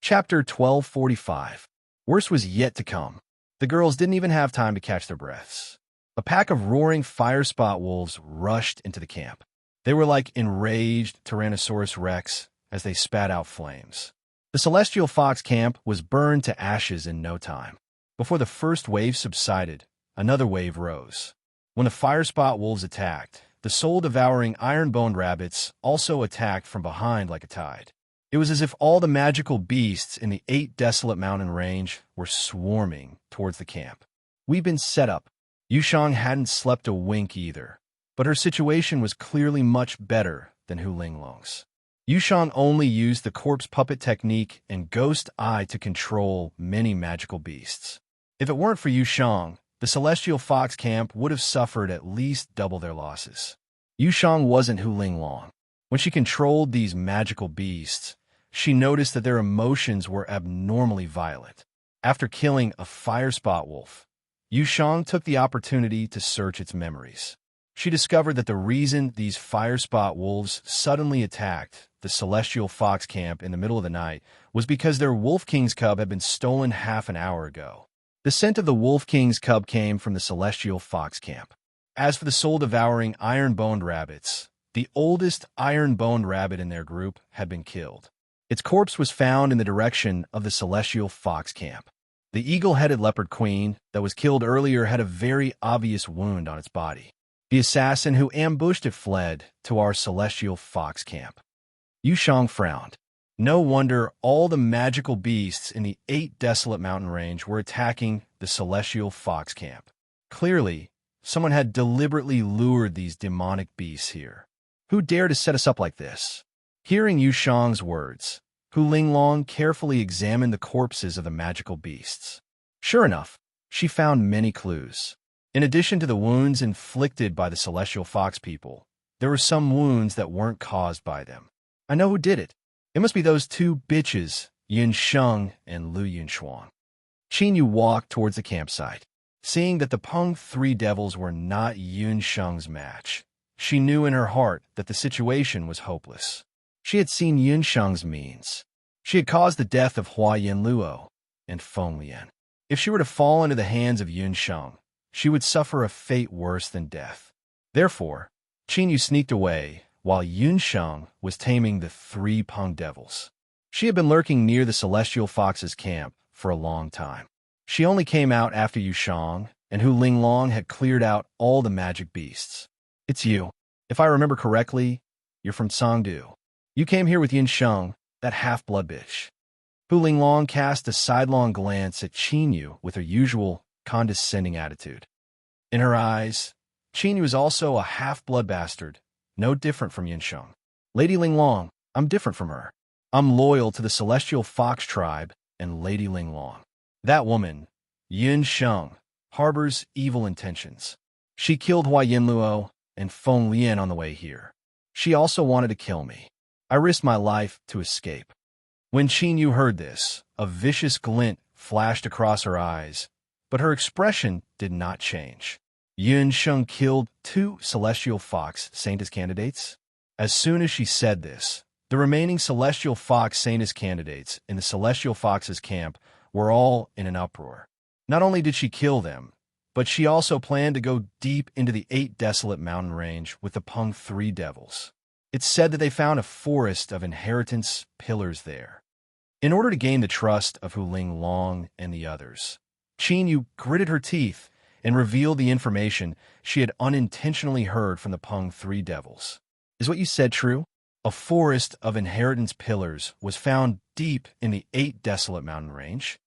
Chapter 1245. Worse was yet to come. The girls didn't even have time to catch their breaths. A pack of roaring fire-spot wolves rushed into the camp. They were like enraged Tyrannosaurus Rex as they spat out flames. The celestial fox camp was burned to ashes in no time. Before the first wave subsided, another wave rose. When the fire-spot wolves attacked, the soul-devouring iron-boned rabbits also attacked from behind like a tide. It was as if all the magical beasts in the 8 desolate mountain range were swarming towards the camp. We'd been set up. Yushang hadn't slept a wink either, but her situation was clearly much better than Hu Linglong's. Yushang only used the corpse puppet technique and ghost eye to control many magical beasts. If it weren't for Yushang, the celestial fox camp would have suffered at least double their losses. Yushang wasn't Hu Linglong. When she controlled these magical beasts, she noticed that their emotions were abnormally violent. After killing a fire-spot wolf, Yushang took the opportunity to search its memories. She discovered that the reason these fire-spot wolves suddenly attacked the celestial fox camp in the middle of the night was because their Wolf King's cub had been stolen half an hour ago. The scent of the Wolf King's cub came from the celestial fox camp. As for the soul-devouring iron-boned rabbits, the oldest iron-boned rabbit in their group had been killed. Its corpse was found in the direction of the celestial fox camp. The eagle-headed leopard queen that was killed earlier had a very obvious wound on its body. The assassin who ambushed it fled to our celestial fox camp. Yushang frowned. No wonder all the magical beasts in the 8 desolate mountain range were attacking the celestial fox camp. Clearly, someone had deliberately lured these demonic beasts here. Who dared to set us up like this? Hearing Yushang's words, Hu Linglong carefully examined the corpses of the magical beasts. Sure enough, she found many clues. In addition to the wounds inflicted by the celestial fox people, there were some wounds that weren't caused by them. I know who did it. It must be those 2 bitches, Yun Sheng and Lu Yunshuang. Qinyu walked towards the campsite. Seeing that the Peng 3 devils were not Yun Sheng's match, she knew in her heart that the situation was hopeless. She had seen Yun Sheng's means. She had caused the death of Hua Yin Luo and Feng Lian. If she were to fall into the hands of Yun Sheng, she would suffer a fate worse than death. Therefore, Qinyu sneaked away while Yun Sheng was taming the 3 Peng devils. She had been lurking near the celestial fox's camp for a long time. She only came out after Yushang and Hu Linglong had cleared out all the magic beasts. It's you. If I remember correctly, you're from Songdu. You came here with Yin Sheng, that half-blood bitch. Hu Linglong cast a sidelong glance at Qinyu with her usual condescending attitude. In her eyes, Qinyu is also a half-blood bastard, no different from Yin Sheng. Lady Linglong, I'm different from her. I'm loyal to the celestial fox tribe and Lady Linglong. That woman, Yun Sheng, harbors evil intentions. She killed Hua Yin Luo and Feng Lian on the way here. She also wanted to kill me. I risked my life to escape. When Qinyu heard this, a vicious glint flashed across her eyes, but her expression did not change. Yun Sheng killed 2 celestial fox Saintess candidates? As soon as she said this, the remaining celestial fox Saintess candidates in the celestial fox's camp were all in an uproar. Not only did she kill them, but she also planned to go deep into the 8 desolate mountain range with the Peng 3 devils. It's said that they found a forest of inheritance pillars there. In order to gain the trust of Hu Linglong and the others, Qinyu gritted her teeth and revealed the information she had unintentionally heard from the Peng 3 devils. Is what you said true? A forest of inheritance pillars was found deep in the 8 desolate mountain range.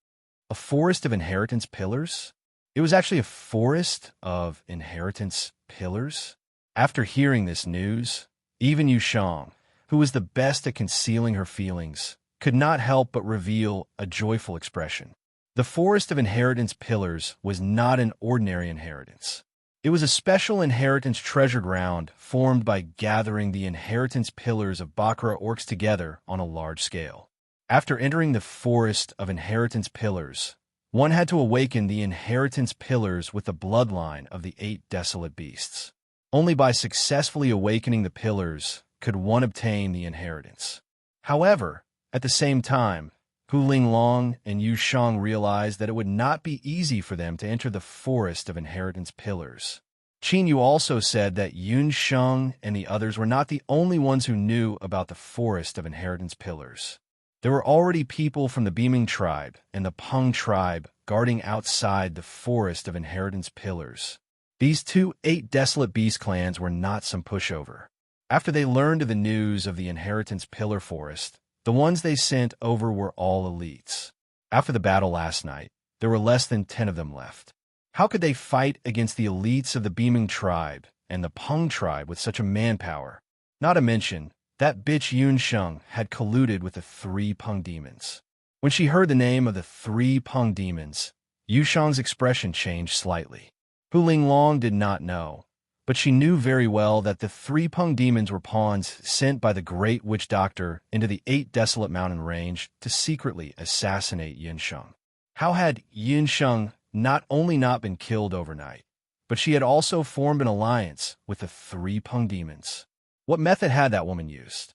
A forest of inheritance pillars? It was actually a forest of inheritance pillars? After hearing this news, even Yushang, who was the best at concealing her feelings, could not help but reveal a joyful expression. The forest of inheritance pillars was not an ordinary inheritance. It was a special inheritance treasure ground formed by gathering the inheritance pillars of Bakura orcs together on a large scale. After entering the forest of inheritance pillars, one had to awaken the inheritance pillars with the bloodline of the 8 desolate beasts. Only by successfully awakening the pillars could one obtain the inheritance. However, at the same time, Hu Linglong and Yu Shang realized that it would not be easy for them to enter the Forest of Inheritance Pillars. Qin Yu also said that Yun Sheng and the others were not the only ones who knew about the Forest of Inheritance Pillars. There were already people from the Beaming tribe and the Peng tribe guarding outside the Forest of Inheritance Pillars. These 8 desolate beast clans were not some pushover. After they learned of the news of the Inheritance Pillar Forest, the ones they sent over were all elites. After the battle last night, there were less than 10 of them left. How could they fight against the elites of the Beaming tribe and the Peng tribe with such a manpower? Not to mention, that bitch Yun Sheng had colluded with the 3 Peng demons. When she heard the name of the 3 Peng demons, Yu Shang's expression changed slightly. Hu Linglong did not know, but she knew very well that the 3 Peng demons were pawns sent by the great witch doctor into the 8 desolate mountain range to secretly assassinate Yin Sheng. How had Yin Sheng not only not been killed overnight, but she had also formed an alliance with the 3 Peng demons? What method had that woman used?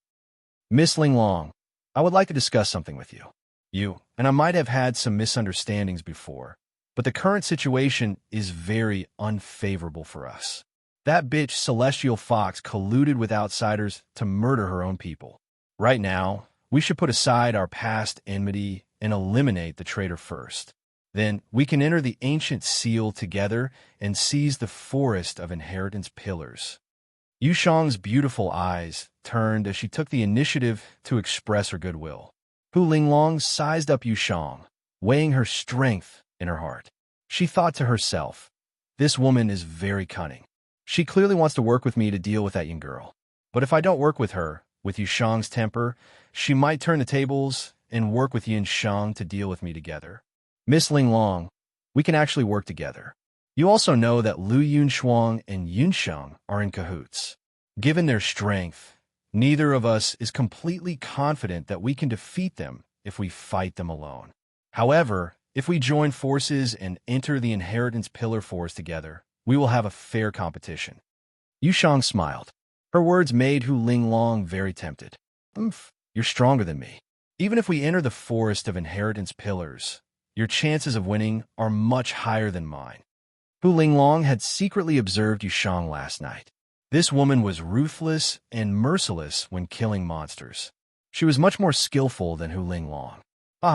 Miss Linglong, I would like to discuss something with you. You and I might have had some misunderstandings before, but the current situation is very unfavorable for us. That bitch Celestial Fox colluded with outsiders to murder her own people. Right now, we should put aside our past enmity and eliminate the traitor first. Then we can enter the ancient seal together and seize the Forest of Inheritance Pillars. Yu Shang's beautiful eyes turned as she took the initiative to express her goodwill. Hu Linglong sized up Yu Shang, weighing her strength in her heart. She thought to herself, this woman is very cunning. She clearly wants to work with me to deal with that young girl. But if I don't work with her, with Yu Shang's temper, she might turn the tables and work with Yin Shang to deal with me together. Miss Linglong, we can actually work together. You also know that Lu Yunshuang and Yun Shang are in cahoots. Given their strength, neither of us is completely confident that we can defeat them if we fight them alone. However, if we join forces and enter the Inheritance Pillar Forest together, we will have a fair competition. Yu Shang smiled. Her words made Hu Linglong very tempted. You're stronger than me. Even if we enter the Forest of Inheritance Pillars, your chances of winning are much higher than mine. Hu Linglong had secretly observed Yu Shang last night. This woman was ruthless and merciless when killing monsters. She was much more skillful than Hu Linglong.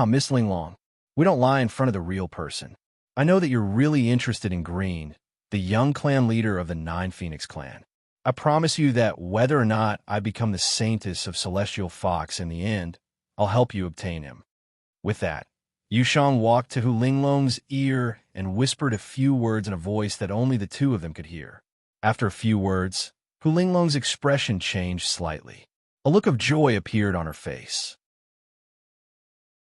Miss Linglong, we don't lie in front of the real person. I know that you're really interested in Green, the young clan leader of the 9 Phoenix clan. I promise you that whether or not I become the Saintess of Celestial Fox in the end, I'll help you obtain him. With that, Yu Shang walked to Hu Linglong's ear and whispered a few words in a voice that only the 2 of them could hear. After a few words, Hu Linglong's expression changed slightly. A look of joy appeared on her face.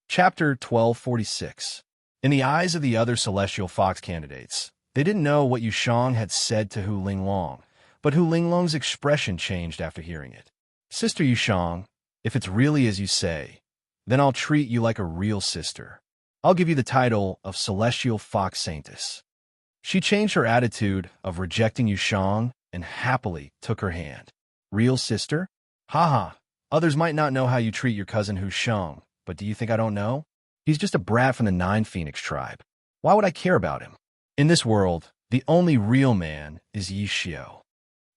Chapter 1246. In the eyes of the other Celestial Fox candidates, they didn't know what Yu Shang had said to Hu Linglong, but Hu Linglong's expression changed after hearing it. Sister Yu Shang, if it's really as you say, then I'll treat you like a real sister. I'll give you the title of Celestial Fox Saintess. She changed her attitude of rejecting Yu Shang and happily took her hand. Real sister? Others might not know how you treat your cousin Hu Shang, but do you think I don't know? He's just a brat from the 9 Phoenix tribe. Why would I care about him? In this world, the only real man is Yi Xiao.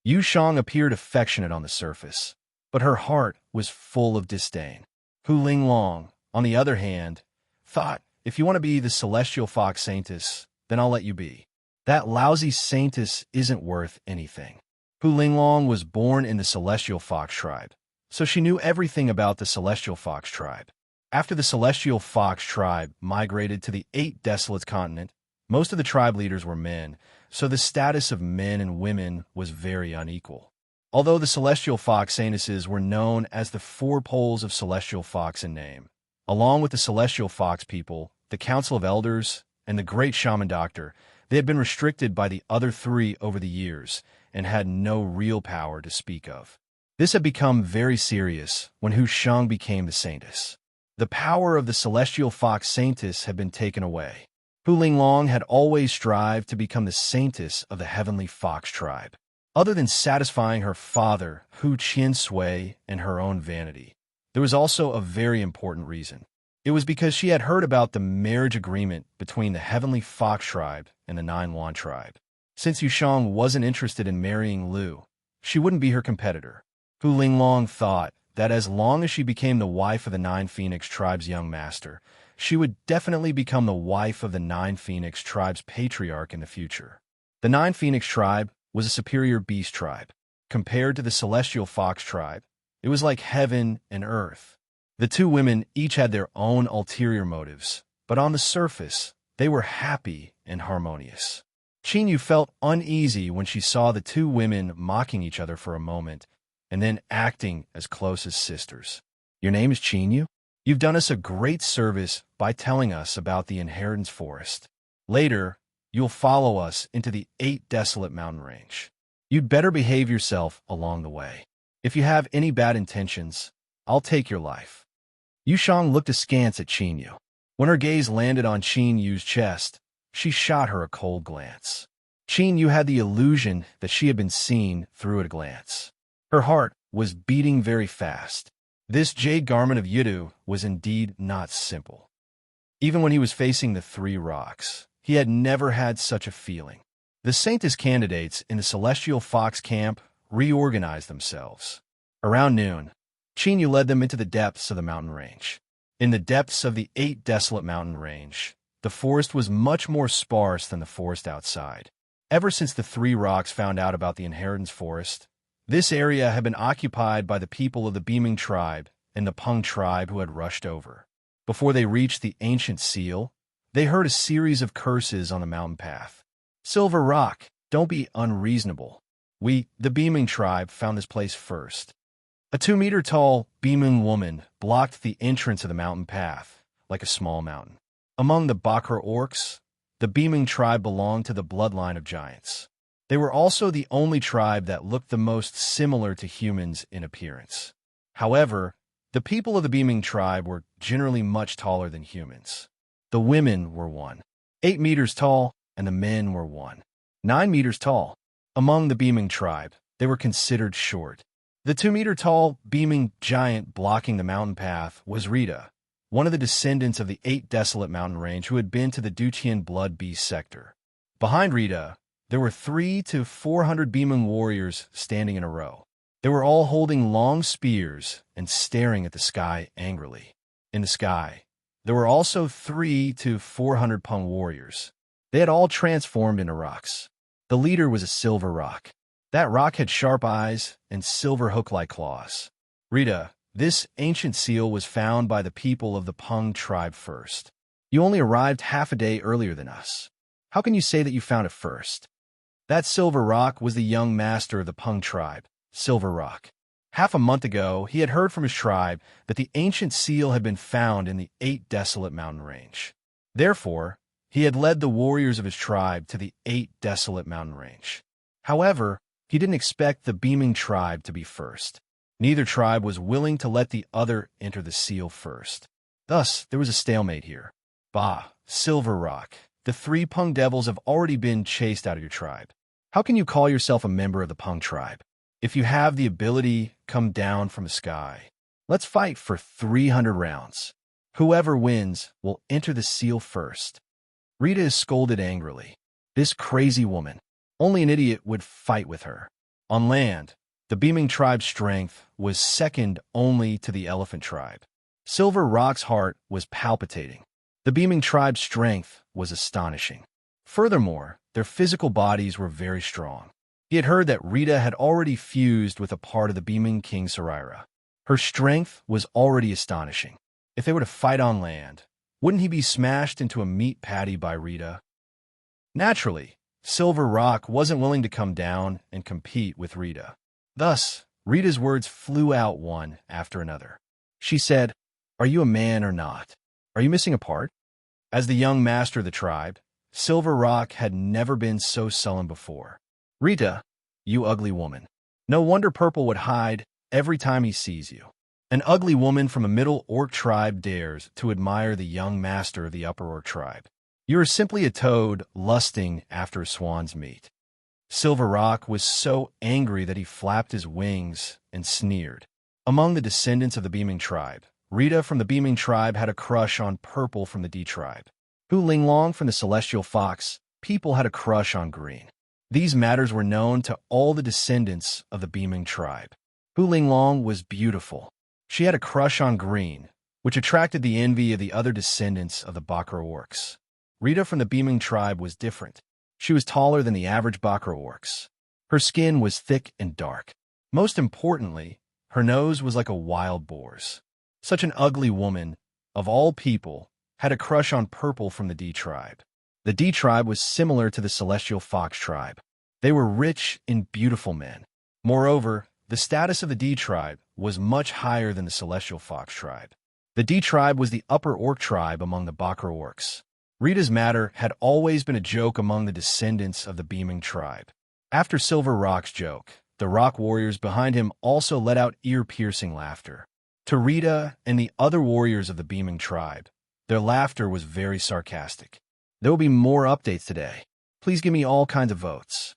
Yu Shang appeared affectionate on the surface, but her heart was full of disdain. Hu Linglong, on the other hand, thought, if you want to be the Celestial Fox Saintess, then I'll let you be. That lousy Saintess isn't worth anything. Hu Linglong was born in the Celestial Fox tribe, so she knew everything about the Celestial Fox tribe. After the Celestial Fox tribe migrated to the 8 Desolates continent, most of the tribe leaders were men, so the status of men and women was very unequal. Although the Celestial Fox Saintesses were known as the 4 poles of Celestial Fox in name, along with the Celestial Fox people, the Council of Elders, and the Great Shaman Doctor, they had been restricted by the other 3 over the years and had no real power to speak of. This had become very serious when Hu Shang became the Saintess. The power of the Celestial Fox Saintess had been taken away. Hu Linglong had always strived to become the Saintess of the Heavenly Fox tribe. Other than satisfying her father, Hu Qian Sui, and her own vanity, there was also a very important reason. It was because she had heard about the marriage agreement between the Heavenly Fox tribe and the Nine Yuan tribe. Since Yushang wasn't interested in marrying Lu, she wouldn't be her competitor. Hu Linglong thought that as long as she became the wife of the Nine Phoenix tribe's young master, she would definitely become the wife of the Nine Phoenix tribe's patriarch in the future. The Nine Phoenix tribe was a superior beast tribe. Compared to the Celestial Fox tribe, it was like heaven and earth. The two women each had their own ulterior motives, but on the surface, they were happy and harmonious. Qinyu felt uneasy when she saw the two women mocking each other for a moment and then acting as close as sisters. Your name is Qinyu? You've done us a great service by telling us about the Inheritance Forest. Later, you'll follow us into the 8 Desolate Mountain Range. You'd better behave yourself along the way. If you have any bad intentions, I'll take your life. Yushang looked askance at Qinyu. When her gaze landed on Qinyu's chest, she shot her a cold glance. Qinyu had the illusion that she had been seen through at a glance. Her heart was beating very fast. This jade garment of Yidu was indeed not simple. Even when he was facing the 3 rocks, he had never had such a feeling. The Saintis candidates in the Celestial Fox camp reorganized themselves. Around noon, Qinyu led them into the depths of the mountain range. In the depths of the 8 Desolate Mountain Range, the forest was much more sparse than the forest outside. Ever since the 3 rocks found out about the Inheritance Forest, this area had been occupied by the people of the Beaming tribe and the Peng tribe who had rushed over. Before they reached the ancient seal, they heard a series of curses on the mountain path. Silver Rock, don't be unreasonable. We, the Beaming tribe, found this place first. A 2-meter-tall Beaming woman blocked the entrance of the mountain path, like a small mountain. Among the Bakra orcs, the Beaming tribe belonged to the bloodline of giants. They were also the only tribe that looked the most similar to humans in appearance. However, the people of the Beaming tribe were generally much taller than humans. The women were 8 meters tall, and the men were 9 meters tall. Among the Beaming tribe, they were considered short. The 2-meter-tall Beaming giant blocking the mountain path was Rita, one of the descendants of the 8 Desolate Mountain Range who had been to the Duqian Blood Beast sector. Behind Rita, there were 300 to 400 Beaming warriors standing in a row. They were all holding long spears and staring at the sky angrily. In the sky, there were also 300 to 400 Peng warriors. They had all transformed into rocks. The leader was a silver rock. That rock had sharp eyes and silver hook-like claws. Rita, this ancient seal was found by the people of the Peng tribe first. You only arrived half a day earlier than us. How can you say that you found it first? That silver rock was the young master of the Peng tribe, Silver Rock. Half a month ago, he had heard from his tribe that the ancient seal had been found in the 8 Desolate Mountain Range. Therefore, he had led the warriors of his tribe to the 8 Desolate Mountain Range. However, he didn't expect the Beaming tribe to be first. Neither tribe was willing to let the other enter the seal first. Thus, there was a stalemate here. Bah, Silver Rock, the 3 Peng devils have already been chased out of your tribe. How can you call yourself a member of the Peng tribe? If you have the ability, come down from the sky. Let's fight for 300 rounds. Whoever wins will enter the seal first. Rita is scolded angrily. This crazy woman. Only an idiot would fight with her. On land, the Beaming tribe's strength was second only to the Elephant tribe. Silver Rock's heart was palpitating. The Beaming tribe's strength was astonishing. Furthermore, their physical bodies were very strong. He had heard that Rita had already fused with a part of the Beaming King Saraira. Her strength was already astonishing. If they were to fight on land, wouldn't he be smashed into a meat patty by Rita? Naturally, Silver Rock wasn't willing to come down and compete with Rita. Thus, Rita's words flew out one after another. She said, "Are you a man or not? Are you missing a part?" As the young master of the tribe, Silver Rock had never been so sullen before. "Rita, you ugly woman. No wonder Purple would hide every time he sees you. An ugly woman from a middle orc tribe dares to admire the young master of the upper orc tribe. You are simply a toad lusting after a swan's meat." Silver Rock was so angry that he flapped his wings and sneered. Among the descendants of the Beaming tribe, Rita from the Beaming Tribe had a crush on Purple from the D Tribe. Hu Linglong from the Celestial Fox, people had a crush on Green. These matters were known to all the descendants of the Beaming Tribe. Hu Linglong was beautiful. She had a crush on Green, which attracted the envy of the other descendants of the Bakra orcs. Rita from the Beaming Tribe was different. She was taller than the average Bakra orcs. Her skin was thick and dark. Most importantly, her nose was like a wild boar's. Such an ugly woman, of all people, had a crush on Purple from the D Tribe. The D Tribe was similar to the Celestial Fox Tribe. They were rich and beautiful men. Moreover, the status of the D Tribe was much higher than the Celestial Fox Tribe. The D Tribe was the upper orc tribe among the Bakra orcs. Rita's matter had always been a joke among the descendants of the Beaming Tribe. After Silver Rock's joke, the rock warriors behind him also let out ear-piercing laughter. To Rita and the other warriors of the Beaming Tribe, their laughter was very sarcastic. There will be more updates today. Please give me all kinds of votes.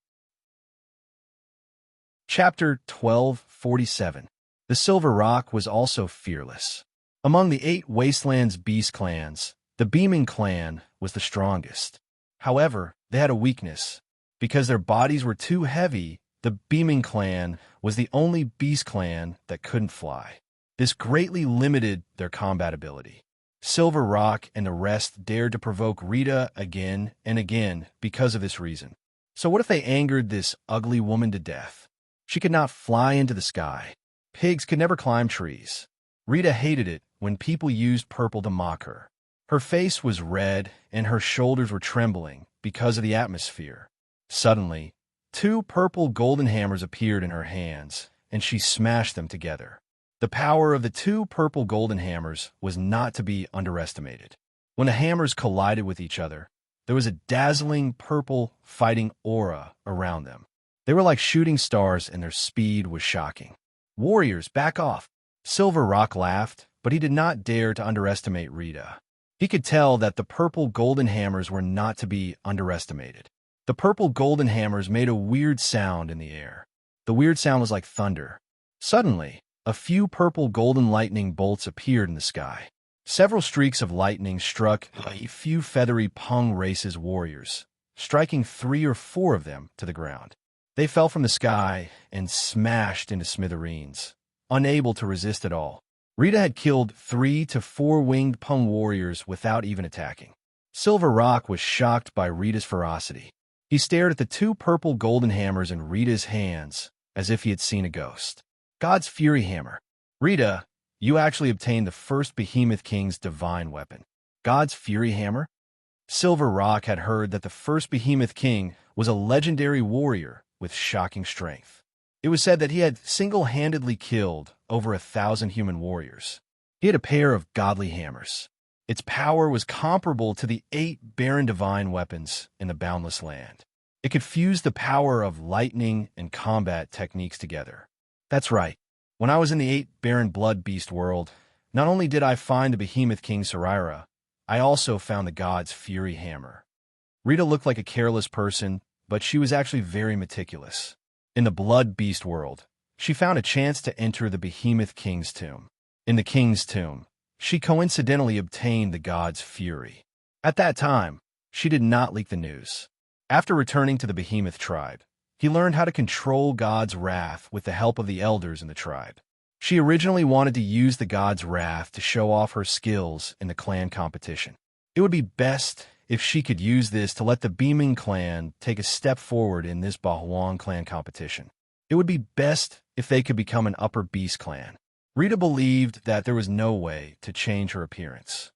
Chapter 1247. The Silver Rock was also fearless. Among the 8 Wastelands Beast clans, the Beaming clan was the strongest. However, they had a weakness. Because their bodies were too heavy, the Beaming clan was the only beast clan that couldn't fly. This greatly limited their combat ability. Silver Rock and the rest dared to provoke Rita again and again because of this reason. So what if they angered this ugly woman to death? She could not fly into the sky. Pigs could never climb trees. Rita hated it when people used Purple to mock her. Her face was red and her shoulders were trembling because of the atmosphere. Suddenly, 2 purple golden hammers appeared in her hands, and she smashed them together. The power of the 2 purple golden hammers was not to be underestimated. When the hammers collided with each other, there was a dazzling purple fighting aura around them. They were like shooting stars and their speed was shocking. Warriors, back off! Silver Rock laughed, but he did not dare to underestimate Rita. He could tell that the purple golden hammers were not to be underestimated. The purple golden hammers made a weird sound in the air. The weird sound was like thunder. Suddenly, a few purple golden lightning bolts appeared in the sky. Several streaks of lightning struck a few feathery Pung race's warriors, striking 3 or 4 of them to the ground. They fell from the sky and smashed into smithereens, unable to resist at all. Rita had killed 3 to 4 winged Pung warriors without even attacking. Silver Rock was shocked by Rita's ferocity. He stared at the 2 purple golden hammers in Rita's hands as if he had seen a ghost. God's Fury Hammer. Rita, you actually obtained the first Behemoth King's divine weapon. God's Fury Hammer? Silver Rock had heard that the first Behemoth King was a legendary warrior with shocking strength. It was said that he had single-handedly killed over 1,000 human warriors. He had a pair of godly hammers. Its power was comparable to the 8 barren divine weapons in the Boundless Land. It could fuse the power of lightning and combat techniques together. That's right. When I was in the 8 barren blood beast world, not only did I find the Behemoth King Sarira, I also found the God's Fury Hammer. Rita looked like a careless person, but she was actually very meticulous. In the blood beast world, she found a chance to enter the Behemoth King's tomb. In the King's tomb, she coincidentally obtained the God's Fury. At that time, she did not leak the news. After returning to the Behemoth tribe, he learned how to control God's wrath with the help of the elders in the tribe. She originally wanted to use the God's wrath to show off her skills in the clan competition. It would be best if she could use this to let the Beaming clan take a step forward in this Bahuang clan competition. It would be best if they could become an upper beast clan. Rita believed that there was no way to change her appearance.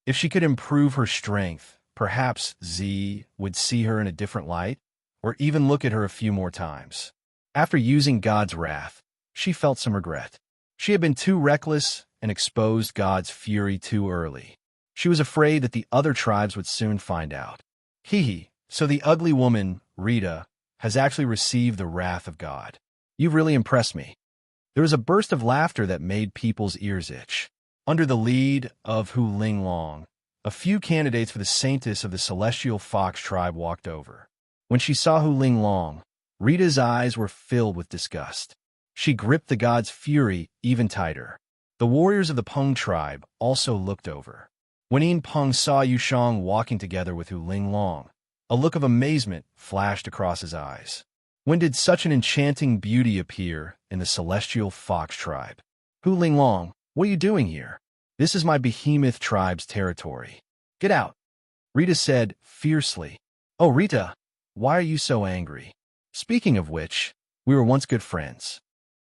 If she could improve her strength, perhaps Z would see her in a different light, or even look at her a few more times. After using God's wrath, she felt some regret. She had been too reckless and exposed God's fury too early. She was afraid that the other tribes would soon find out. So the ugly woman, Rita, has actually received the wrath of God. You've really impressed me. There was a burst of laughter that made people's ears itch. Under the lead of Hu Linglong, a few candidates for the Saintess of the Celestial Fox tribe walked over. When she saw Hu Linglong, Rita's eyes were filled with disgust. She gripped the God's Fury even tighter. The The warriors of the Peng tribe also looked over. When Yin Peng saw Yushang walking together with Hu Linglong, a look of amazement flashed across his eyes. When did such an enchanting beauty appear in the celestial fox tribe? Hu Linglong, what are you doing here? This is my behemoth tribe's territory. Get out, Rita said fiercely. Oh, Rita, why are you so angry? Speaking of which, we were once good friends.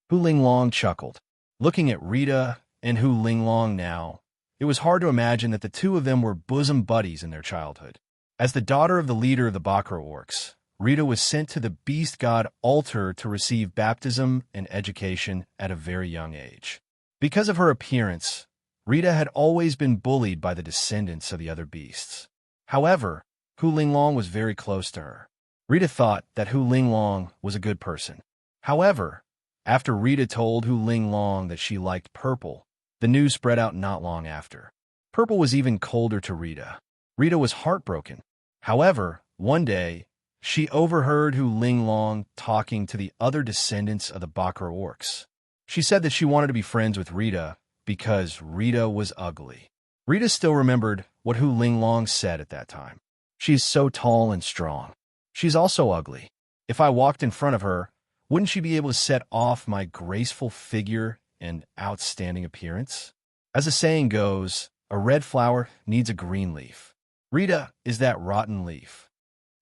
Hu Linglong chuckled. Looking at Rita and Hu Linglong now, it was hard to imagine that the two of them were bosom buddies in their childhood. As the daughter of the leader of the Bakra orcs, Rita was sent to the beast god altar to receive baptism and education at a very young age. Because of her appearance, Rita had always been bullied by the descendants of the other beasts. However, Hu Linglong was very close to her. Rita thought that Hu Linglong was a good person. However, after Rita told Hu Linglong that she liked purple, the news spread out not long after. Purple was even colder to Rita. Rita was heartbroken. However, one day, she overheard Hu Linglong talking to the other descendants of the Bakra orcs. She said that she wanted to be friends with Rita because Rita was ugly. Rita still remembered what Hu Linglong said at that time. She's so tall and strong. She's also ugly. If I walked in front of her, wouldn't she be able to set off my graceful figure and outstanding appearance? As the saying goes, a red flower needs a green leaf. Rita is that rotten leaf.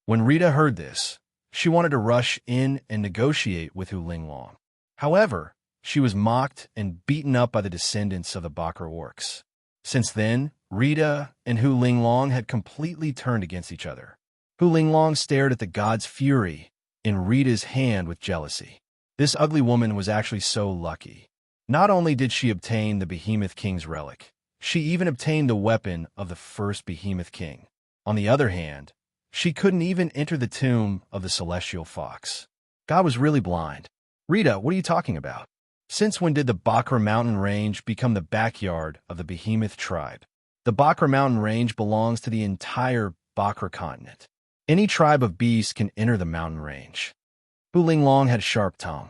When Rita heard this, she wanted to rush in and negotiate with Hu Linglong. However, she was mocked and beaten up by the descendants of the Bakra orcs. Since then, Rita and Hu Linglong had completely turned against each other. Hu Linglong stared at the god's fury in Rita's hand with jealousy. This ugly woman was actually so lucky. Not only did she obtain the Behemoth King's relic, she even obtained the weapon of the first Behemoth King. On the other hand, she couldn't even enter the tomb of the Celestial Fox. God was really blind. Rita, what are you talking about? Since when did the Bakra mountain range become the backyard of the Behemoth tribe? The Bakra mountain range belongs to the entire Bakra continent. Any tribe of beasts can enter the mountain range. Hu Linglong had a sharp tongue.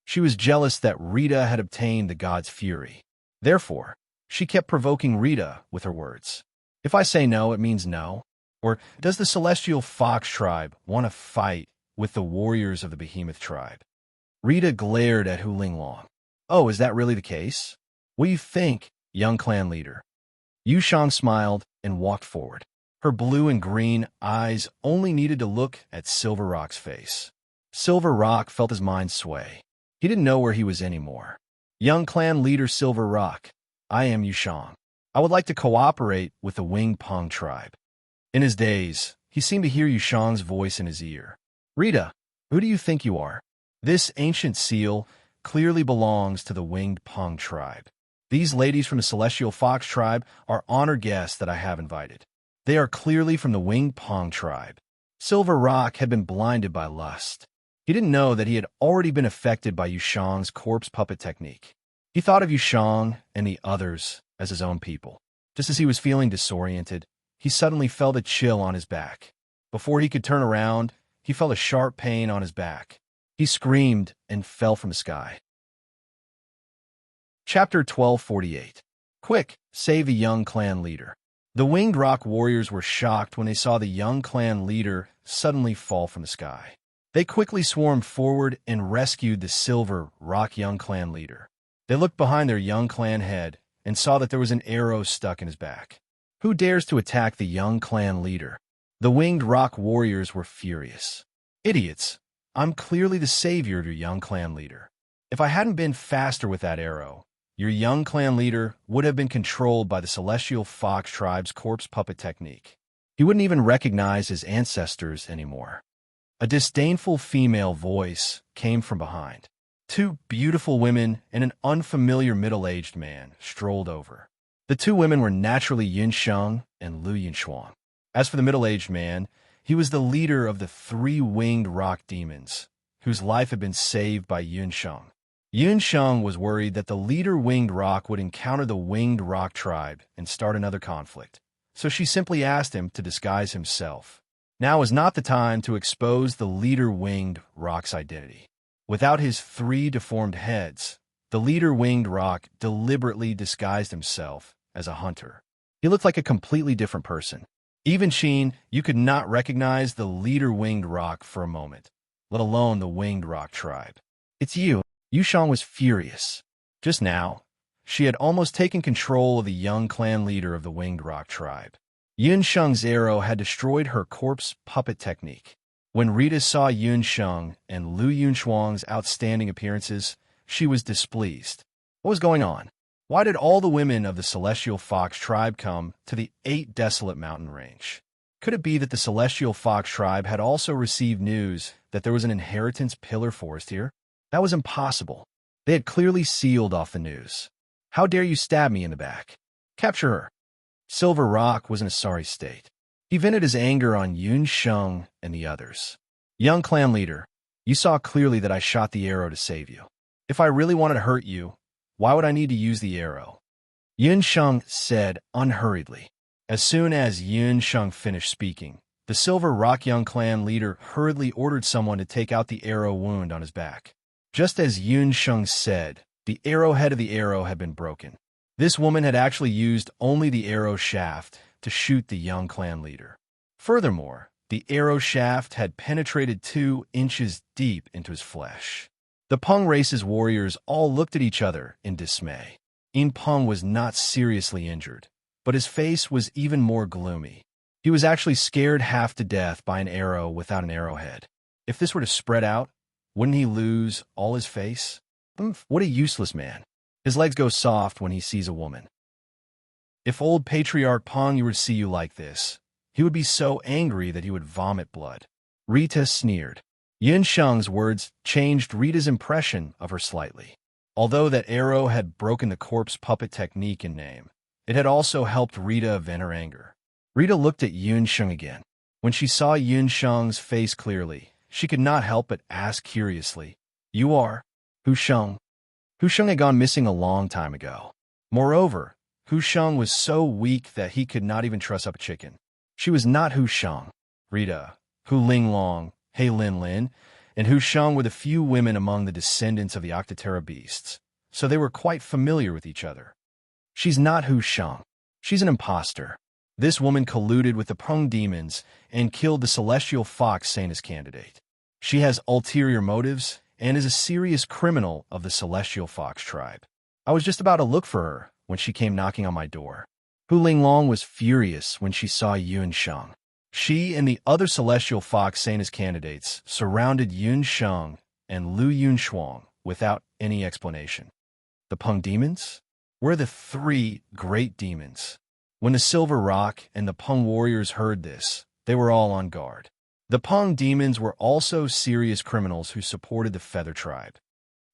She was jealous that Rita had obtained the god's fury. Therefore, she kept provoking Rita with her words. If I say no, it means no. Or does the Celestial Fox tribe want to fight with the warriors of the Behemoth tribe? Rita glared at Hu Linglong. Oh, is that really the case? What do you think, young clan leader? Yushang smiled and walked forward. Her blue and green eyes only needed to look at Silver Rock's face. Silver Rock felt his mind sway. He didn't know where he was anymore. Young clan leader Silver Rock, I am Yushang. I would like to cooperate with the Winged Peng tribe. In his daze, he seemed to hear Yushang's voice in his ear. Rita, who do you think you are? This ancient seal clearly belongs to the Winged Peng tribe. These ladies from the Celestial Fox tribe are honored guests that I have invited. They are clearly from the Winged Peng tribe. Silver Rock had been blinded by lust. He didn't know that he had already been affected by Yushang's corpse puppet technique. He thought of Yushang and the others as his own people. Just as he was feeling disoriented, he suddenly felt a chill on his back. Before he could turn around, he felt a sharp pain on his back. He screamed and fell from the sky. Chapter 1248. Quick, save the young clan leader. The Winged Rock warriors were shocked when they saw the young clan leader suddenly fall from the sky. They quickly swarmed forward and rescued the Silver Rock young clan leader. They looked behind their young clan head and saw that there was an arrow stuck in his back. Who dares to attack the young clan leader? The Winged Rock warriors were furious. Idiots! I'm clearly the savior of your young clan leader. If I hadn't been faster with that arrow, your young clan leader would have been controlled by the Celestial Fox tribe's corpse puppet technique. He wouldn't even recognize his ancestors anymore. A disdainful female voice came from behind. Two beautiful women and an unfamiliar middle-aged man strolled over. The two women were naturally Yin Sheng and Lu Yinshuang. As for the middle-aged man, he was the leader of the 3 winged rock demons, whose life had been saved by Yin Sheng. Yin Sheng was worried that the leader Winged Rock would encounter the Winged Rock tribe and start another conflict, so she simply asked him to disguise himself. Now is not the time to expose the leader Winged Rock's identity. Without his 3 deformed heads, The leader winged roc deliberately disguised himself as a hunter. He looked like a completely different person. Even Sheen, you could not recognize the leader winged roc for a moment, let alone the winged roc tribe. It's you. Yu Shang was furious. Just now, she had almost taken control of the young clan leader of the winged roc tribe. Yun Sheng's arrow had destroyed her corpse puppet technique. When Rita saw Yun Sheng and Lu Yunchuang's outstanding appearances, she was displeased. What was going on? Why did all the women of the Celestial Fox tribe come to the 8 desolate mountain range? Could it be that the Celestial Fox tribe had also received news that there was an inheritance pillar forest here? That was impossible. They had clearly sealed off the news. How dare you stab me in the back? Capture her. Silver Rock was in a sorry state. He vented his anger on Yun Sheng and the others. Young clan leader, you saw clearly that I shot the arrow to save you. If I really wanted to hurt you, why would I need to use the arrow? Yun Sheng said unhurriedly. As soon as Yun Sheng finished speaking, the Silver Rock young clan leader hurriedly ordered someone to take out the arrow wound on his back. Just as Yun Sheng said, the arrowhead of the arrow had been broken. This woman had actually used only the arrow shaft to shoot the young clan leader. Furthermore, the arrow shaft had penetrated 2 inches deep into his flesh. The Peng race's warriors all looked at each other in dismay. In Peng was not seriously injured, but his face was even more gloomy. He was actually scared half to death by an arrow without an arrowhead. If this were to spread out, wouldn't he lose all his face? What a useless man. His legs go soft when he sees a woman. If old Patriarch Peng were to see you like this, he would be so angry that he would vomit blood. Rita sneered. Yun Sheng's words changed Rita's impression of her slightly. Although that arrow had broken the corpse puppet technique in name, it had also helped Rita vent her anger. Rita looked at Yun Sheng again. When she saw Yun Sheng's face clearly, she could not help but ask curiously, "You are Hu Sheng?" Hu Sheng had gone missing a long time ago. Moreover, Hu Sheng was so weak that he could not even truss up a chicken. She was not Hu Sheng. Rita, Hu Ling Long, He Lin Lin, and Hu Sheng were the few women among the descendants of the Octoterra beasts, so they were quite familiar with each other. She's not Hu Sheng. She's an imposter. This woman colluded with the Peng demons and killed the Celestial Fox Santa's candidate. She has ulterior motives and is a serious criminal of the Celestial Fox tribe. I was just about to look for her when she came knocking on my door. Hu Ling Long was furious when she saw Yun Sheng. She and the other Celestial Fox Santa's candidates surrounded Yun Sheng and Lu Yunchuang without any explanation. The Peng demons? We're the 3 great demons. When the Silver Rock and the Peng warriors heard this, they were all on guard. The Peng demons were also serious criminals who supported the Feather tribe.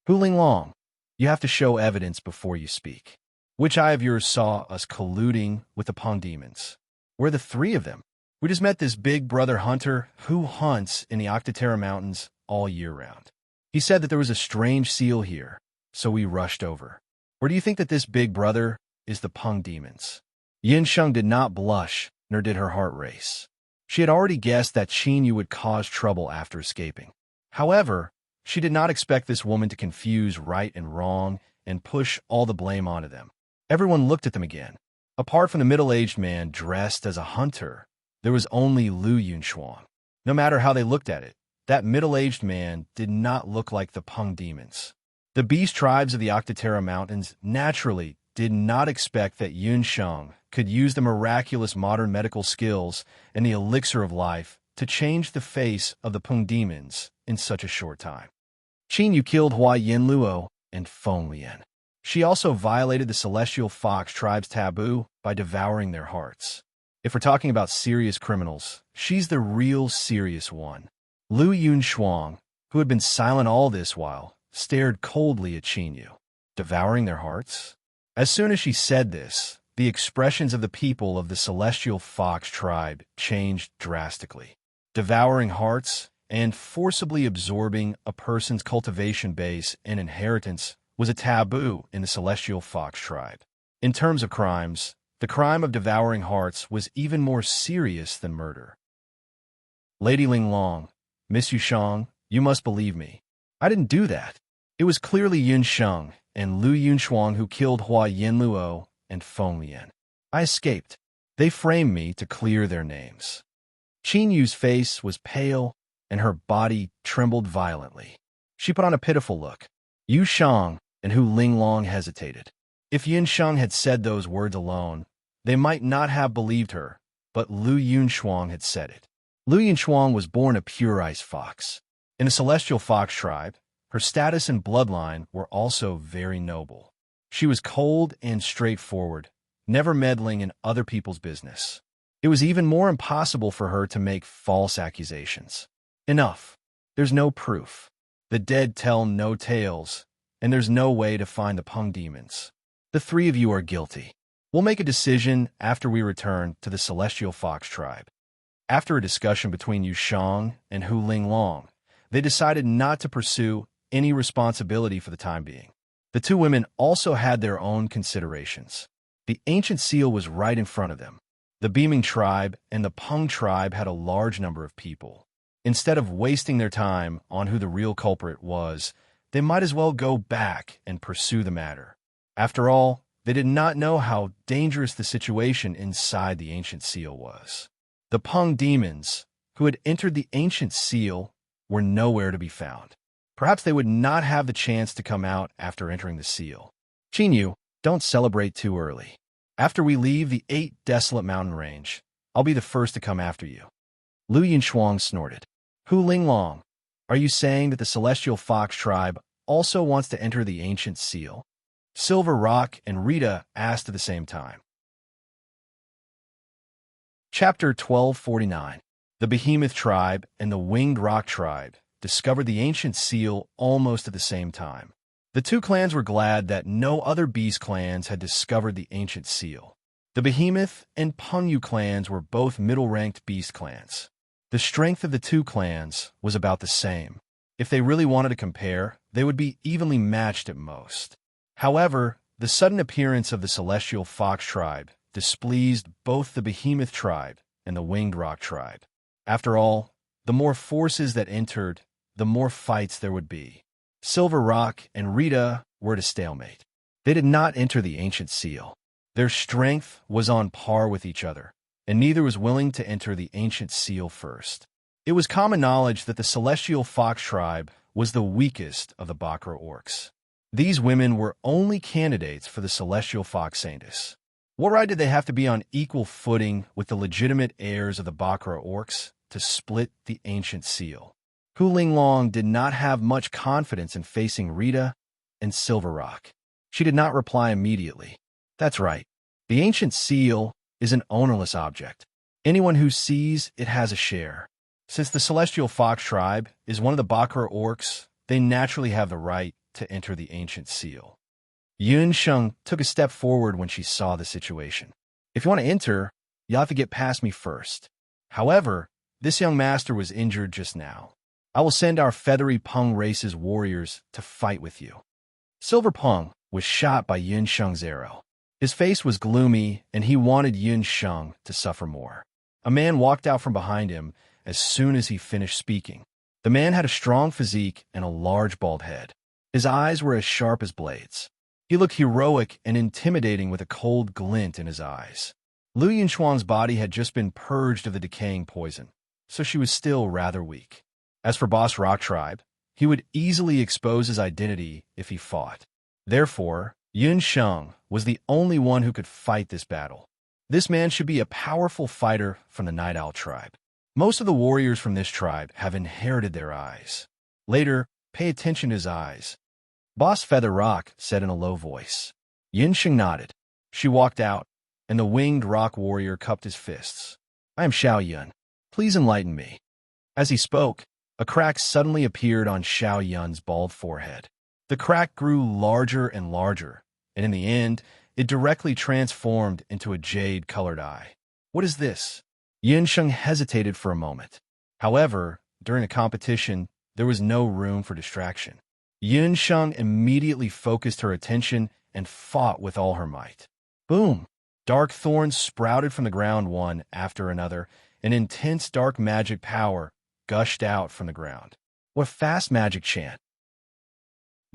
Hu Ling Long, you have to show evidence before you speak. Which eye of yours saw us colluding with the Peng demons? We're the 3 of them. We just met this big brother hunter who hunts in the Octoterra Mountains all year round. He said that there was a strange seal here, so we rushed over. Or do you think that this big brother is the Peng demons? Yin Sheng did not blush, nor did her heart race. She had already guessed that Qin Yu would cause trouble after escaping. However, she did not expect this woman to confuse right and wrong and push all the blame onto them. Everyone looked at them again. Apart from the middle-aged man dressed as a hunter, there was only Lu Yunchuang. No matter how they looked at it, that middle-aged man did not look like the Peng demons. The beast tribes of the Octoterra Mountains naturally did not expect that Yun Sheng could use the miraculous modern medical skills and the elixir of life to change the face of the Peng demons in such a short time. Qin Yu killed Hua Yin Luo and Feng Lian. She also violated the Celestial Fox tribe's taboo by devouring their hearts. If we're talking about serious criminals, she's the real serious one. Lu Yunchuang, who had been silent all this while, stared coldly at Qin Yu. Devouring their hearts? As soon as she said this, the expressions of the people of the Celestial Fox tribe changed drastically. Devouring hearts and forcibly absorbing a person's cultivation base and inheritance was a taboo in the Celestial Fox tribe. In terms of crimes, the crime of devouring hearts was even more serious than murder. Lady Ling Long, Miss Yu Shang, you must believe me. I didn't do that. It was clearly Yun Sheng and Lu Yunshuang, who killed Hua Yinluo and Feng Lian. I escaped. They framed me to clear their names. Qin Yu's face was pale, and her body trembled violently. She put on a pitiful look. Yu Shang and Hu Linglong hesitated. If Yin Sheng had said those words alone, they might not have believed her, but Lu Yunshuang had said it. Lu Yunshuang was born a pure ice fox. In the celestial fox tribe, her status and bloodline were also very noble. She was cold and straightforward, never meddling in other people's business. It was even more impossible for her to make false accusations. Enough. There's no proof. The dead tell no tales, and there's no way to find the Peng demons. The three of you are guilty. We'll make a decision after we return to the celestial fox tribe. After a discussion between Yu Shang and Hu Linglong, they decided not to pursue any responsibility for the time being. The two women also had their own considerations. The ancient seal was right in front of them. The Beaming tribe and the Peng tribe had a large number of people. Instead of wasting their time on who the real culprit was, they might as well go back and pursue the matter. After all, they did not know how dangerous the situation inside the ancient seal was. The Peng demons, who had entered the ancient seal, were nowhere to be found. Perhaps they would not have the chance to come out after entering the seal. Qin Yu, don't celebrate too early. After we leave the 8 desolate mountain range, I'll be the first to come after you. Lu Yunshuang snorted. Hu Linglong, are you saying that the celestial fox tribe also wants to enter the ancient seal? Silver Rock and Rita asked at the same time. Chapter 1249. The Behemoth tribe and the Winged Rock tribe discovered the ancient seal almost at the same time. The two clans were glad that no other beast clans had discovered the ancient seal. The Behemoth and Pengyu clans were both middle-ranked beast clans. The strength of the two clans was about the same. If they really wanted to compare, they would be evenly matched at most. However, the sudden appearance of the celestial fox tribe displeased both the Behemoth tribe and the Winged Rock tribe. After all, the more forces that entered, the more fights there would be. Silver Rock and Rita were at a stalemate. They did not enter the ancient seal. Their strength was on par with each other, and neither was willing to enter the ancient seal first. It was common knowledge that the celestial fox tribe was the weakest of the Bakra orcs. These women were only candidates for the celestial fox saintess. What right did they have to be on equal footing with the legitimate heirs of the Bakra orcs to split the ancient seal? Hu Linglong did not have much confidence in facing Rita and Silver Rock. She did not reply immediately. That's right. The ancient seal is an ownerless object. Anyone who sees it has a share. Since the celestial fox tribe is one of the Bakra orcs, they naturally have the right to enter the ancient seal. Yun Sheng took a step forward when she saw the situation. If you want to enter, you'll have to get past me first. However, this young master was injured just now. I will send our feathery Peng race's warriors to fight with you. Silver Peng was shot by Yun Sheng's arrow. His face was gloomy, and he wanted Yun Sheng to suffer more. A man walked out from behind him as soon as he finished speaking. The man had a strong physique and a large bald head. His eyes were as sharp as blades. He looked heroic and intimidating with a cold glint in his eyes. Lu Yunshuang's body had just been purged of the decaying poison, so she was still rather weak. As for Boss Rock Tribe, he would easily expose his identity if he fought. Therefore, Yun Sheng was the only one who could fight this battle. This man should be a powerful fighter from the Night Owl tribe. Most of the warriors from this tribe have inherited their eyes. Later, pay attention to his eyes. Boss Feather Rock said in a low voice. Yun Sheng nodded. She walked out, and the Winged Rock warrior cupped his fists. I am Xiao Yun. Please enlighten me. As he spoke, a crack suddenly appeared on Xiao Yun's bald forehead. The crack grew larger and larger, and in the end, it directly transformed into a jade-colored eye. What is this? Yun Sheng hesitated for a moment. However, during a competition, there was no room for distraction. Yun Sheng immediately focused her attention and fought with all her might. Boom! Dark thorns sprouted from the ground one after another, and intense dark magic power gushed out from the ground. What fast magic chant!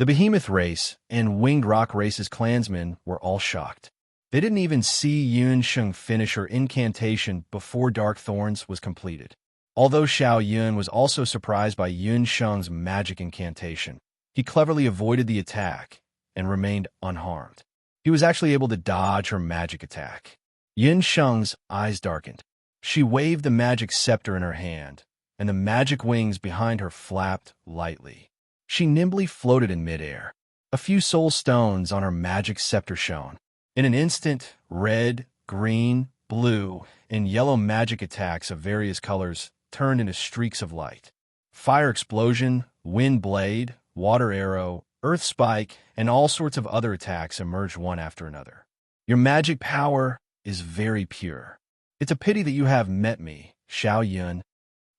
The Behemoth race and Winged Rock race's clansmen were all shocked. They didn't even see Yun Sheng finish her incantation before Dark Thorns was completed. Although Xiao Yun was also surprised by Yun Sheng's magic incantation, he cleverly avoided the attack and remained unharmed. He was actually able to dodge her magic attack. Yun Sheng's eyes darkened. She waved the magic scepter in her hand, and the magic wings behind her flapped lightly. She nimbly floated in midair. A few soul stones on her magic scepter shone. In an instant, red, green, blue, and yellow magic attacks of various colors turned into streaks of light. Fire explosion, wind blade, water arrow, earth spike, and all sorts of other attacks emerged one after another. Your magic power is very pure. It's a pity that you have met me, Xiao Yun.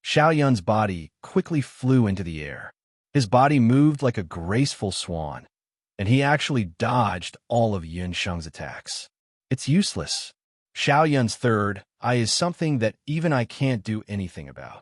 Xiao Yun's body quickly flew into the air. His body moved like a graceful swan, and he actually dodged all of Yun Sheng's attacks. It's useless. Xiao Yun's third eye is something that even I can't do anything about.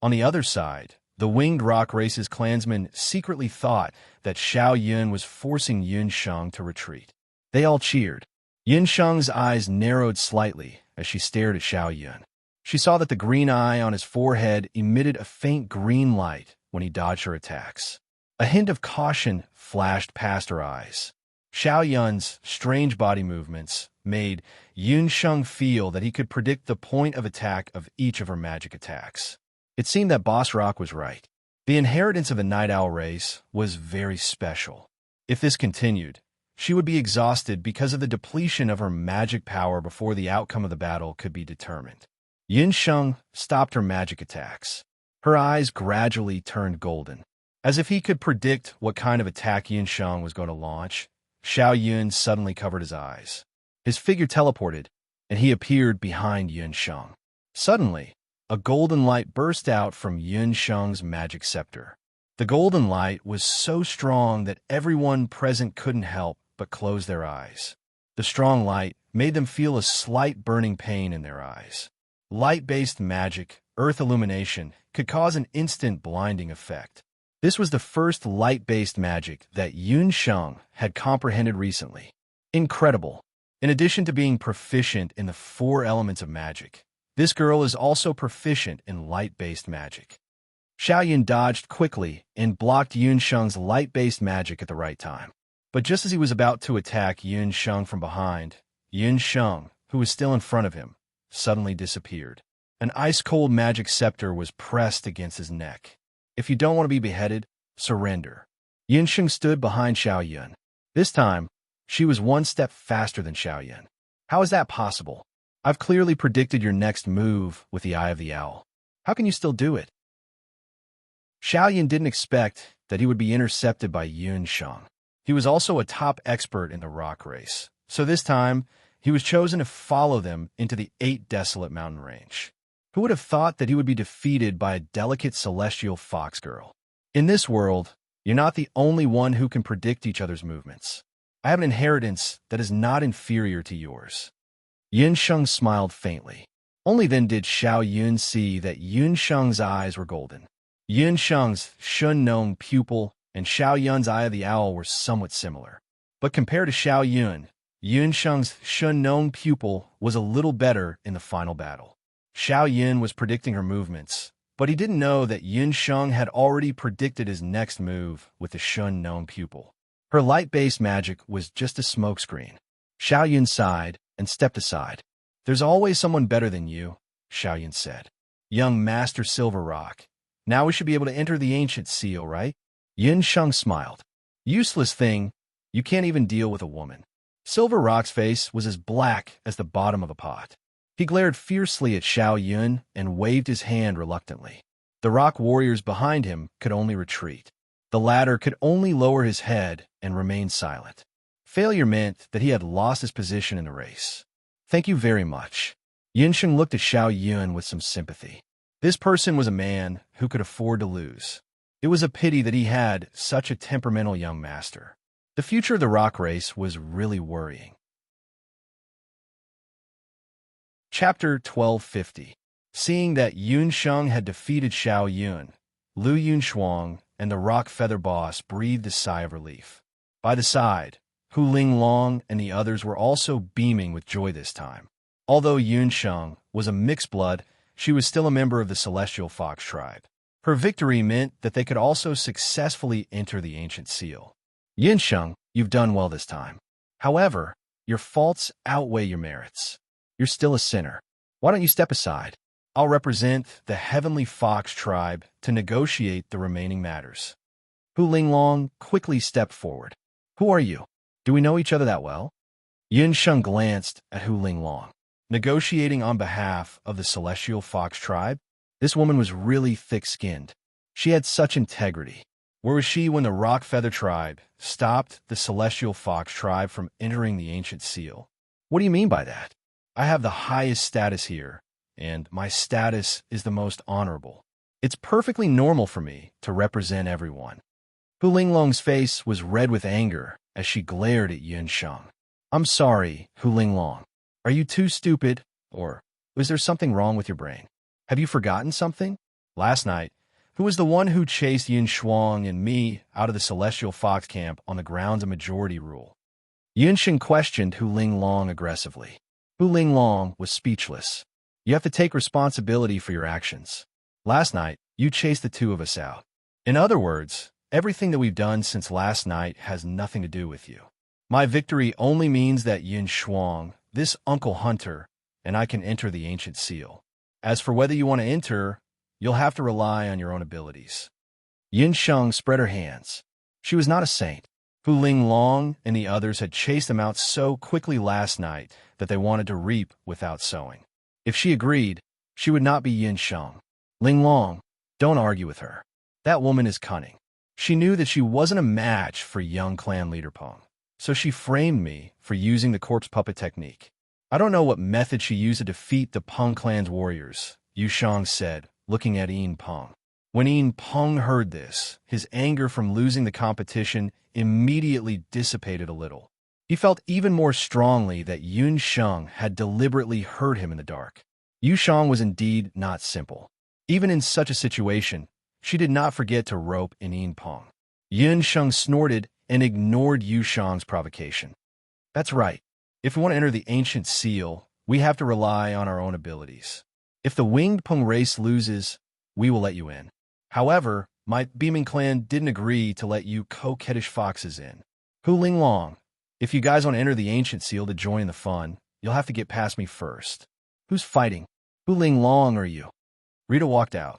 On the other side, the Winged Rock race's clansmen secretly thought that Xiao Yun was forcing Yun Sheng to retreat. They all cheered. Yun Sheng's eyes narrowed slightly as she stared at Xiao Yun. She saw that the green eye on his forehead emitted a faint green light when he dodged her attacks. A hint of caution flashed past her eyes. Xiao Yun's strange body movements made Yun Sheng feel that he could predict the point of attack of each of her magic attacks. It seemed that Boss Rock was right. The inheritance of the Night Owl race was very special. If this continued, she would be exhausted because of the depletion of her magic power before the outcome of the battle could be determined. Yun Sheng stopped her magic attacks. Her eyes gradually turned golden. As if he could predict what kind of attack Yun Sheng was going to launch, Xiao Yun suddenly covered his eyes. His figure teleported, and he appeared behind Yun Sheng. Suddenly, a golden light burst out from Yun Sheng's magic scepter. The golden light was so strong that everyone present couldn't help but close their eyes. The strong light made them feel a slight burning pain in their eyes. Light-based magic, earth illumination, could cause an instant blinding effect. This was the first light-based magic that Yun Sheng had comprehended recently. Incredible. In addition to being proficient in the 4 elements of magic, this girl is also proficient in light-based magic. Xiao Yun dodged quickly and blocked Yun Sheng's light-based magic at the right time. But just as he was about to attack Yun Sheng from behind, Yun Sheng, who was still in front of him, suddenly disappeared. An ice-cold magic scepter was pressed against his neck. If you don't want to be beheaded, surrender. Yun Sheng stood behind Xiao Yun. This time, she was one step faster than Xiao Yun. How is that possible? I've clearly predicted your next move with the Eye of the Owl. How can you still do it? Xiao Yun didn't expect that he would be intercepted by Yun Sheng. He was also a top expert in the rock race, so this time, he was chosen to follow them into the 8 desolate mountain range. Who would have thought that he would be defeated by a delicate celestial fox girl? In this world, you're not the only one who can predict each other's movements. I have an inheritance that is not inferior to yours. Yun Sheng smiled faintly. Only then did Xiao Yun see that Yun Sheng's eyes were golden. Yun Sheng's Shun known pupil and Xiao Yun's Eye of the Owl were somewhat similar. But compared to Xiao Yun, Yun Sheng's Shun known pupil was a little better in the final battle. Xiao Yun was predicting her movements, but he didn't know that Yun Sheng had already predicted his next move with the Shun known pupil. Her light-based magic was just a smokescreen. Xiao Yun sighed and stepped aside. There's always someone better than you, Xiao Yun said. Young Master Silver Rock. Now we should be able to enter the ancient seal, right? Yun Sheng smiled. Useless thing, you can't even deal with a woman. Silver Rock's face was as black as the bottom of a pot. He glared fiercely at Xiao Yun and waved his hand reluctantly. The rock warriors behind him could only retreat. The latter could only lower his head and remain silent. Failure meant that he had lost his position in the race. Thank you very much. Yun Sheng looked at Xiao Yun with some sympathy. This person was a man who could afford to lose. It was a pity that he had such a temperamental young master. The future of the rock race was really worrying. Chapter 1250. Seeing that Yun Sheng had defeated Xiao Yun, Lu Yunshuang and the rock feather boss breathed a sigh of relief. By the side, Hu Linglong and the others were also beaming with joy this time. Although Yunsheng was a mixed blood, she was still a member of the Celestial Fox tribe. Her victory meant that they could also successfully enter the Ancient Seal. Yunsheng, you've done well this time. However, your faults outweigh your merits. You're still a sinner. Why don't you step aside? I'll represent the Heavenly Fox tribe to negotiate the remaining matters. Hu Linglong quickly stepped forward. Who are you? Do we know each other that well? Yunsheng glanced at Hu Linglong. Negotiating on behalf of the Celestial Fox tribe? This woman was really thick-skinned. She had such integrity. Where was she when the Rock Feather tribe stopped the Celestial Fox tribe from entering the Ancient Seal? What do you mean by that? I have the highest status here, and my status is the most honorable. It's perfectly normal for me to represent everyone. Hu Linglong's face was red with anger as she glared at Yunsheng. I'm sorry, Hu Linglong. Are you too stupid, or is there something wrong with your brain? Have you forgotten something? Last night, who was the one who chased Yunsheng and me out of the Celestial Fox camp on the grounds of majority rule? Yunsheng questioned Hu Linglong aggressively. Hu Linglong was speechless. You have to take responsibility for your actions. Last night, you chased the two of us out. In other words, everything that we've done since last night has nothing to do with you. My victory only means that Yunsheng, this Uncle Hunter, and I can enter the Ancient Seal. As for whether you want to enter, you'll have to rely on your own abilities. Yunsheng spread her hands. She was not a saint. Hu Linglong and the others had chased them out so quickly last night that they wanted to reap without sowing. If she agreed, she would not be Yunsheng. Linglong, don't argue with her. That woman is cunning. She knew that she wasn't a match for young clan leader Peng, so she framed me for using the corpse puppet technique. I don't know what method she used to defeat the Peng clan's warriors, Yunsheng said, looking at Yin Peng. When Yin Peng heard this, his anger from losing the competition immediately dissipated a little. He felt even more strongly that Yunsheng had deliberately hurt him in the dark. Yunsheng was indeed not simple. Even in such a situation, she did not forget to rope in Yin Peng. Yunsheng snorted and ignored Yunsheng's provocation. That's right. If we want to enter the Ancient Seal, we have to rely on our own abilities. If the Winged Peng race loses, we will let you in. However, my Beaming clan didn't agree to let you coquettish foxes in. Hu Linglong, if you guys want to enter the Ancient Seal to join the fun, you'll have to get past me first. Who's fighting? Hu Linglong or you? Rita walked out.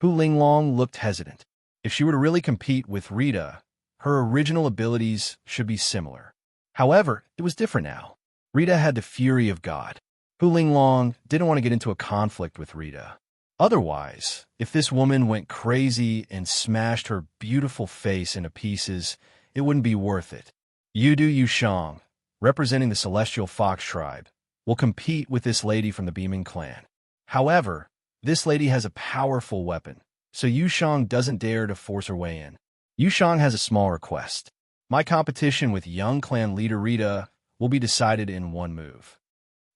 Hu Linglong looked hesitant. If she were to really compete with Rita, her original abilities should be similar. However, it was different now. Rita had the fury of God. Hu Linglong didn't want to get into a conflict with Rita. Otherwise, if this woman went crazy and smashed her beautiful face into pieces, it wouldn't be worth it. Yudu Yunsheng, representing the Celestial Fox tribe, will compete with this lady from the Beaming clan. However, this lady has a powerful weapon, so Yunsheng doesn't dare to force her way in. Yunsheng has a small request. My competition with young clan leader Rita will be decided in one move.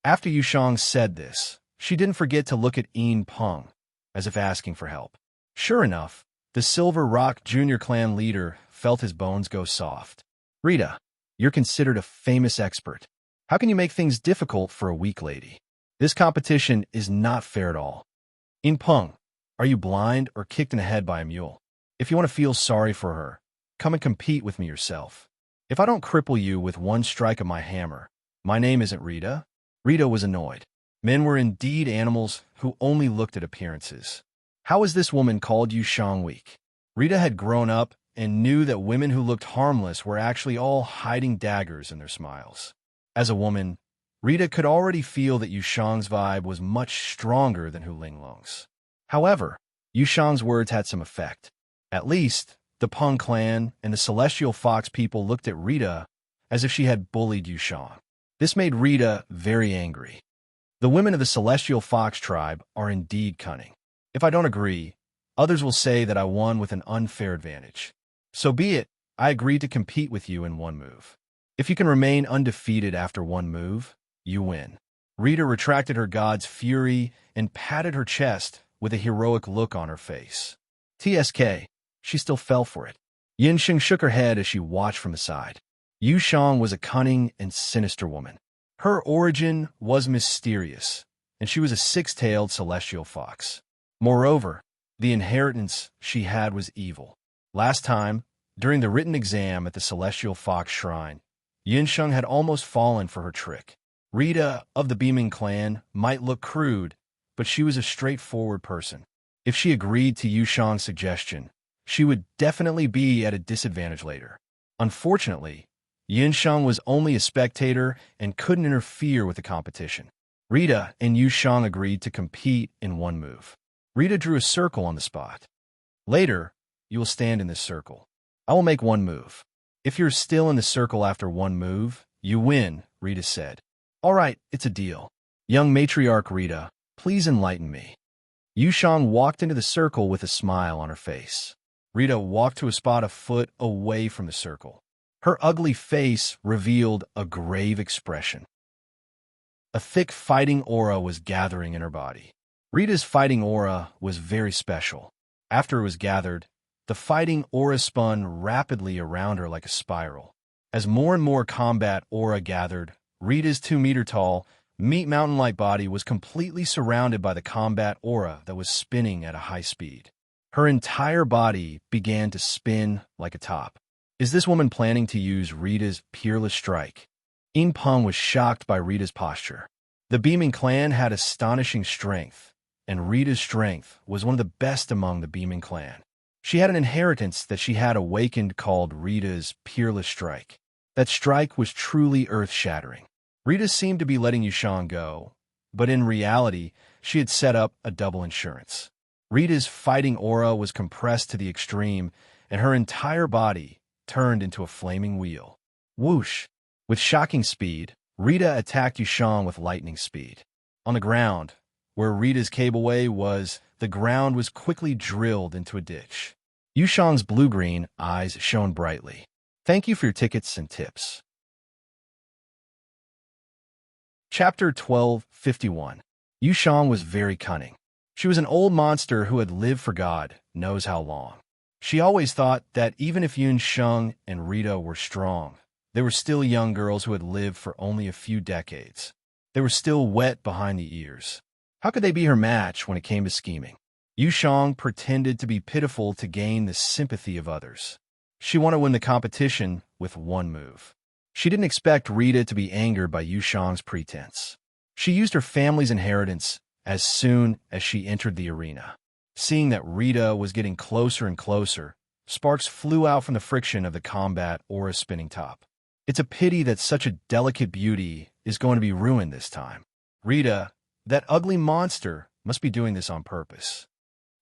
After Yunsheng said this, she didn't forget to look at Yin Peng, as if asking for help. Sure enough, the Silver Rock Junior clan leader felt his bones go soft. Rita, you're considered a famous expert. How can you make things difficult for a weak lady? This competition is not fair at all. Yin Peng, are you blind or kicked in the head by a mule? If you want to feel sorry for her, come and compete with me yourself. If I don't cripple you with one strike of my hammer, my name isn't Rita. Rita was annoyed. Men were indeed animals who only looked at appearances. How is this woman called Yunsheng weak? Rita had grown up and knew that women who looked harmless were actually all hiding daggers in their smiles. As a woman, Rita could already feel that Yunsheng's vibe was much stronger than Hu Linglong's. However, Yunsheng's words had some effect. At least, the Peng clan and the Celestial Fox people looked at Rita as if she had bullied Yunsheng. This made Rita very angry. The women of the Celestial Fox tribe are indeed cunning. If I don't agree, others will say that I won with an unfair advantage. So be it, I agreed to compete with you in one move. If you can remain undefeated after one move, you win. Rita retracted her god's fury and patted her chest with a heroic look on her face. TSK, she still fell for it. Yinsheng shook her head as she watched from the side. Yushang was a cunning and sinister woman. Her origin was mysterious, and she was a six-tailed celestial fox. Moreover, the inheritance she had was evil. Last time, during the written exam at the Celestial Fox Shrine, Yinsheng had almost fallen for her trick. Rita of the Beaming clan might look crude, but she was a straightforward person. If she agreed to Yushang's suggestion, she would definitely be at a disadvantage later. Unfortunately, Yinsheng was only a spectator and couldn't interfere with the competition. Rita and Yushang agreed to compete in one move. Rita drew a circle on the spot. Later, you will stand in this circle. I will make one move. If you're still in the circle after one move, you win, Rita said. All right, it's a deal. Young matriarch Rita, please enlighten me. Yushang walked into the circle with a smile on her face. Rita walked to a spot a foot away from the circle. Her ugly face revealed a grave expression. A thick fighting aura was gathering in her body. Rita's fighting aura was very special. After it was gathered, the fighting aura spun rapidly around her like a spiral. As more and more combat aura gathered, Rita's 2-meter-tall, meat mountain-like body was completely surrounded by the combat aura that was spinning at a high speed. Her entire body began to spin like a top. Is this woman planning to use Rita's peerless strike? In Peng was shocked by Rita's posture. The Beaming clan had astonishing strength, and Rita's strength was one of the best among the Beaming clan. She had an inheritance that she had awakened called Rita's peerless strike. That strike was truly earth-shattering. Rita seemed to be letting Yushang go, but in reality, she had set up a double insurance. Rita's fighting aura was compressed to the extreme, and her entire body turned into a flaming wheel. Whoosh! With shocking speed, Rita attacked Yushang with lightning speed. On the ground, where Rita's cableway was, the ground was quickly drilled into a ditch. Yushang's blue-green eyes shone brightly. Thank you for your tickets and tips. Chapter 1251. Yushang was very cunning. She was an old monster who had lived for God knows how long. She always thought that even if Yunsheng and Rita were strong, they were still young girls who had lived for only a few decades. They were still wet behind the ears. How could they be her match when it came to scheming? Yusheng pretended to be pitiful to gain the sympathy of others. She wanted to win the competition with one move. She didn't expect Rita to be angered by Yushang's pretense. She used her family's inheritance as soon as she entered the arena. Seeing that Rita was getting closer and closer, sparks flew out from the friction of the combat aura spinning top. It's a pity that such a delicate beauty is going to be ruined this time. Rita, that ugly monster, must be doing this on purpose.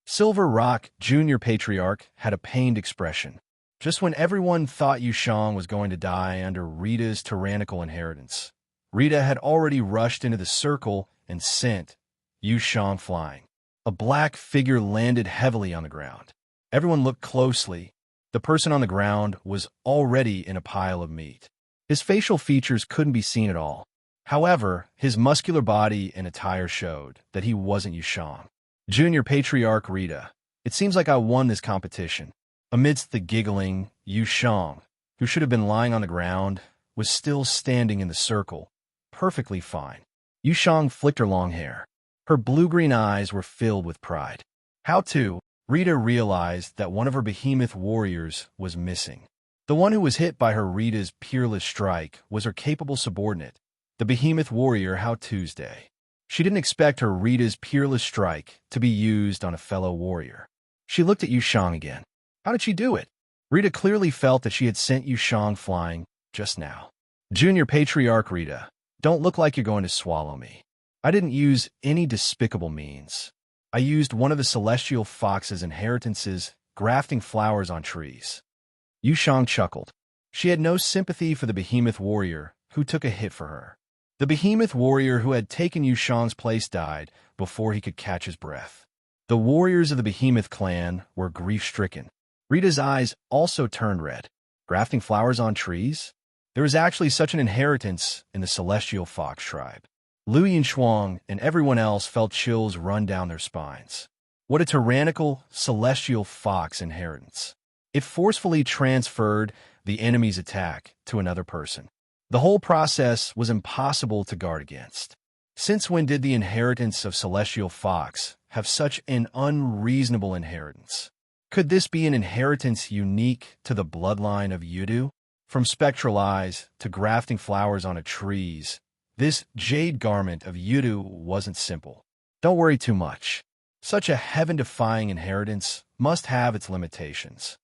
Silver Rock, Junior Patriarch, had a pained expression. Just when everyone thought Yushang was going to die under Rita's tyrannical inheritance, Rita had already rushed into the circle and sent Yushang flying. A black figure landed heavily on the ground. Everyone looked closely. The person on the ground was already in a pile of meat. His facial features couldn't be seen at all. However, his muscular body and attire showed that he wasn't Yushang. Junior Patriarch Rita, it seems like I won this competition. Amidst the giggling, Yushang, who should have been lying on the ground, was still standing in the circle, perfectly fine. Yushang flicked her long hair. Her blue-green eyes were filled with pride. How to? Rita realized that one of her behemoth warriors was missing. The one who was hit by her Rita's peerless strike was her capable subordinate, the behemoth warrior How Tuesday. She didn't expect her Rita's peerless strike to be used on a fellow warrior. She looked at Yushang again. How did she do it? Rita clearly felt that she had sent Yushang flying just now. Junior Patriarch Rita, don't look like you're going to swallow me. I didn't use any despicable means. I used one of the celestial fox's inheritances, grafting flowers on trees. Yushang chuckled. She had no sympathy for the behemoth warrior who took a hit for her. The behemoth warrior who had taken Yushang's place died before he could catch his breath. The warriors of the behemoth clan were grief-stricken. Rita's eyes also turned red. Grafting flowers on trees? There was actually such an inheritance in the celestial fox tribe. Lu Yinshuang and everyone else felt chills run down their spines. What a tyrannical, celestial fox inheritance. It forcefully transferred the enemy's attack to another person. The whole process was impossible to guard against. Since when did the inheritance of celestial fox have such an unreasonable inheritance? Could this be an inheritance unique to the bloodline of Yudu? From spectral eyes to grafting flowers on trees, this jade garment of Yudu wasn't simple. Don't worry too much. Such a heaven-defying inheritance must have its limitations.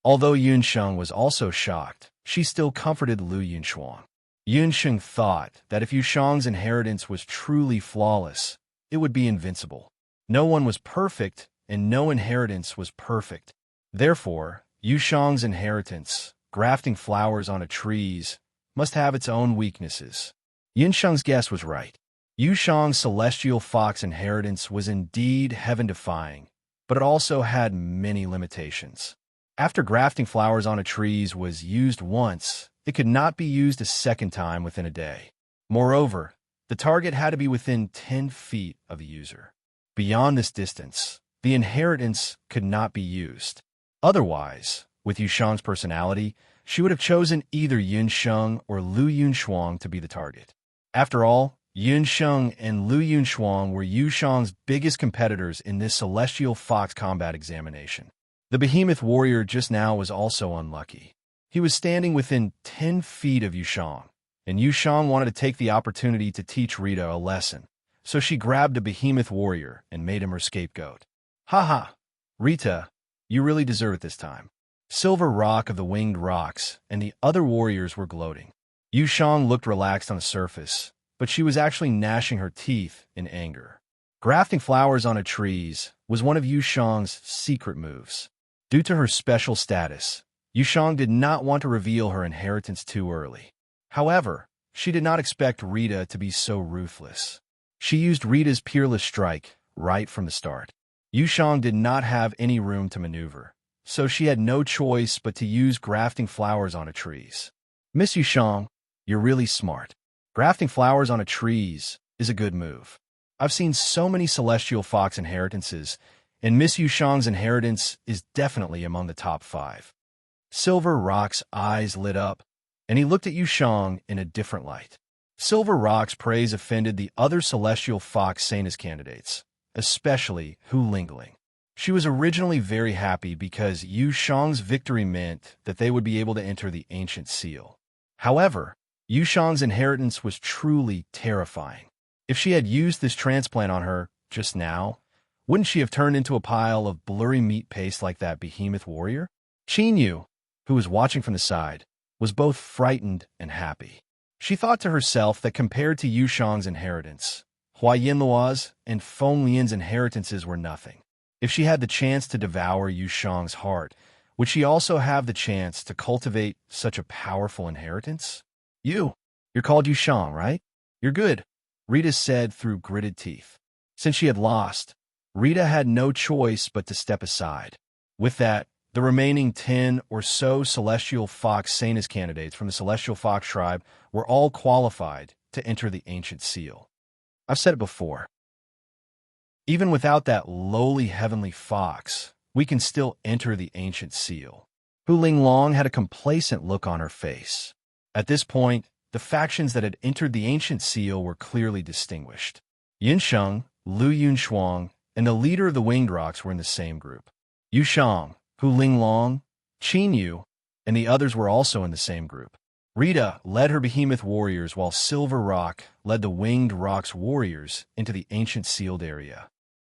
Although Yunsheng was also shocked, she still comforted Lu Yunchuang. Yunsheng thought that if Yushang's inheritance was truly flawless, it would be invincible. No one was perfect, and no inheritance was perfect. Therefore, Yushang's inheritance, grafting flowers onto trees, must have its own weaknesses. Yunsheng's guess was right. Yushang's celestial fox inheritance was indeed heaven-defying, but it also had many limitations. After grafting flowers onto trees was used once, it could not be used a second time within a day. Moreover, the target had to be within 10 feet of the user. Beyond this distance, the inheritance could not be used. Otherwise, with Yushang's personality, she would have chosen either Yunsheng or Lu Yunchuang to be the target. After all, Yunsheng and Lu Yunchuang were Yushang's biggest competitors in this celestial fox combat examination. The behemoth warrior just now was also unlucky. He was standing within 10 feet of Yushang, and Yushang wanted to take the opportunity to teach Rita a lesson, so she grabbed the behemoth warrior and made him her scapegoat. "Ha! Rita, you really deserve it this time." Silver Rock of the Winged Rocks and the other warriors were gloating. Yushang looked relaxed on the surface, but she was actually gnashing her teeth in anger. Grafting flowers onto trees was one of Yushang's secret moves. Due to her special status, Yushang did not want to reveal her inheritance too early. However, she did not expect Rita to be so ruthless. She used Rita's peerless strike right from the start. Yushang did not have any room to maneuver, so she had no choice but to use grafting flowers onto trees. "Miss Yushang, you're really smart. Grafting flowers onto trees is a good move. I've seen so many celestial fox inheritances, and Miss Yushang's inheritance is definitely among the top 5. Silver Rock's eyes lit up, and he looked at Yushang in a different light. Silver Rock's praise offended the other celestial fox Sanas candidates, especially Hu Lingling. She was originally very happy because Yushang's victory meant that they would be able to enter the ancient seal. However, Yushang's inheritance was truly terrifying. If she had used this transplant on her just now, wouldn't she have turned into a pile of blurry meat paste like that behemoth warrior? Qin Yu, who was watching from the side, was both frightened and happy. She thought to herself that compared to Yushang's inheritance, Hua Yinluo's and Feng Lian's inheritances were nothing. If she had the chance to devour Yushang's heart, would she also have the chance to cultivate such a powerful inheritance? You're called Yushang, right? You're good, Rita said through gritted teeth. Since she had lost, Rita had no choice but to step aside. With that, the remaining 10 or so Celestial Fox Sanas candidates from the Celestial Fox tribe were all qualified to enter the Ancient Seal. I've said it before. Even without that lowly heavenly fox, we can still enter the Ancient Seal. Hu Linglong had a complacent look on her face. At this point, the factions that had entered the Ancient Seal were clearly distinguished. Yunsheng, Lu Yunchuang, and the leader of the Winged Rocks were in the same group. Yushang, Hu Linglong, Qin Yu, and the others were also in the same group. Rita led her behemoth warriors while Silver Rock led the Winged Rocks warriors into the ancient sealed area.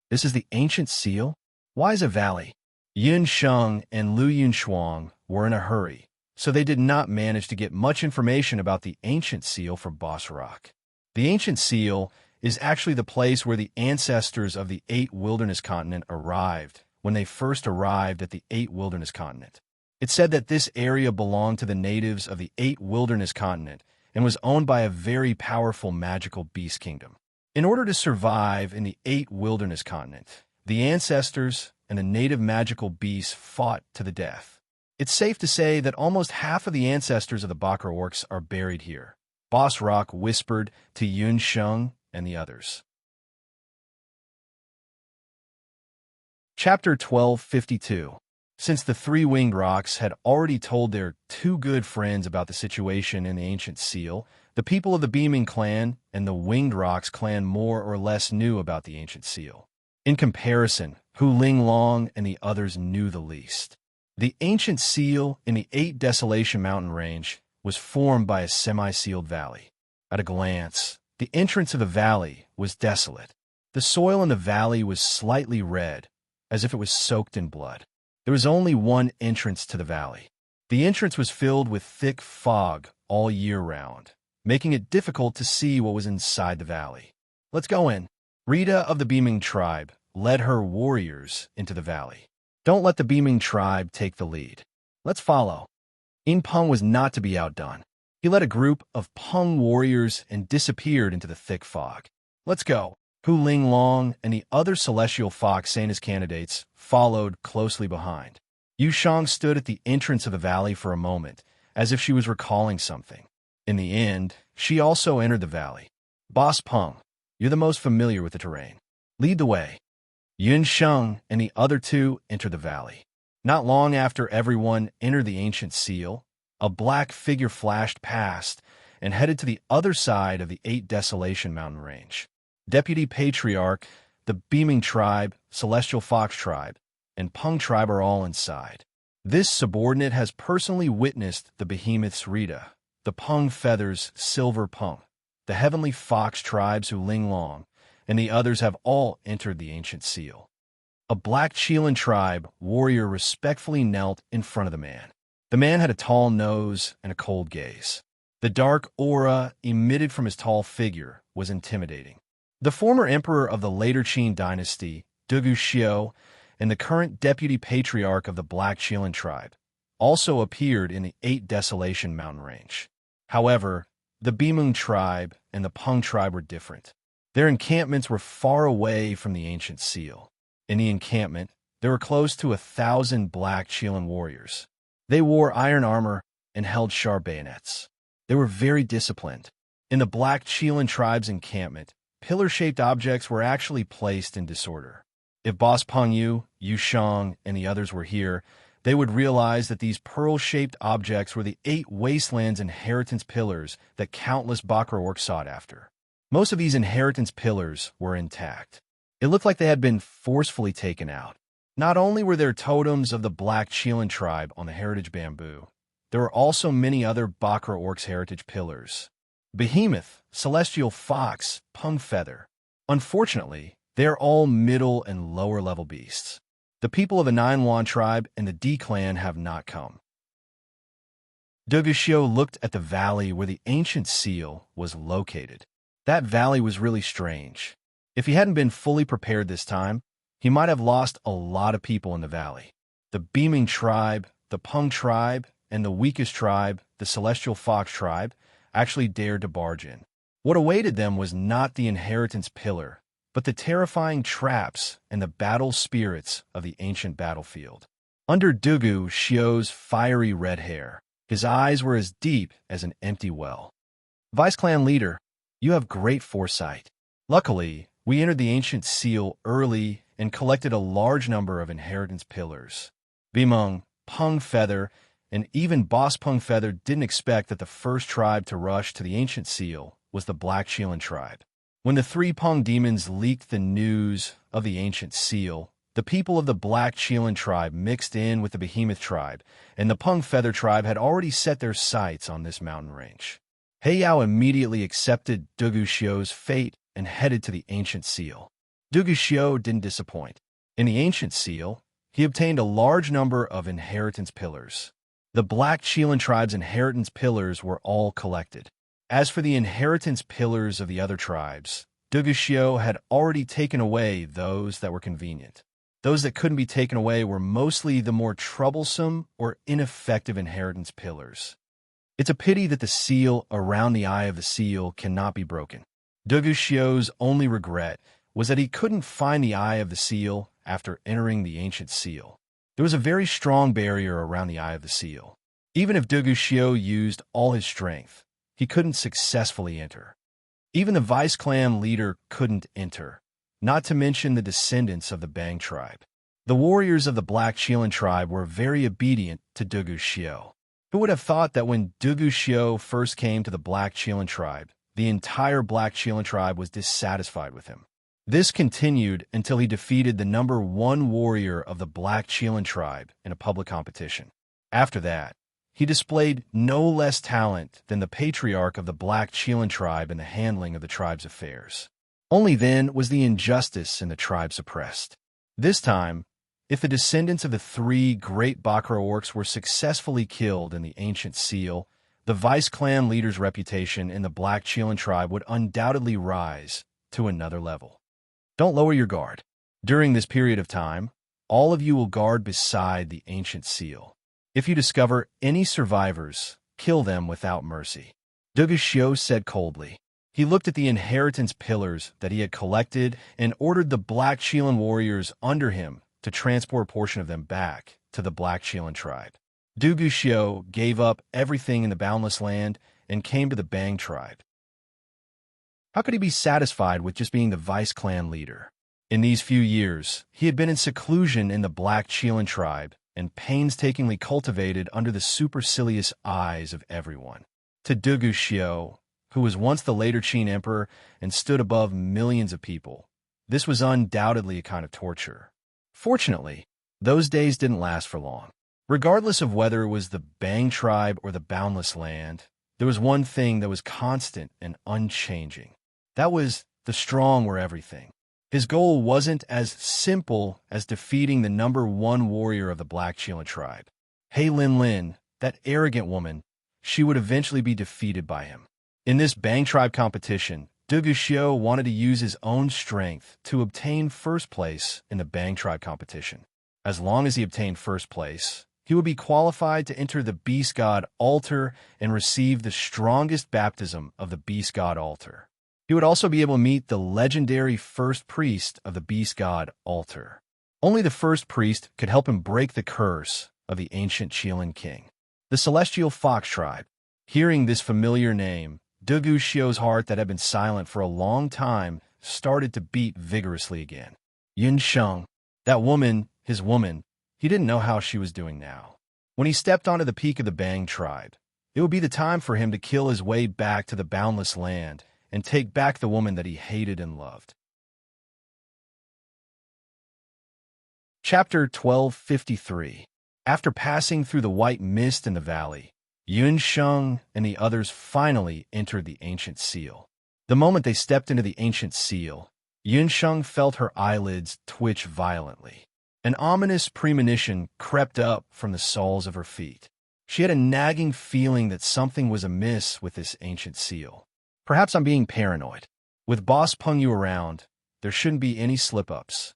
This is the ancient seal? Why is a valley? Yunsheng and Lu Yunchuang were in a hurry, so they did not manage to get much information about the ancient seal from Boss Rock. The ancient seal is actually the place where the ancestors of the 8 Wilderness Continent arrived when they first arrived at the 8 Wilderness Continent. It said that this area belonged to the natives of the 8 Wilderness Continent and was owned by a very powerful magical beast kingdom. In order to survive in the 8 Wilderness Continent, the ancestors and the native magical beasts fought to the death. It's safe to say that almost half of the ancestors of the Bakra orcs are buried here, Boss Rock whispered to Yunsheng and the others. Chapter 1252. Since the three winged rocks had already told their two good friends about the situation in the ancient seal, the people of the Beaming clan and the Winged Rocks clan more or less knew about the ancient seal. In comparison, Hu Ling Long and the others knew the least. The ancient seal in the 8 Desolation mountain range was formed by a semi-sealed valley. At a glance, the entrance of the valley was desolate. The soil in the valley was slightly red, as if it was soaked in blood. There was only one entrance to the valley. The entrance was filled with thick fog all year round, making it difficult to see what was inside the valley. Let's go in. Rita of the Beaming tribe led her warriors into the valley. Don't let the Beaming tribe take the lead. Let's follow. In Peng was not to be outdone. He led a group of Peng warriors and disappeared into the thick fog. Let's go. Hu Ling Long and the other Celestial Fox Santa's candidates followed closely behind. Yu Shang stood at the entrance of the valley for a moment, as if she was recalling something. In the end, she also entered the valley. Boss Peng, you're the most familiar with the terrain. Lead the way. Yun Sheng and the other two entered the valley. Not long after everyone entered the ancient seal, a black figure flashed past and headed to the other side of the 8 Desolation mountain range. Deputy Patriarch, the Beaming tribe, Celestial Fox tribe, and Peng tribe are all inside. This subordinate has personally witnessed the behemoth's Rita, the Peng Feathers Silver Peng, the Heavenly Fox tribes Hu Ling Long, and the others have all entered the ancient seal. A Black Chelan tribe warrior respectfully knelt in front of the man. The man had a tall nose and a cold gaze. The dark aura emitted from his tall figure was intimidating. The former emperor of the later Qin dynasty, Dugu Xiu, and the current deputy patriarch of the Black Chelan tribe, also appeared in the 8 Desolation mountain range. However, the Beaming tribe and the Peng tribe were different. Their encampments were far away from the ancient seal. In the encampment, there were close to 1,000 Black Chelan warriors. They wore iron armor and held sharp bayonets. They were very disciplined. In the Black Chelan tribe's encampment, pillar-shaped objects were actually placed in disorder. If Boss Peng Yu, Yu Shang, and the others were here, they would realize that these pearl-shaped objects were the 8 Wastelands inheritance pillars that countless Bakra orcs sought after. Most of these inheritance pillars were intact. It looked like they had been forcefully taken out. Not only were there totems of the Black Chelan tribe on the heritage bamboo, there were also many other Bakra orcs' heritage pillars. Behemoth, Celestial Fox, Peng Feather. Unfortunately, they are all middle and lower level beasts. The people of the Nine Wan tribe and the D clan have not come. Duguxiu looked at the valley where the ancient seal was located. That valley was really strange. If he hadn't been fully prepared this time, he might have lost a lot of people in the valley. The Beaming tribe, the Peng tribe, and the weakest tribe, the Celestial Fox tribe, actually dared to barge in. What awaited them was not the inheritance pillar, but the terrifying traps and the battle spirits of the ancient battlefield. Under Dugu Xiu's fiery red hair, his eyes were as deep as an empty well. Vice Clan leader, you have great foresight. Luckily, we entered the ancient seal early and collected a large number of inheritance pillars. Bimeng, Peng Feather, and even Boss Peng Feather didn't expect that the first tribe to rush to the ancient seal was the Black Chelan tribe. When the 3 Peng demons leaked the news of the ancient seal, the people of the Black Chelan tribe mixed in with the Behemoth tribe, and the Peng Feather tribe had already set their sights on this mountain range. He Yao immediately accepted Dugu Xiu's fate and headed to the ancient seal. Dugu Xiu didn't disappoint. In the ancient seal, he obtained a large number of inheritance pillars. The Black Chelan tribe's inheritance pillars were all collected. As for the inheritance pillars of the other tribes, Dugu Xiu had already taken away those that were convenient. Those that couldn't be taken away were mostly the more troublesome or ineffective inheritance pillars. It's a pity that the seal around the eye of the seal cannot be broken. Dugu Xiu's only regret was that he couldn't find the eye of the seal after entering the ancient seal. There was a very strong barrier around the eye of the seal. Even if Dugu Xiu used all his strength, he couldn't successfully enter. Even the Vice Clan leader couldn't enter, not to mention the descendants of the Bang tribe. The warriors of the Black Qilan tribe were very obedient to Dugu Xiu. Who would have thought that when Dugu Xiu first came to the Black Qilan tribe, the entire Black Qilan tribe was dissatisfied with him? This continued until he defeated the #1 warrior of the Black Qilan tribe in a public competition. After that, he displayed no less talent than the patriarch of the Black Qilan tribe in the handling of the tribe's affairs. Only then was the injustice in the tribe suppressed. This time, if the descendants of the 3 great Bakra orcs were successfully killed in the ancient seal, the vice-clan leader's reputation in the Black Qilan tribe would undoubtedly rise to another level. Don't lower your guard. During this period of time, all of you will guard beside the ancient seal. If you discover any survivors, kill them without mercy. Dugu Xiu said coldly. He looked at the inheritance pillars that he had collected and ordered the Black Qilan warriors under him to transport a portion of them back to the Black Qilan tribe. Dugu Xiu gave up everything in the Boundless Land and came to the Bang tribe. How could he be satisfied with just being the vice-clan leader? In these few years, he had been in seclusion in the Black Qilan tribe and painstakingly cultivated under the supercilious eyes of everyone. To Dugu Xiu, who was once the later Qin emperor and stood above millions of people, this was undoubtedly a kind of torture. Fortunately, those days didn't last for long. Regardless of whether it was the Bang tribe or the Boundless Land, there was one thing that was constant and unchanging. That was the strong were everything. His goal wasn't as simple as defeating the #1 warrior of the Black Qilan tribe. Hei Lin Lin, that arrogant woman, she would eventually be defeated by him. In this Bang tribe competition, Dugu Xiu wanted to use his own strength to obtain first place in the Bang tribe competition. As long as he obtained first place, he would be qualified to enter the Beast God altar and receive the strongest baptism of the Beast God altar. He would also be able to meet the legendary first priest of the Beast God altar. Only the first priest could help him break the curse of the ancient Qilan king. The Celestial Fox tribe. Hearing this familiar name, Dugu Xiu's heart that had been silent for a long time started to beat vigorously again. Yun Sheng, that woman, his woman, he didn't know how she was doing now. When he stepped onto the peak of the Bang tribe, it would be the time for him to kill his way back to the Boundless Land and take back the woman that he hated and loved. Chapter 1253. After passing through the white mist in the valley, Yun Sheng and the others finally entered the ancient seal. The moment they stepped into the ancient seal, Yun Sheng felt her eyelids twitch violently. An ominous premonition crept up from the soles of her feet. She had a nagging feeling that something was amiss with this ancient seal. Perhaps I'm being paranoid. With Boss Peng Yu around, there shouldn't be any slip-ups.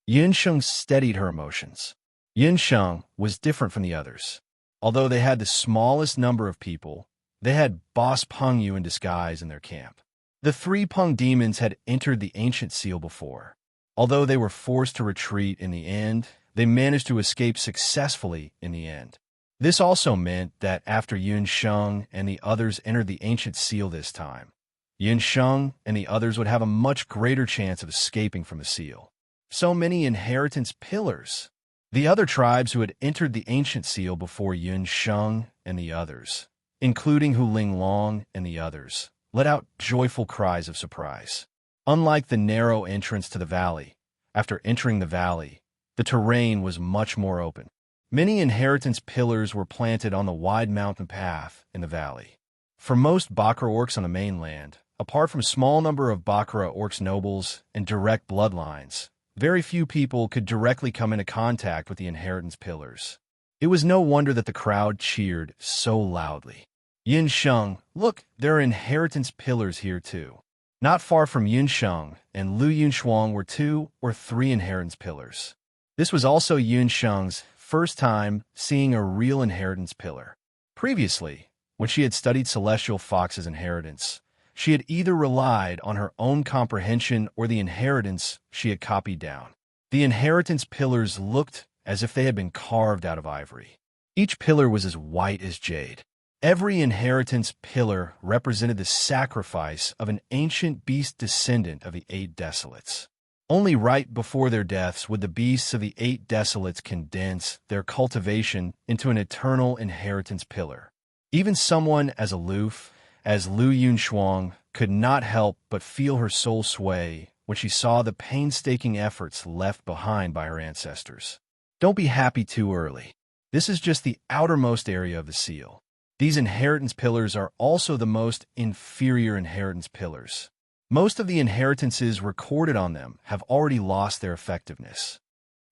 Yun Sheng steadied her emotions. Yun Sheng was different from the others. Although they had the smallest number of people, they had Boss Peng Yu in disguise in their camp. The 3 Peng demons had entered the ancient seal before. Although they were forced to retreat in the end, they managed to escape successfully in the end. This also meant that after Yun Sheng and the others entered the ancient seal this time, Yun Sheng and the others would have a much greater chance of escaping from the seal. So many inheritance pillars. The other tribes who had entered the ancient seal before Yun Sheng and the others, including Hu Ling Long and the others, let out joyful cries of surprise. Unlike the narrow entrance to the valley, after entering the valley, the terrain was much more open. Many inheritance pillars were planted on the wide mountain path in the valley. For most Bakra orcs on the mainland, apart from a small number of Bakra orcs nobles and direct bloodlines, very few people could directly come into contact with the inheritance pillars. It was no wonder that the crowd cheered so loudly. Yin Sheng, look, there are inheritance pillars here too. Not far from Yun Sheng and Lu Yunshuang were 2 or 3 inheritance pillars. This was also Yun Sheng's first time seeing a real inheritance pillar. Previously, when she had studied Celestial Fox's inheritance, she had either relied on her own comprehension or the inheritance she had copied down. The inheritance pillars looked as if they had been carved out of ivory. Each pillar was as white as jade. Every inheritance pillar represented the sacrifice of an ancient beast descendant of the 8 Desolates. Only right before their deaths would the beasts of the 8 desolates condense their cultivation into an eternal inheritance pillar. Even someone as aloof as Lu Yunshuang could not help but feel her soul sway when she saw the painstaking efforts left behind by her ancestors. Don't be happy too early. This is just the outermost area of the seal. These inheritance pillars are also the most inferior inheritance pillars. Most of the inheritances recorded on them have already lost their effectiveness.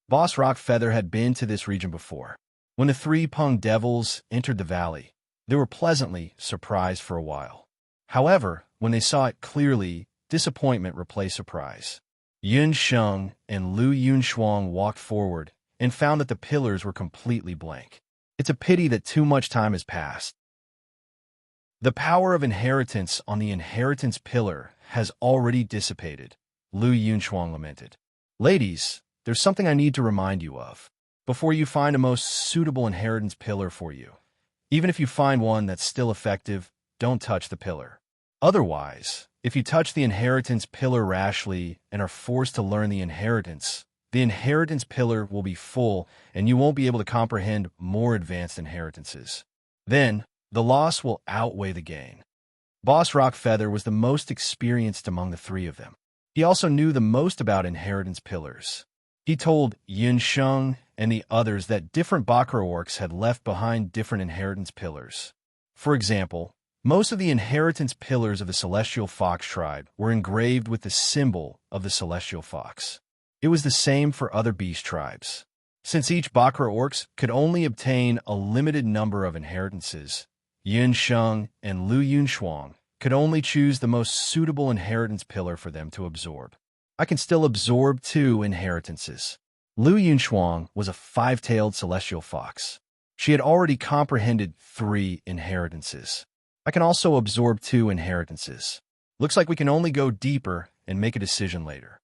Boss Rockfeather had been to this region before. When the 3 Pung devils entered the valley, they were pleasantly surprised for a while. However, when they saw it clearly, disappointment replaced surprise. Yun Sheng and Lu Yunshuang walked forward and found that the pillars were completely blank. It's a pity that too much time has passed. The power of inheritance on the inheritance pillar has already dissipated, Lu Yunshuang lamented. Ladies, there's something I need to remind you of. Before you find a most suitable inheritance pillar for you, even if you find one that's still effective, don't touch the pillar. Otherwise, if you touch the inheritance pillar rashly and are forced to learn the inheritance pillar will be full and you won't be able to comprehend more advanced inheritances. Then, the loss will outweigh the gain. Boss Rockfeather was the most experienced among the 3 of them. He also knew the most about inheritance pillars. He told Yun Sheng and the others that different Bakra orcs had left behind different inheritance pillars. For example, most of the inheritance pillars of the Celestial Fox tribe were engraved with the symbol of the Celestial Fox. It was the same for other beast tribes. Since each Bakra orcs could only obtain a limited number of inheritances, Yun Sheng and Lu Yunshuang could only choose the most suitable inheritance pillar for them to absorb. I can still absorb 2 inheritances. Lu Yunshuang was a 5-tailed celestial fox. She had already comprehended 3 inheritances. I can also absorb 2 inheritances. Looks like we can only go deeper and make a decision later.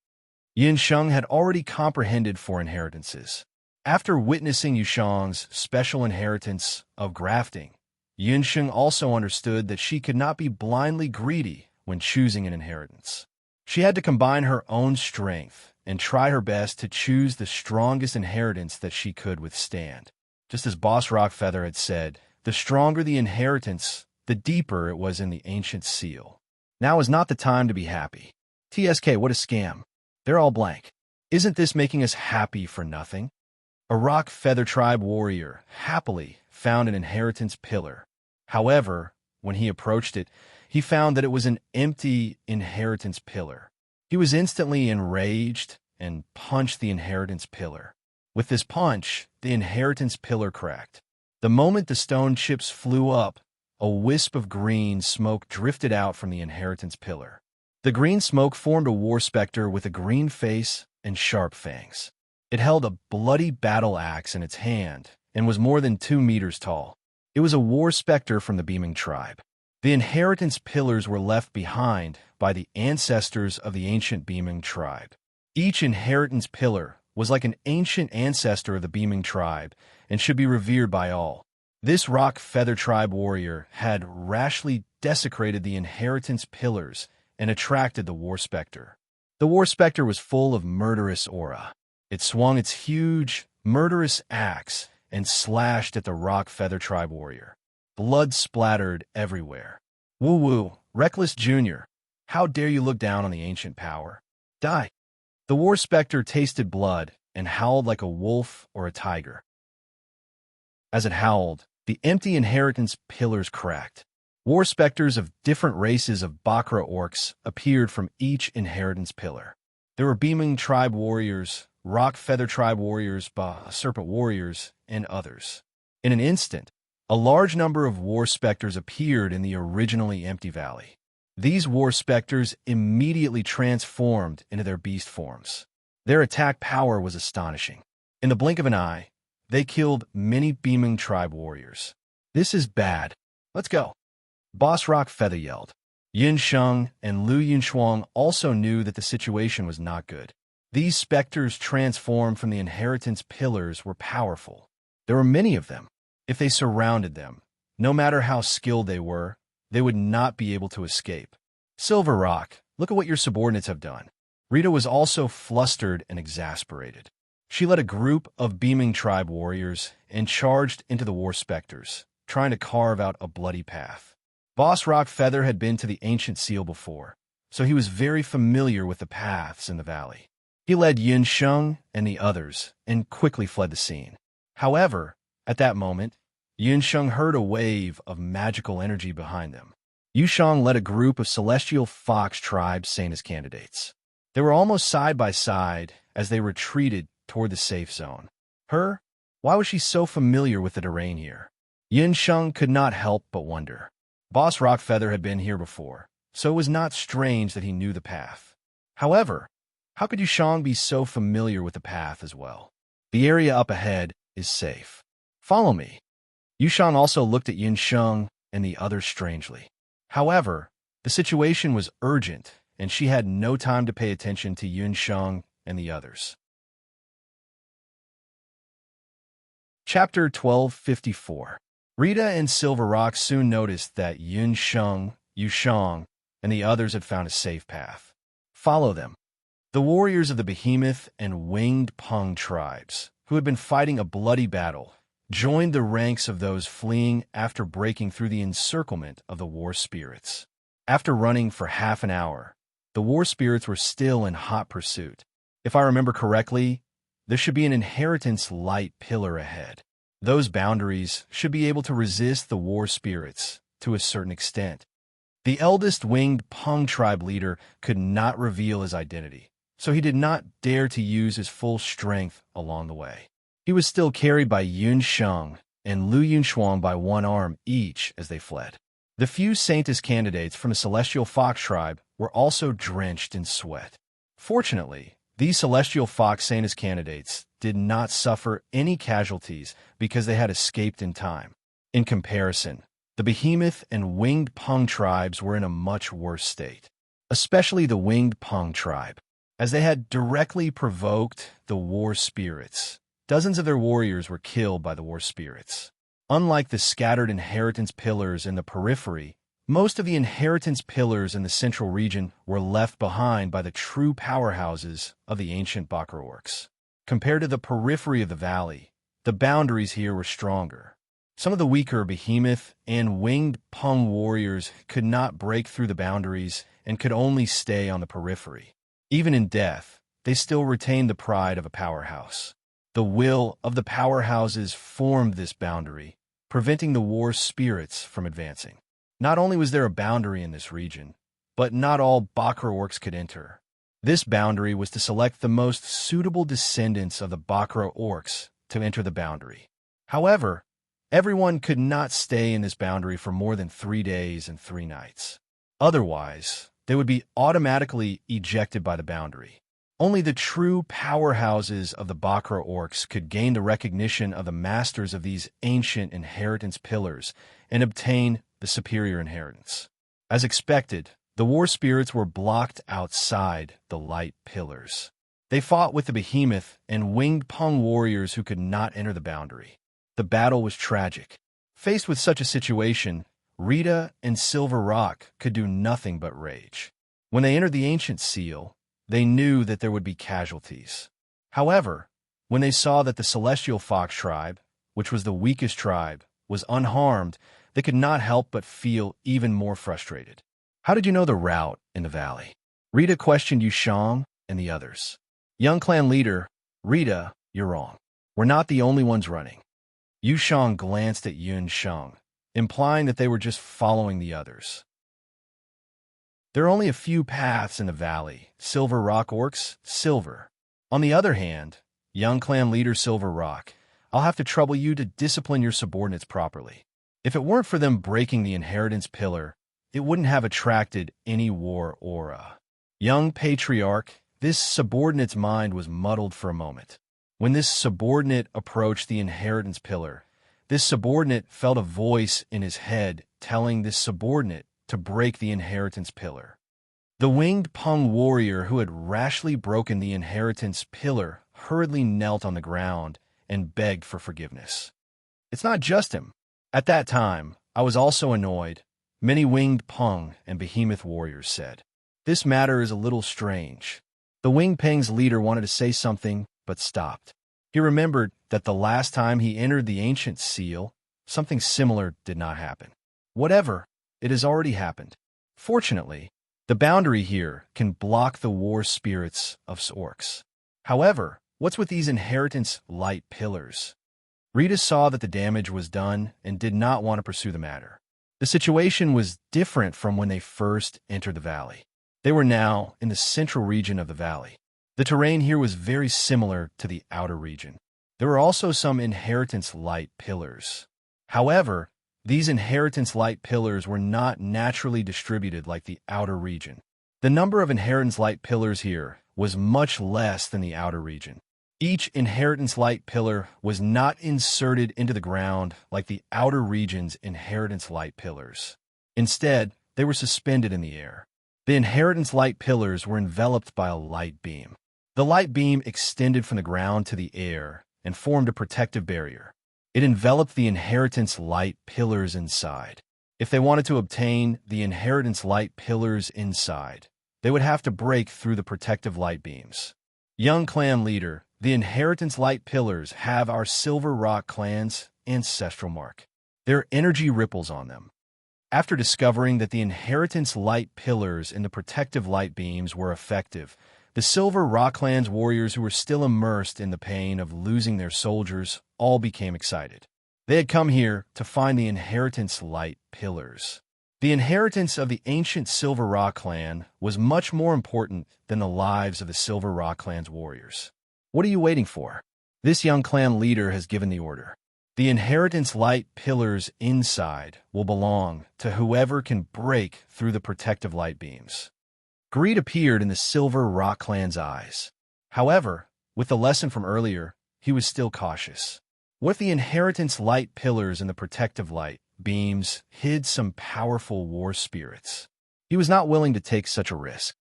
Yin Sheng had already comprehended 4 inheritances. After witnessing Yushang's special inheritance of grafting, Yin Sheng also understood that she could not be blindly greedy when choosing an inheritance. She had to combine her own strength and try her best to choose the strongest inheritance that she could withstand. Just as Boss Rockfeather had said, the stronger the inheritance, the deeper it was in the ancient seal. Now is not the time to be happy. TSK, what a scam. They're all blank. Isn't this making us happy for nothing? A Rock Feather Tribe warrior happily found an inheritance pillar. However, when he approached it, he found that it was an empty inheritance pillar. He was instantly enraged and punched the inheritance pillar. With this punch, the inheritance pillar cracked. The moment the stone chips flew up, a wisp of green smoke drifted out from the inheritance pillar. The green smoke formed a war specter with a green face and sharp fangs. It held a bloody battle axe in its hand and was more than 2 meters tall. It was a war specter from the Beaming tribe. The inheritance pillars were left behind by the ancestors of the ancient Beaming tribe. Each inheritance pillar was like an ancient ancestor of the Beaming tribe and should be revered by all. This Rock Feather Tribe warrior had rashly desecrated the inheritance pillars and attracted the war specter. The war specter was full of murderous aura. It swung its huge, murderous axe and slashed at the Rock Feather Tribe warrior. Blood splattered everywhere. Woo-woo, Reckless Jr., how dare you look down on the ancient power? Die! The war specter tasted blood and howled like a wolf or a tiger. As it howled, the empty inheritance pillars cracked. War specters of different races of Bakra orcs appeared from each inheritance pillar. There were Beaming Tribe warriors, Rock Feather Tribe warriors, Serpent warriors, and others. In an instant, a large number of war specters appeared in the originally empty valley. These war specters immediately transformed into their beast forms. Their attack power was astonishing. In the blink of an eye, they killed many Beaming Tribe warriors. This is bad. Let's go. Boss Rock Feather yelled. Yin Sheng and Lu Yunshuang also knew that the situation was not good. These specters transformed from the inheritance pillars were powerful. There were many of them. If they surrounded them, no matter how skilled they were, they would not be able to escape. Silver Rock, look at what your subordinates have done. Rita was also flustered and exasperated. She led a group of beaming tribe warriors and charged into the war specters, trying to carve out a bloody path. Boss Rockfeather had been to the ancient seal before, so he was very familiar with the paths in the valley. He led Yun Sheng and the others and quickly fled the scene. However, at that moment, Yun Sheng heard a wave of magical energy behind them. Yu Shang led a group of celestial fox tribes sane as candidates. They were almost side by side as they retreated toward the safe zone. Why was she so familiar with the terrain here? Yun Sheng could not help but wonder. Boss Rockfeather had been here before, so it was not strange that he knew the path. However, how could Yu Shang be so familiar with the path as well? The area up ahead is safe. Follow me. Yu Shang also looked at Yun Sheng and the others strangely. However, the situation was urgent, and she had no time to pay attention to Yun Sheng and the others. Chapter 1254. Rita and Silver Rock soon noticed that Yun Sheng, Yu Shang, and the others had found a safe path. Follow them. The warriors of the Behemoth and Winged Pung tribes, who had been fighting a bloody battle, joined the ranks of those fleeing after breaking through the encirclement of the war spirits. After running for half an hour, the war spirits were still in hot pursuit. If I remember correctly, there should be an inheritance light pillar ahead. Those boundaries should be able to resist the war spirits to a certain extent. The eldest Winged Pung tribe leader could not reveal his identity, so he did not dare to use his full strength along the way. He was still carried by Yun Sheng and Lu Yunshuang by one arm each as they fled. The few Saintess candidates from the Celestial Fox tribe were also drenched in sweat. Fortunately, these Celestial Fox Saintess candidates did not suffer any casualties because they had escaped in time. In comparison, the Behemoth and Winged Pung tribes were in a much worse state, especially the Winged Pung tribe, as they had directly provoked the war spirits. Dozens of their warriors were killed by the war spirits. Unlike the scattered inheritance pillars in the periphery, most of the inheritance pillars in the central region were left behind by the true powerhouses of the ancient Bakra orcs. Compared to the periphery of the valley, the boundaries here were stronger. Some of the weaker Behemoth and Winged Pung warriors could not break through the boundaries and could only stay on the periphery. Even in death, they still retained the pride of a powerhouse. The will of the powerhouses formed this boundary, preventing the war spirits from advancing. Not only was there a boundary in this region, but not all Bakra orcs could enter. This boundary was to select the most suitable descendants of the Bakra orcs to enter the boundary. However, everyone could not stay in this boundary for more than 3 days and 3 nights. Otherwise, they would be automatically ejected by the boundary. Only the true powerhouses of the Bakra orcs could gain the recognition of the masters of these ancient inheritance pillars and obtain the superior inheritance. As expected, the war spirits were blocked outside the light pillars. They fought with the Behemoth and Winged Pung warriors who could not enter the boundary. The battle was tragic. Faced with such a situation, Rita and Silver Rock could do nothing but rage. When they entered the ancient seal, they knew that there would be casualties. However, when they saw that the Celestial Fox tribe, which was the weakest tribe, was unharmed, they could not help but feel even more frustrated. How did you know the route in the valley? Rita questioned Yu Shang and the others. Young clan leader, Rita, you're wrong. We're not the only ones running. Yu Shang glanced at Yun Sheng, implying that they were just following the others. There are only a few paths in the valley. Silver Rock orcs, Silver. On the other hand, young clan leader Silver Rock, I'll have to trouble you to discipline your subordinates properly. If it weren't for them breaking the inheritance pillar, it wouldn't have attracted any war aura. Young Patriarch, this subordinate's mind was muddled for a moment. When this subordinate approached the inheritance pillar, this subordinate felt a voice in his head telling this subordinate to break the inheritance pillar. The Winged Pung warrior who had rashly broken the inheritance pillar hurriedly knelt on the ground and begged for forgiveness. It's not just him. At that time, I was also annoyed, many Winged Pung and Behemoth warriors said. This matter is a little strange. The Wing Peng's leader wanted to say something, but stopped. He remembered that the last time he entered the ancient seal, something similar did not happen. Whatever, it has already happened. Fortunately, the boundary here can block the war spirits of orcs. However, what's with these inheritance light pillars? Rita saw that the damage was done and did not want to pursue the matter. The situation was different from when they first entered the valley. They were now in the central region of the valley. The terrain here was very similar to the outer region. There were also some inheritance light pillars. However, these inheritance light pillars were not naturally distributed like the outer region. The number of inheritance light pillars here was much less than the outer region. Each inheritance light pillar was not inserted into the ground like the outer region's inheritance light pillars. Instead, they were suspended in the air. The inheritance light pillars were enveloped by a light beam. The light beam extended from the ground to the air and formed a protective barrier. It enveloped the inheritance light pillars inside. If they wanted to obtain the inheritance light pillars inside, they would have to break through the protective light beams. Young clan leader, the inheritance light pillars have our Silver Rock clan's ancestral mark. There are energy ripples on them. After discovering that the inheritance light pillars and the protective light beams were effective, the Silver Rock clan's warriors who were still immersed in the pain of losing their soldiers all became excited. They had come here to find the inheritance light pillars. The inheritance of the ancient Silver Rock clan was much more important than the lives of the Silver Rock clan's warriors. What are you waiting for? This young clan leader has given the order. The inheritance light pillars inside will belong to whoever can break through the protective light beams. Greed appeared in the Silver Rock clan's eyes. However, with the lesson from earlier, he was still cautious. What if the inheritance light pillars and the protective light beams hid some powerful war spirits? He was not willing to take such a risk.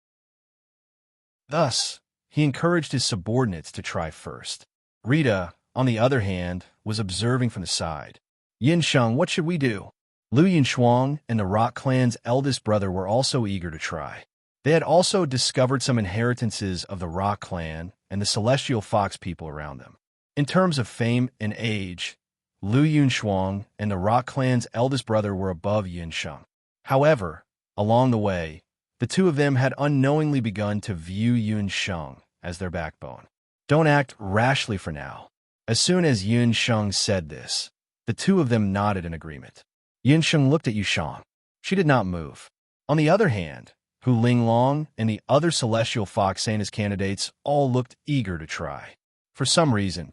Thus, he encouraged his subordinates to try first. Rita, on the other hand, was observing from the side. Yinsheng, what should we do? Lu Yinshuang and the Rock clan's eldest brother were also eager to try. They had also discovered some inheritances of the Rock clan and the Celestial Fox people around them. In terms of fame and age, Lu Yinshuang and the Rock clan's eldest brother were above Yinsheng. However, along the way, the two of them had unknowingly begun to view Yinsheng as their backbone. Don't act rashly for now. As soon as Yinsheng said this, the two of them nodded in agreement. Yinsheng looked at Yushang. She did not move. On the other hand, Hu Linglong and the other Celestial Fox Santa's candidates all looked eager to try. For some reason,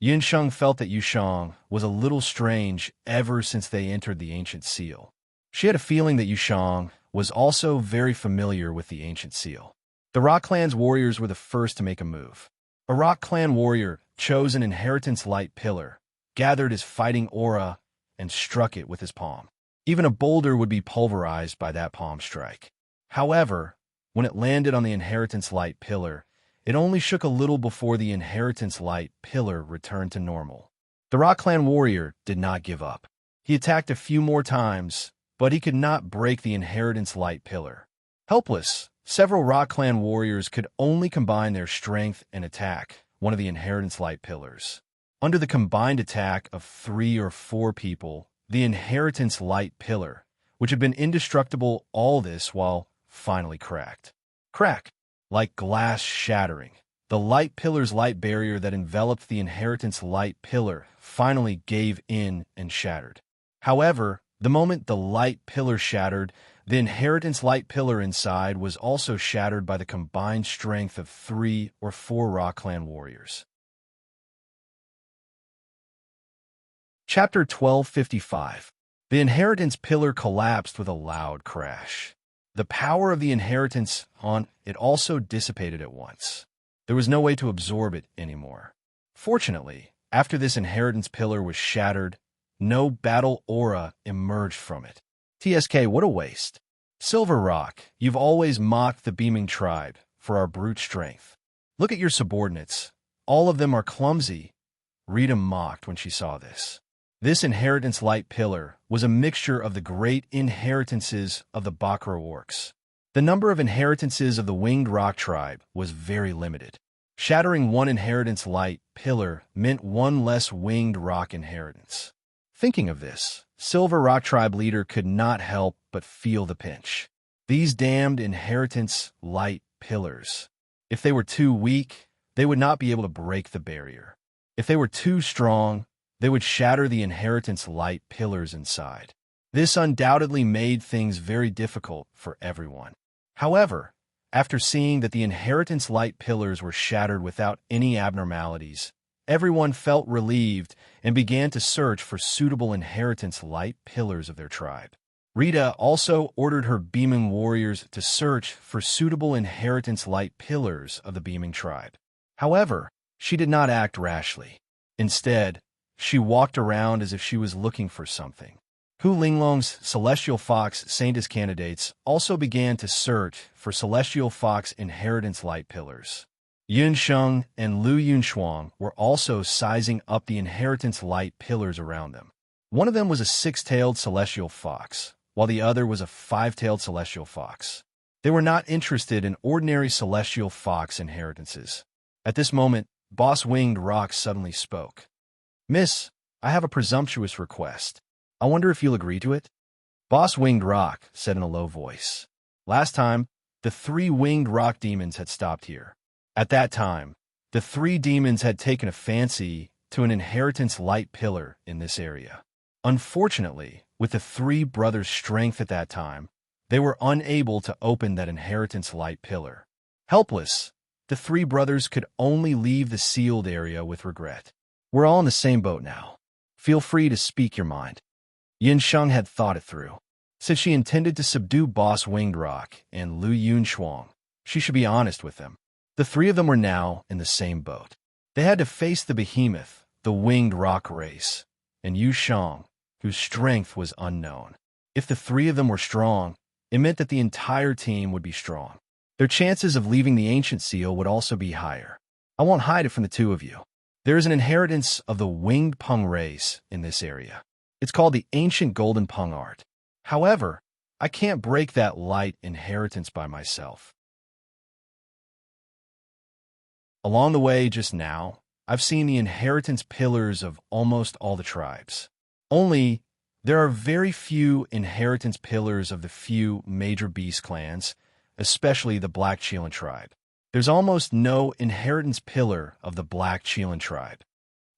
Yinsheng felt that Yushang was a little strange ever since they entered the Ancient Seal. She had a feeling that Yushang was also very familiar with the Ancient Seal. The Rock Clan's warriors were the first to make a move. A Rock Clan warrior chose an inheritance light pillar, gathered his fighting aura, and struck it with his palm. Even a boulder would be pulverized by that palm strike. However, when it landed on the inheritance light pillar, it only shook a little before the inheritance light pillar returned to normal. The Rock Clan warrior did not give up. He attacked a few more times, but he could not break the inheritance light pillar. Helpless, several Rock Clan warriors could only combine their strength and attack one of the inheritance light pillars. Under the combined attack of 3 or 4 people, the inheritance light pillar, which had been indestructible all this while, finally cracked. Crack! Like glass shattering. The light pillar's light barrier that enveloped the inheritance light pillar finally gave in and shattered. However, the moment the light pillar shattered, the inheritance light pillar inside was also shattered by the combined strength of 3 or 4 Rock Clan warriors. Chapter 1255. The inheritance pillar collapsed with a loud crash. The power of the inheritance on it also dissipated at once. There was no way to absorb it anymore. Fortunately, after this inheritance pillar was shattered, no battle aura emerged from it. TSK, what a waste. Silver Rock, you've always mocked the Beaming Tribe for our brute strength. Look at your subordinates. All of them are clumsy. Rita mocked when she saw this. This inheritance light pillar was a mixture of the great inheritances of the Bakra orcs. The number of inheritances of the winged rock tribe was very limited. Shattering one inheritance light pillar meant one less winged rock inheritance. Thinking of this, Silver Rock Tribe leader could not help but feel the pinch. These damned inheritance light pillars. If they were too weak, they would not be able to break the barrier. If they were too strong, they would shatter the inheritance light pillars inside. This undoubtedly made things very difficult for everyone. However, after seeing that the inheritance light pillars were shattered without any abnormalities, everyone felt relieved and began to search for suitable inheritance light pillars of their tribe. Rita also ordered her beaming warriors to search for suitable inheritance light pillars of the beaming tribe. However, she did not act rashly. Instead, she walked around as if she was looking for something. Hu Linglong's Celestial Fox Saintess candidates also began to search for Celestial Fox inheritance light pillars. Yun Sheng and Lu Yunshuang were also sizing up the inheritance light pillars around them. One of them was a six-tailed celestial fox, while the other was a five-tailed celestial fox. They were not interested in ordinary celestial fox inheritances. At this moment, Boss Winged Rock suddenly spoke. "Miss, I have a presumptuous request. I wonder if you'll agree to it?" Boss Winged Rock said in a low voice. Last time, the 3 winged rock demons had stopped here. At that time, the 3 demons had taken a fancy to an inheritance light pillar in this area. Unfortunately, with the 3 brothers' strength at that time, they were unable to open that inheritance light pillar. Helpless, the 3 brothers could only leave the sealed area with regret. "We're all in the same boat now. Feel free to speak your mind." Yin Sheng had thought it through. Since she intended to subdue Boss Winged Rock and Lu Yunshuang, she should be honest with them. The 3 of them were now in the same boat. They had to face the behemoth, the Winged Rock race, and Yu Sheng, whose strength was unknown. If the 3 of them were strong, it meant that the entire team would be strong. Their chances of leaving the ancient seal would also be higher. I won't hide it from the 2 of you. There is an inheritance of the Winged Peng race in this area. It's called the ancient golden Peng art. However, I can't break that light inheritance by myself. Along the way just now, I've seen the inheritance pillars of almost all the tribes. Only, there are very few inheritance pillars of the few major beast clans, especially the Black Cheelan tribe. There's almost no inheritance pillar of the Black Cheelan tribe.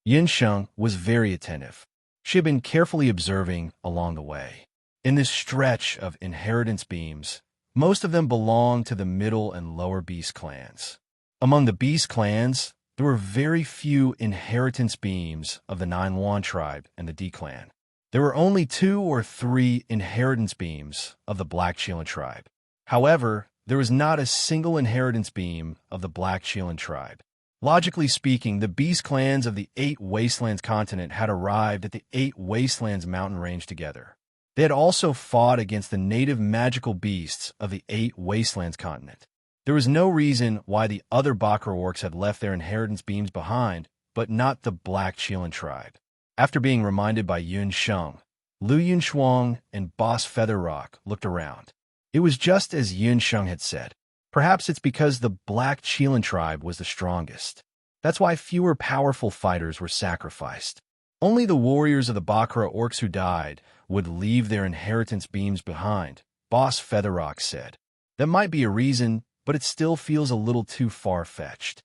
Yin Sheng was very attentive. She had been carefully observing along the way. In this stretch of inheritance beams, most of them belonged to the middle and lower beast clans. Among the beast clans, there were very few inheritance beams of the Nine Wan tribe and the D clan. There were only 2 or 3 inheritance beams of the Black Cheelan tribe. However, there was not a single inheritance beam of the Black Cheelan tribe. Logically speaking, the beast clans of the 8 Wastelands continent had arrived at the 8 Wastelands mountain range together. They had also fought against the native magical beasts of the 8 Wastelands continent. There was no reason why the other Bakra orcs had left their inheritance beams behind, but not the Black Cheelan tribe. After being reminded by Yun Sheng, Lu Yunshuang and Boss Featherrock looked around. It was just as Yun Sheng had said. Perhaps it's because the Black Cheelan tribe was the strongest. That's why fewer powerful fighters were sacrificed. Only the warriors of the Bakra orcs who died would leave their inheritance beams behind, Boss Featherrock said. That might be a reason, but it still feels a little too far-fetched.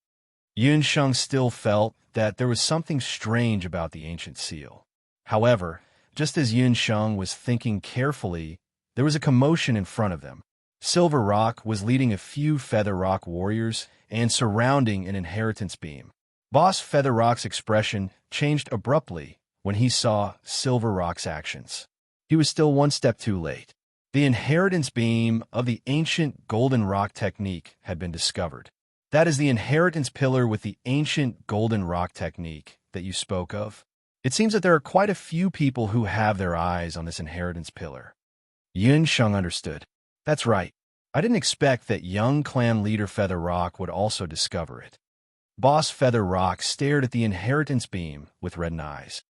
Yun Sheng still felt that there was something strange about the ancient seal. However, just as Yun Sheng was thinking carefully, there was a commotion in front of them. Silver Rock was leading a few Feather Rock warriors and surrounding an inheritance beam. Boss Feather Rock's expression changed abruptly when he saw Silver Rock's actions. He was still one step too late. The inheritance beam of the ancient golden rock technique had been discovered. That is the inheritance pillar with the ancient golden rock technique that you spoke of. It seems that there are quite a few people who have their eyes on this inheritance pillar. Yun Sheng understood. That's right. I didn't expect that young clan leader Feather Rock would also discover it. Boss Feather Rock stared at the inheritance beam with reddened eyes.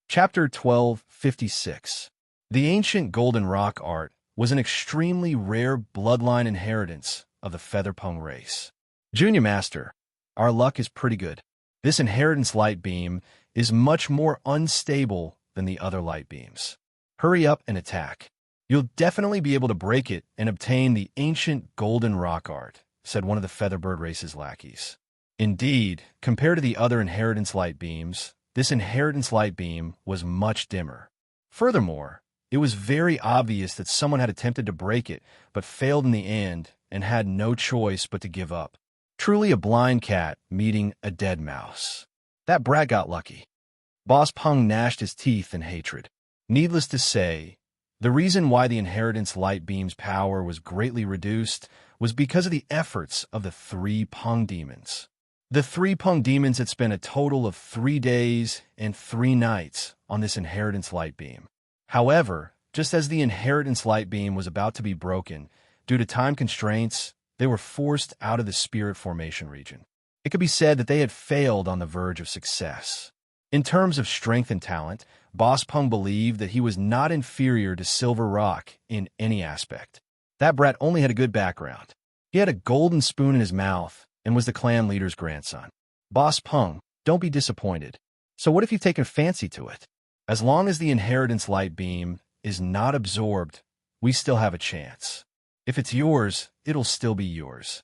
Chapter 1256. The ancient golden rock art was an extremely rare bloodline inheritance of the Featherpung race. Junior Master, our luck is pretty good. This inheritance light beam is much more unstable than the other light beams. Hurry up and attack. You'll definitely be able to break it and obtain the ancient golden rock art, said one of the Featherbird race's lackeys. Indeed, compared to the other inheritance light beams, this inheritance light beam was much dimmer. Furthermore, it was very obvious that someone had attempted to break it, but failed in the end and had no choice but to give up. Truly a blind cat meeting a dead mouse. That brat got lucky. Boss Pung gnashed his teeth in hatred. Needless to say, the reason why the inheritance light beam's power was greatly reduced was because of the efforts of the 3 Pung demons. The 3 Pung demons had spent a total of 3 days and 3 nights on this inheritance light beam. However, just as the inheritance light beam was about to be broken, due to time constraints, they were forced out of the spirit formation region. It could be said that they had failed on the verge of success. In terms of strength and talent, Boss Pung believed that he was not inferior to Silver Rock in any aspect. That brat only had a good background. He had a golden spoon in his mouth and was the clan leader's grandson. Boss Pung, don't be disappointed. So what if you've taken a fancy to it? As long as the inheritance light beam is not absorbed, we still have a chance. If it's yours, it'll still be yours.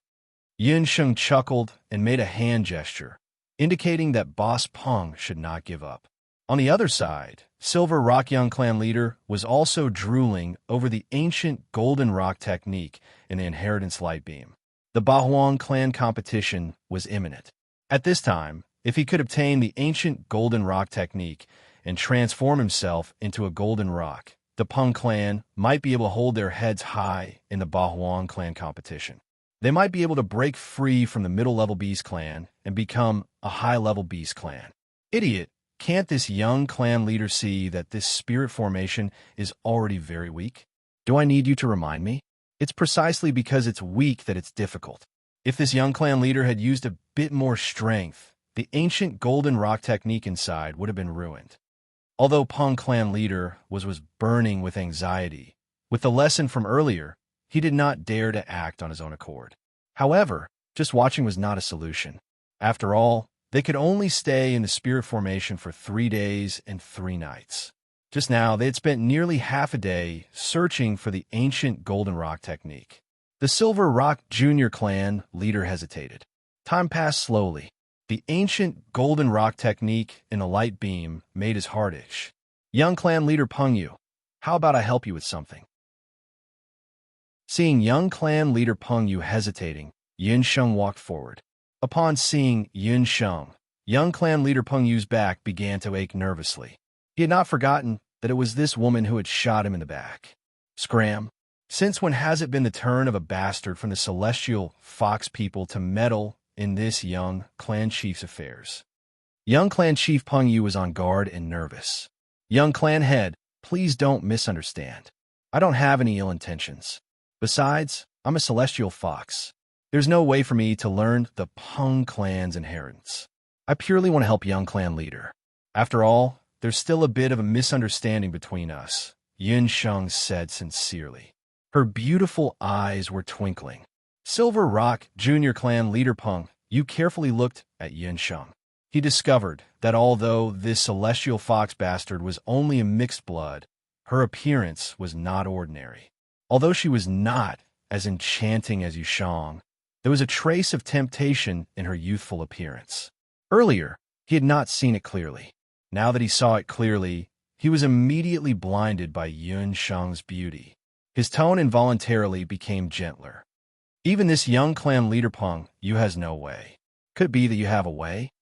Yin Sheng chuckled and made a hand gesture, indicating that Boss Pung should not give up. On the other side, Silver Rock Young Clan leader was also drooling over the ancient Golden Rock technique in the inheritance light beam. The Bahuang clan competition was imminent. At this time, if he could obtain the ancient Golden Rock technique and transform himself into a Golden Rock, the Pung clan might be able to hold their heads high in the Bahuang clan competition. They might be able to break free from the middle-level Beast clan and become a high-level Beast clan. Idiot, can't this young clan leader see that this spirit formation is already very weak? Do I need you to remind me? It's precisely because it's weak that it's difficult. If this young clan leader had used a bit more strength, the ancient Golden Rock technique inside would have been ruined. Although Pung clan leader was burning with anxiety, with the lesson from earlier, he did not dare to act on his own accord. However, just watching was not a solution. After all, they could only stay in the spirit formation for 3 days and 3 nights. Just now, they had spent nearly half a day searching for the ancient Golden Rock technique. The Silver Rock Junior clan leader hesitated. Time passed slowly. The ancient Golden Rock technique in a light beam made his heart itch. Young clan leader Peng Yu, how about I help you with something? Seeing young clan leader Peng Yu hesitating, Yin Sheng walked forward. Upon seeing Yin Sheng, young clan leader Peng Yu's back began to ache nervously. He had not forgotten that it was this woman who had shot him in the back. Scram. Since when has it been the turn of a bastard from the celestial fox people to meddle in this young clan chief's affairs? Young clan chief Peng Yu was on guard and nervous. Young clan head, please don't misunderstand. I don't have any ill intentions. Besides, I'm a celestial fox. There's no way for me to learn the Peng clan's inheritance. I purely want to help young clan leader. After all, there's still a bit of a misunderstanding between us, Yin Sheng said sincerely. Her beautiful eyes were twinkling. Silver Rock Junior clan leader Peng Yu carefully looked at Yin Sheng. He discovered that although this celestial fox bastard was only a mixed blood, her appearance was not ordinary. Although she was not as enchanting as Yushang, there was a trace of temptation in her youthful appearance. Earlier, he had not seen it clearly. Now that he saw it clearly, he was immediately blinded by Yun Sheng's beauty. His tone involuntarily became gentler. Even this young clan leader Peng Yu has no way. Could it be that you have a way?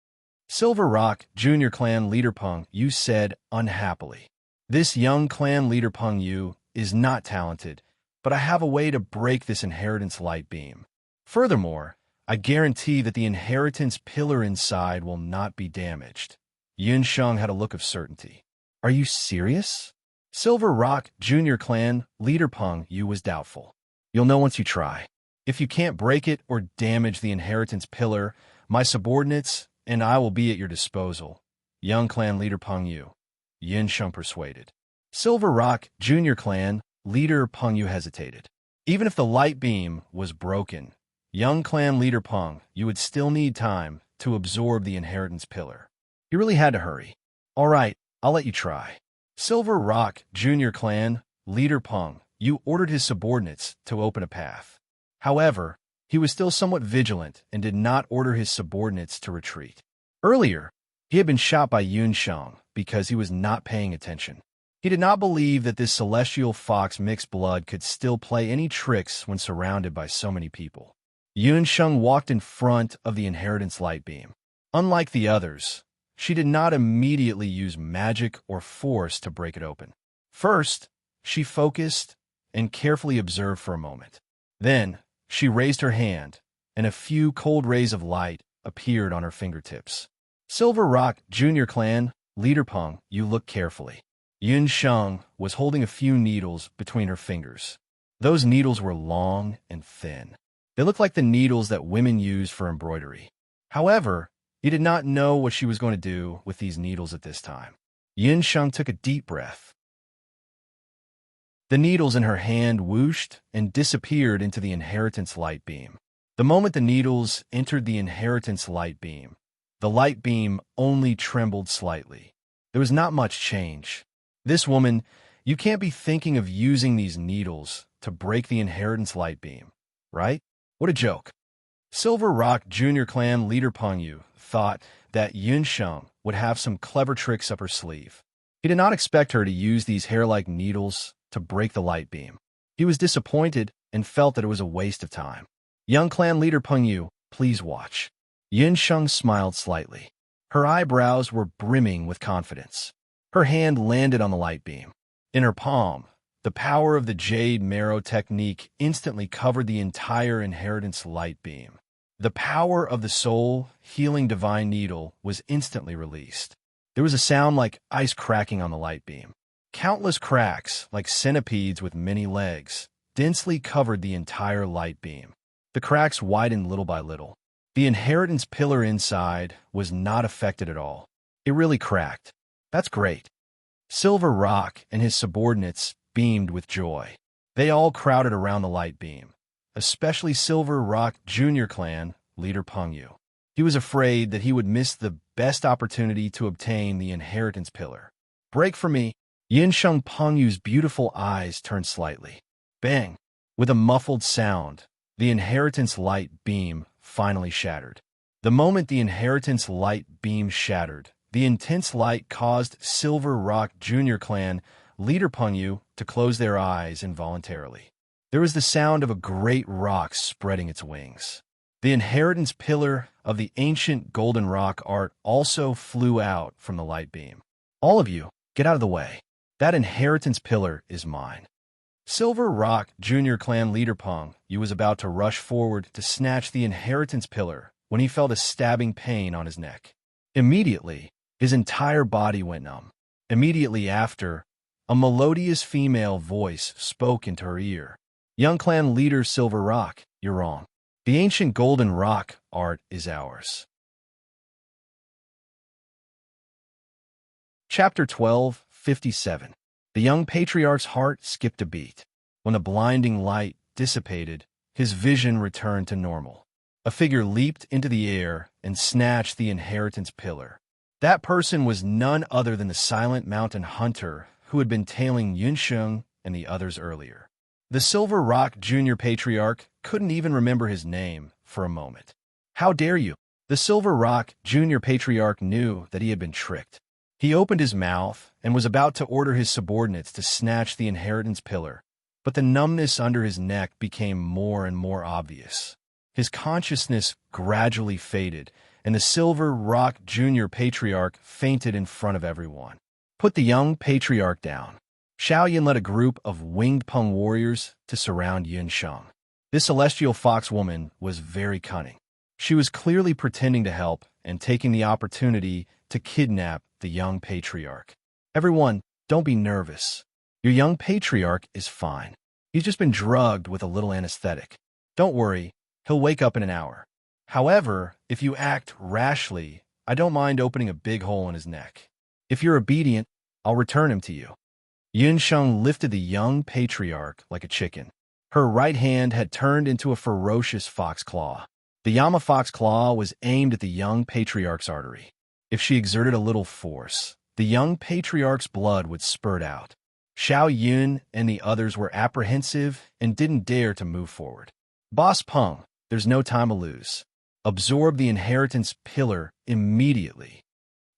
Silver Rock Junior clan leader Peng Yu said unhappily. This young clan leader Peng Yu is not talented, but I have a way to break this inheritance light beam. Furthermore, I guarantee that the inheritance pillar inside will not be damaged. Yun Sheng had a look of certainty. Are you serious? Silver Rock Junior clan leader Peng Yu was doubtful. You'll know once you try. If you can't break it or damage the inheritance pillar, my subordinates and I will be at your disposal. Young clan leader Peng Yu, Yin Sheng persuaded. Silver Rock Junior Clan leader Peng Yu hesitated. Even if the light beam was broken, young clan leader Peng Yu would still need time to absorb the inheritance pillar. He really had to hurry. All right, I'll let you try. Silver Rock Junior Clan leader Peng Yu ordered his subordinates to open a path. However, he was still somewhat vigilant and did not order his subordinates to retreat. Earlier, he had been shot by Yun Sheng because he was not paying attention. He did not believe that this celestial fox mixed blood could still play any tricks when surrounded by so many people. Yun Sheng walked in front of the inheritance light beam. Unlike the others, she did not immediately use magic or force to break it open. First, she focused and carefully observed for a moment. Then, she raised her hand, and a few cold rays of light appeared on her fingertips. Silver Rock Junior Clan leader Peng Yu looked carefully. Yun Sheng was holding a few needles between her fingers. Those needles were long and thin. They looked like the needles that women use for embroidery. However, he did not know what she was going to do with these needles at this time. Yun Sheng took a deep breath. The needles in her hand whooshed and disappeared into the inheritance light beam. The moment the needles entered the inheritance light beam, the light beam only trembled slightly. There was not much change. This woman, you can't be thinking of using these needles to break the inheritance light beam, right? What a joke. Silver Rock Junior Clan leader Peng Yu thought that Yun Sheng would have some clever tricks up her sleeve. He did not expect her to use these hair-like needles to break the light beam. He was disappointed and felt that it was a waste of time. Young clan leader Peng Yu, please watch. Yun Sheng smiled slightly. Her eyebrows were brimming with confidence. Her hand landed on the light beam. In her palm, the power of the Jade Marrow technique instantly covered the entire inheritance light beam. The power of the soul healing divine needle was instantly released. There was a sound like ice cracking on the light beam. Countless cracks, like centipedes with many legs, densely covered the entire light beam. The cracks widened little by little. The inheritance pillar inside was not affected at all. It really cracked. That's great. Silver Rock and his subordinates beamed with joy. They all crowded around the light beam, especially Silver Rock Junior Clan leader Peng Yu. He was afraid that he would miss the best opportunity to obtain the inheritance pillar. Break for me. Yin Sheng Peng Yu's beautiful eyes turned slightly. Bang! With a muffled sound, the inheritance light beam finally shattered. The moment the inheritance light beam shattered, the intense light caused Silver Rock Junior Clan leader Peng Yu to close their eyes involuntarily. There was the sound of a great rock spreading its wings. The inheritance pillar of the ancient golden rock art also flew out from the light beam. All of you, get out of the way. That inheritance pillar is mine. Silver Rock Junior Clan leader Peng Yu was about to rush forward to snatch the inheritance pillar when he felt a stabbing pain on his neck. Immediately, his entire body went numb. Immediately after, a melodious female voice spoke into her ear. Young clan leader Silver Rock, you're wrong. The ancient golden rock art is ours. Chapter 12:57. The young patriarch's heart skipped a beat. When the blinding light dissipated, his vision returned to normal. A figure leaped into the air and snatched the inheritance pillar. That person was none other than the silent mountain hunter who had been tailing Yun Sheng and the others earlier. The Silver Rock Junior Patriarch couldn't even remember his name for a moment. How dare you? The Silver Rock Junior Patriarch knew that he had been tricked. He opened his mouth and was about to order his subordinates to snatch the inheritance pillar, but the numbness under his neck became more and more obvious. His consciousness gradually faded, and the Silver Rock Junior Patriarch fainted in front of everyone. Put the young patriarch down. Xiaoyan led a group of winged Peng warriors to surround Yun Sheng. This celestial fox woman was very cunning. She was clearly pretending to help and taking the opportunity to kidnap the young patriarch. Everyone, don't be nervous. Your young patriarch is fine. He's just been drugged with a little anesthetic. Don't worry, he'll wake up in an hour. However, if you act rashly, I don't mind opening a big hole in his neck. If you're obedient, I'll return him to you. Yunsheng lifted the young patriarch like a chicken. Her right hand had turned into a ferocious fox claw. The Yama fox claw was aimed at the young patriarch's artery. If she exerted a little force, the young patriarch's blood would spurt out. Xiao Yun and the others were apprehensive and didn't dare to move forward. Boss Peng, there's no time to lose. Absorb the inheritance pillar immediately.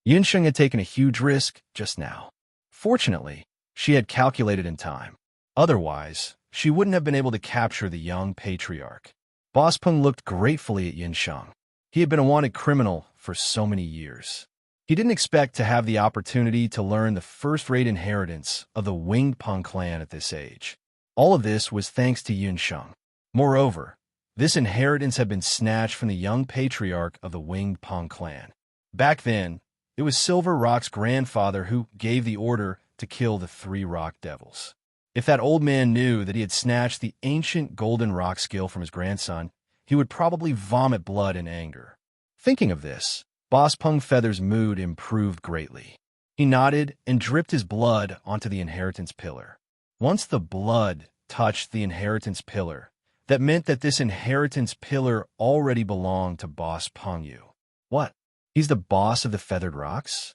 Yunsheng had taken a huge risk just now. Fortunately, she had calculated in time. Otherwise, she wouldn't have been able to capture the young patriarch. Boss Peng looked gratefully at Yunsheng. He had been a wanted criminal for so many years. He didn't expect to have the opportunity to learn the first-rate inheritance of the Winged Peng clan at this age. All of this was thanks to Yunsheng. Moreover, this inheritance had been snatched from the young patriarch of the Winged Peng clan. Back then, it was Silver Rock's grandfather who gave the order to kill the 3 rock devils. If that old man knew that he had snatched the ancient golden rock skill from his grandson, he would probably vomit blood in anger. Thinking of this, Boss Peng Feather's mood improved greatly. He nodded and dripped his blood onto the inheritance pillar. Once the blood touched the inheritance pillar, that meant that this inheritance pillar already belonged to Boss Peng Yu. What? He's the boss of the Feathered Rocks?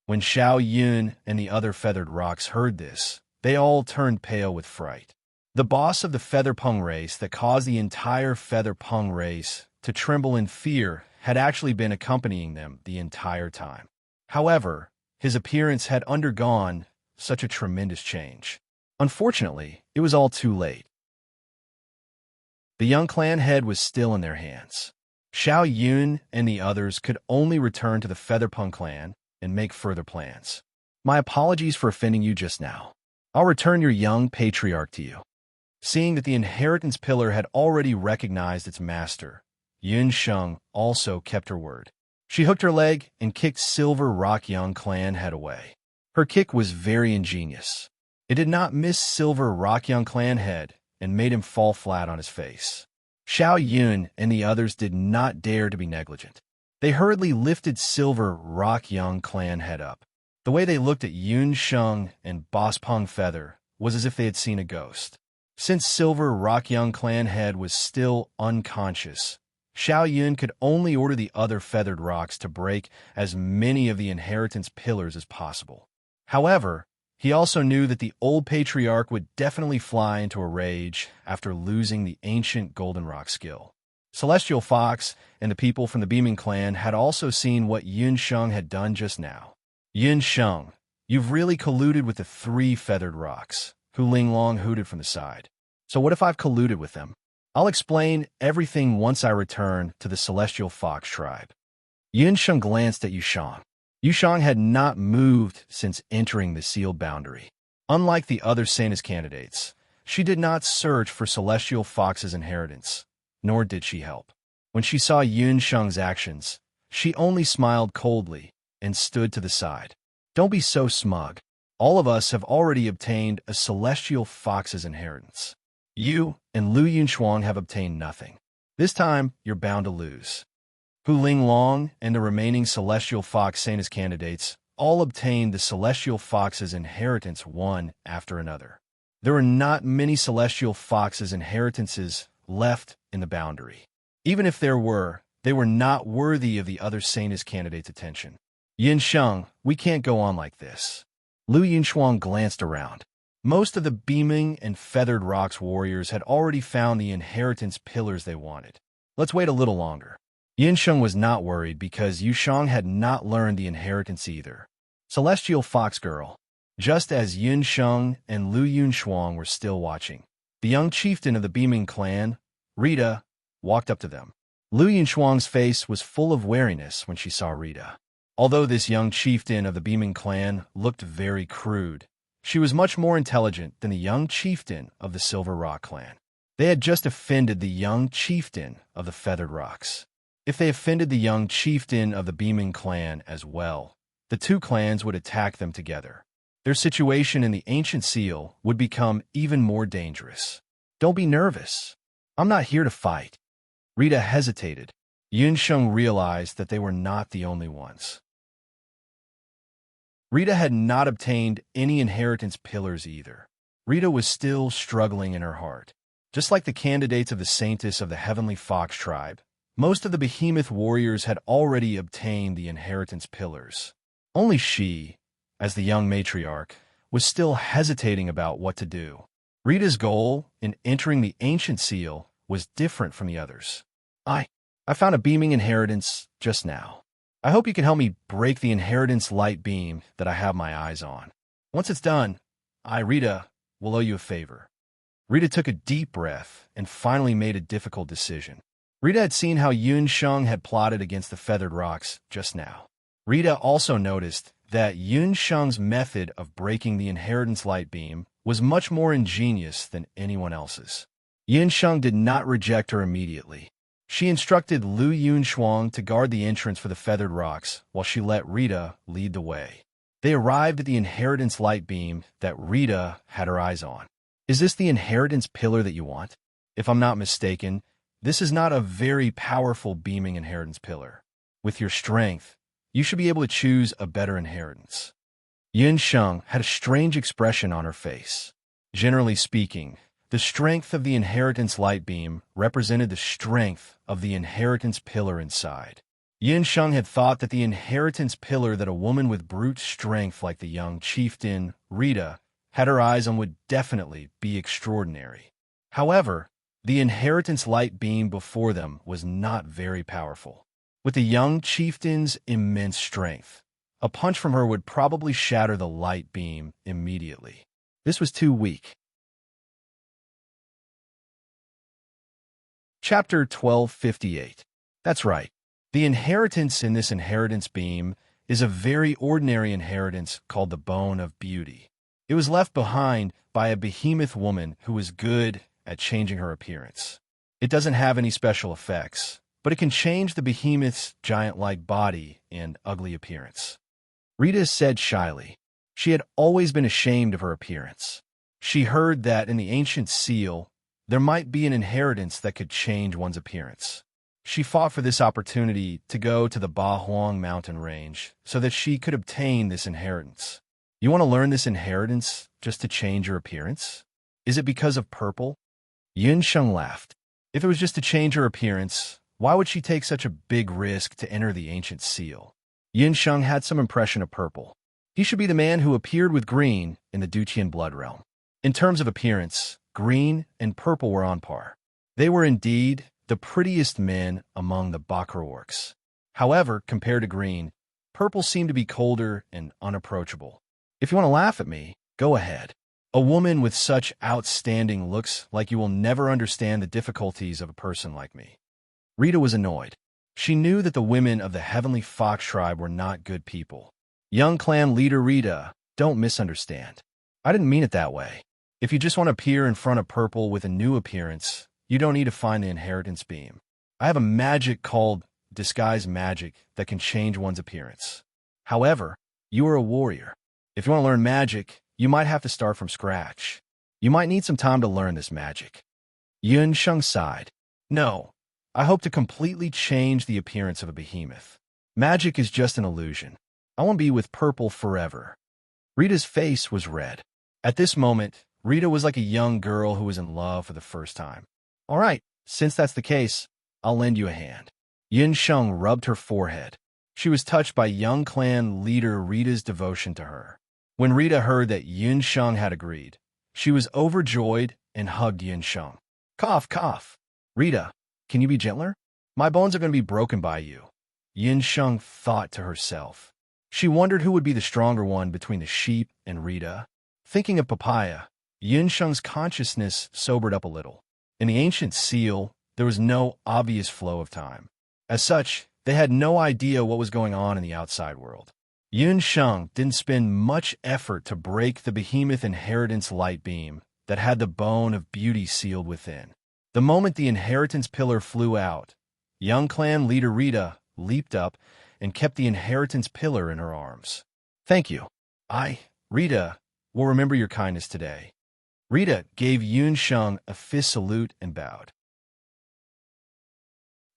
When Xiao Yun and the other Feathered Rocks heard this, they all turned pale with fright. The boss of the Feather Peng race that caused the entire Feather Peng race to tremble in fear had actually been accompanying them the entire time. However, his appearance had undergone such a tremendous change. Unfortunately, it was all too late. The young clan head was still in their hands. Xiao Yun and the others could only return to the Feather Peng clan and make further plans. My apologies for offending you just now. I'll return your young patriarch to you. Seeing that the inheritance pillar had already recognized its master, Yunsheng also kept her word. She hooked her leg and kicked Silver Rock Young clan head away. Her kick was very ingenious. It did not miss Silver Rock Young clan head and made him fall flat on his face. Xiao Yun and the others did not dare to be negligent. They hurriedly lifted Silver Rock Young clan head up. The way they looked at Yunsheng and Boss Peng Feather was as if they had seen a ghost. Since Silver Rock Young clan head was still unconscious, Xiao Yun could only order the other Feathered Rocks to break as many of the inheritance pillars as possible. However, he also knew that the old patriarch would definitely fly into a rage after losing the ancient golden rock skill. Celestial Fox and the people from the Beaming clan had also seen what Yunsheng had done just now. Yunsheng, you've really colluded with the 3 Feathered Rocks, Hu Linglong hooted from the side. So what if I've colluded with them? I'll explain everything once I return to the Celestial Fox tribe. Yunsheng glanced at Yushang. Yushang had not moved since entering the sealed boundary. Unlike the other Sanus candidates, she did not search for Celestial Fox's inheritance, nor did she help. When she saw Yunsheng's actions, she only smiled coldly and stood to the side. Don't be so smug. All of us have already obtained a Celestial Fox's inheritance. You and Lu Yunchuang have obtained nothing. This time, you're bound to lose. Hu Linglong and the remaining Celestial Fox Sanus candidates all obtained the Celestial Fox's inheritance one after another. There were not many Celestial Fox's inheritances left in the boundary. Even if there were, they were not worthy of the other Sanus candidates' attention. Yunsheng, we can't go on like this. Lu Yunchuang glanced around. Most of the Beaming and Feathered Rocks warriors had already found the inheritance pillars they wanted. Let's wait a little longer. Yunsheng was not worried because Yushang had not learned the inheritance either. Celestial Fox Girl. Just as Yunsheng and Lu Yunchuang were still watching, the young chieftain of the Beaming clan, Rita, walked up to them. Lu Yunchuang's face was full of wariness when she saw Rita. Although this young chieftain of the Beaming clan looked very crude, she was much more intelligent than the young chieftain of the Silver Rock clan. They had just offended the young chieftain of the Feathered Rocks. If they offended the young chieftain of the Beaming clan as well, the 2 clans would attack them together. Their situation in the Ancient Seal would become even more dangerous. Don't be nervous. I'm not here to fight. Rita hesitated. Yunsheng realized that they were not the only ones. Rita had not obtained any inheritance pillars either. Rita was still struggling in her heart. Just like the candidates of the Saintess of the Heavenly Fox tribe, most of the behemoth warriors had already obtained the inheritance pillars. Only she, as the young matriarch, was still hesitating about what to do. Rita's goal in entering the ancient seal was different from the others. I found a beaming inheritance just now. I hope you can help me break the inheritance light beam that I have my eyes on. Once it's done, Rita, will owe you a favor. Rita took a deep breath and finally made a difficult decision. Rita had seen how Yun Sheng had plotted against the feathered rocks just now. Rita also noticed that Yun Sheng's method of breaking the inheritance light beam was much more ingenious than anyone else's. Yun Sheng did not reject her immediately. She instructed Lu Yunshuang to guard the entrance for the feathered rocks while she let Rita lead the way. They arrived at the inheritance light beam that Rita had her eyes on. Is this the inheritance pillar that you want? If I'm not mistaken, this is not a very powerful beaming inheritance pillar. With your strength, you should be able to choose a better inheritance. Yun Sheng had a strange expression on her face. Generally speaking, the strength of the inheritance light beam represented the strength of the inheritance pillar inside. Yun Sheng had thought that the inheritance pillar that a woman with brute strength like the young chieftain, Rita, had her eyes on would definitely be extraordinary. However, the inheritance light beam before them was not very powerful. With the young chieftain's immense strength, a punch from her would probably shatter the light beam immediately. This was too weak. Chapter 1258. That's right. The inheritance in this inheritance beam is a very ordinary inheritance called the Bone of Beauty. It was left behind by a behemoth woman who was good at changing her appearance. It doesn't have any special effects, but it can change the behemoth's giant-like body and ugly appearance. Rita said shyly. She had always been ashamed of her appearance. She heard that in the ancient seal, there might be an inheritance that could change one's appearance. She fought for this opportunity to go to the Ba Huang mountain range so that she could obtain this inheritance. You want to learn this inheritance just to change your appearance? Is it because of purple? Yun Sheng laughed. If it was just to change her appearance, why would she take such a big risk to enter the ancient seal? Yun Sheng had some impression of purple. He should be the man who appeared with green in the Duqian blood realm. In terms of appearance, green and purple were on par. They were indeed the prettiest men among the Bakra orcs. However, compared to green, purple seemed to be colder and unapproachable. If you want to laugh at me, go ahead. A woman with such outstanding looks like you will never understand the difficulties of a person like me. Rita was annoyed. She knew that the women of the Heavenly Fox tribe were not good people. Young clan leader Rita, don't misunderstand. I didn't mean it that way. If you just want to appear in front of purple with a new appearance, you don't need to find the inheritance beam. I have a magic called disguise magic that can change one's appearance. However, you are a warrior. If you want to learn magic, you might have to start from scratch. You might need some time to learn this magic. Yun Sheng sighed. No, I hope to completely change the appearance of a behemoth. Magic is just an illusion. I want to be with purple forever. Rita's face was red. At this moment, Rita was like a young girl who was in love for the first time. All right, since that's the case, I'll lend you a hand. Yun Sheng rubbed her forehead. She was touched by young clan leader Rita's devotion to her. When Rita heard that Yun Sheng had agreed, she was overjoyed and hugged Yun Sheng. Cough, cough. Rita, can you be gentler? My bones are going to be broken by you. Yun Sheng thought to herself. She wondered who would be the stronger one between the sheep and Rita. Thinking of Papaya, Yun Sheng's consciousness sobered up a little. In the ancient seal, there was no obvious flow of time. As such, they had no idea what was going on in the outside world. Yun Sheng didn't spend much effort to break the behemoth inheritance light beam that had the bone of beauty sealed within. The moment the inheritance pillar flew out, young clan leader Rita leaped up and kept the inheritance pillar in her arms. Thank you. Rita, will remember your kindness today. Rita gave Yun Sheng a fist salute and bowed.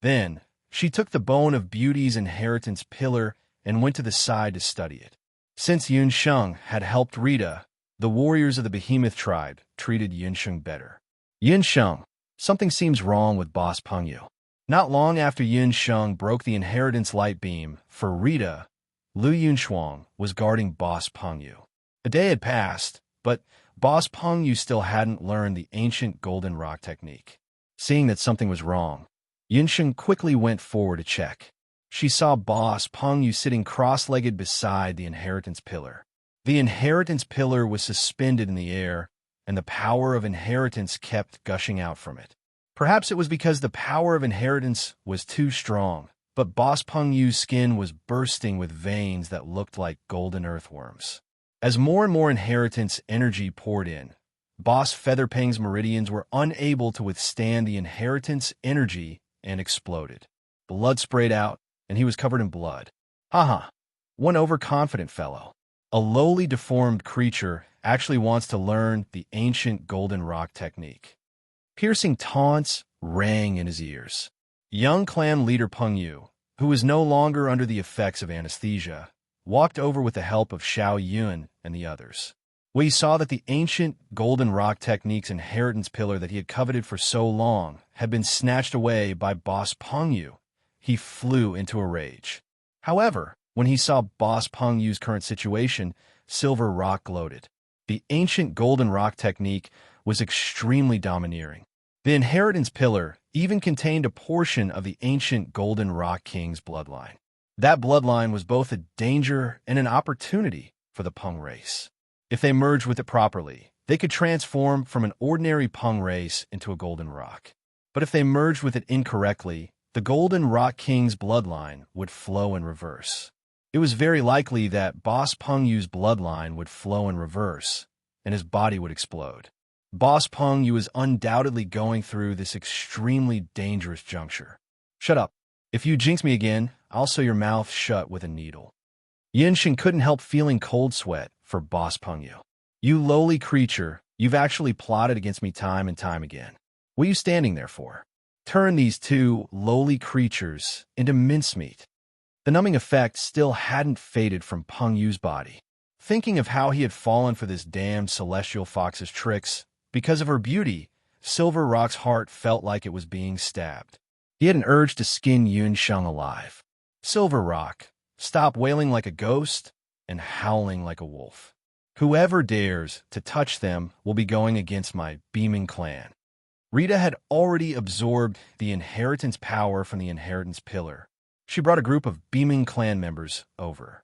Then, she took the bone of beauty's inheritance pillar and went to the side to study it. Since Yun Sheng had helped Rita, the warriors of the Behemoth tribe treated Yun Sheng better. Yun Sheng, something seems wrong with Boss Pengyu. Not long after Yun Sheng broke the inheritance light beam for Rita, Lu Yunshuang was guarding Boss Pengyu. A day had passed, but Boss Pengyu still hadn't learned the ancient golden rock technique. Seeing that something was wrong, Yunsheng quickly went forward to check. She saw Boss Pengyu sitting cross-legged beside the inheritance pillar. The inheritance pillar was suspended in the air, and the power of inheritance kept gushing out from it. Perhaps it was because the power of inheritance was too strong, but Boss Pengyu's skin was bursting with veins that looked like golden earthworms. As more and more inheritance energy poured in, Boss Featherpang's meridians were unable to withstand the inheritance energy and exploded. Blood sprayed out, and he was covered in blood. Haha, one overconfident fellow. A lowly deformed creature actually wants to learn the ancient golden rock technique. Piercing taunts rang in his ears. Young clan leader Pengyu, who was no longer under the effects of anesthesia, walked over with the help of Xiao Yun and the others. When he saw that the ancient golden rock technique's inheritance pillar that he had coveted for so long had been snatched away by Boss Pengyu, he flew into a rage. However, when he saw Boss Pengyu's current situation, Silver Rock gloated. The ancient golden rock technique was extremely domineering. The inheritance pillar even contained a portion of the ancient golden rock king's bloodline. That bloodline was both a danger and an opportunity for the Peng race. If they merged with it properly, they could transform from an ordinary Peng race into a golden rock. But if they merged with it incorrectly, the golden rock king's bloodline would flow in reverse. It was very likely that Boss Pengyu's bloodline would flow in reverse, and his body would explode. Boss Pengyu is undoubtedly going through this extremely dangerous juncture. Shut up. If you jinx me again, I'll sew your mouth shut with a needle. Yunsheng couldn't help feeling cold sweat for Boss Pengyu. You lowly creature, you've actually plotted against me time and time again. What are you standing there for? Turn these two lowly creatures into mincemeat. The numbing effect still hadn't faded from Pengyu's body. Thinking of how he had fallen for this damned celestial fox's tricks, because of her beauty, Silver Rock's heart felt like it was being stabbed. He had an urge to skin Yun Sheng alive. Silver Rock, stop wailing like a ghost and howling like a wolf. Whoever dares to touch them will be going against my beaming clan. Rita had already absorbed the inheritance power from the inheritance pillar. She brought a group of beaming clan members over.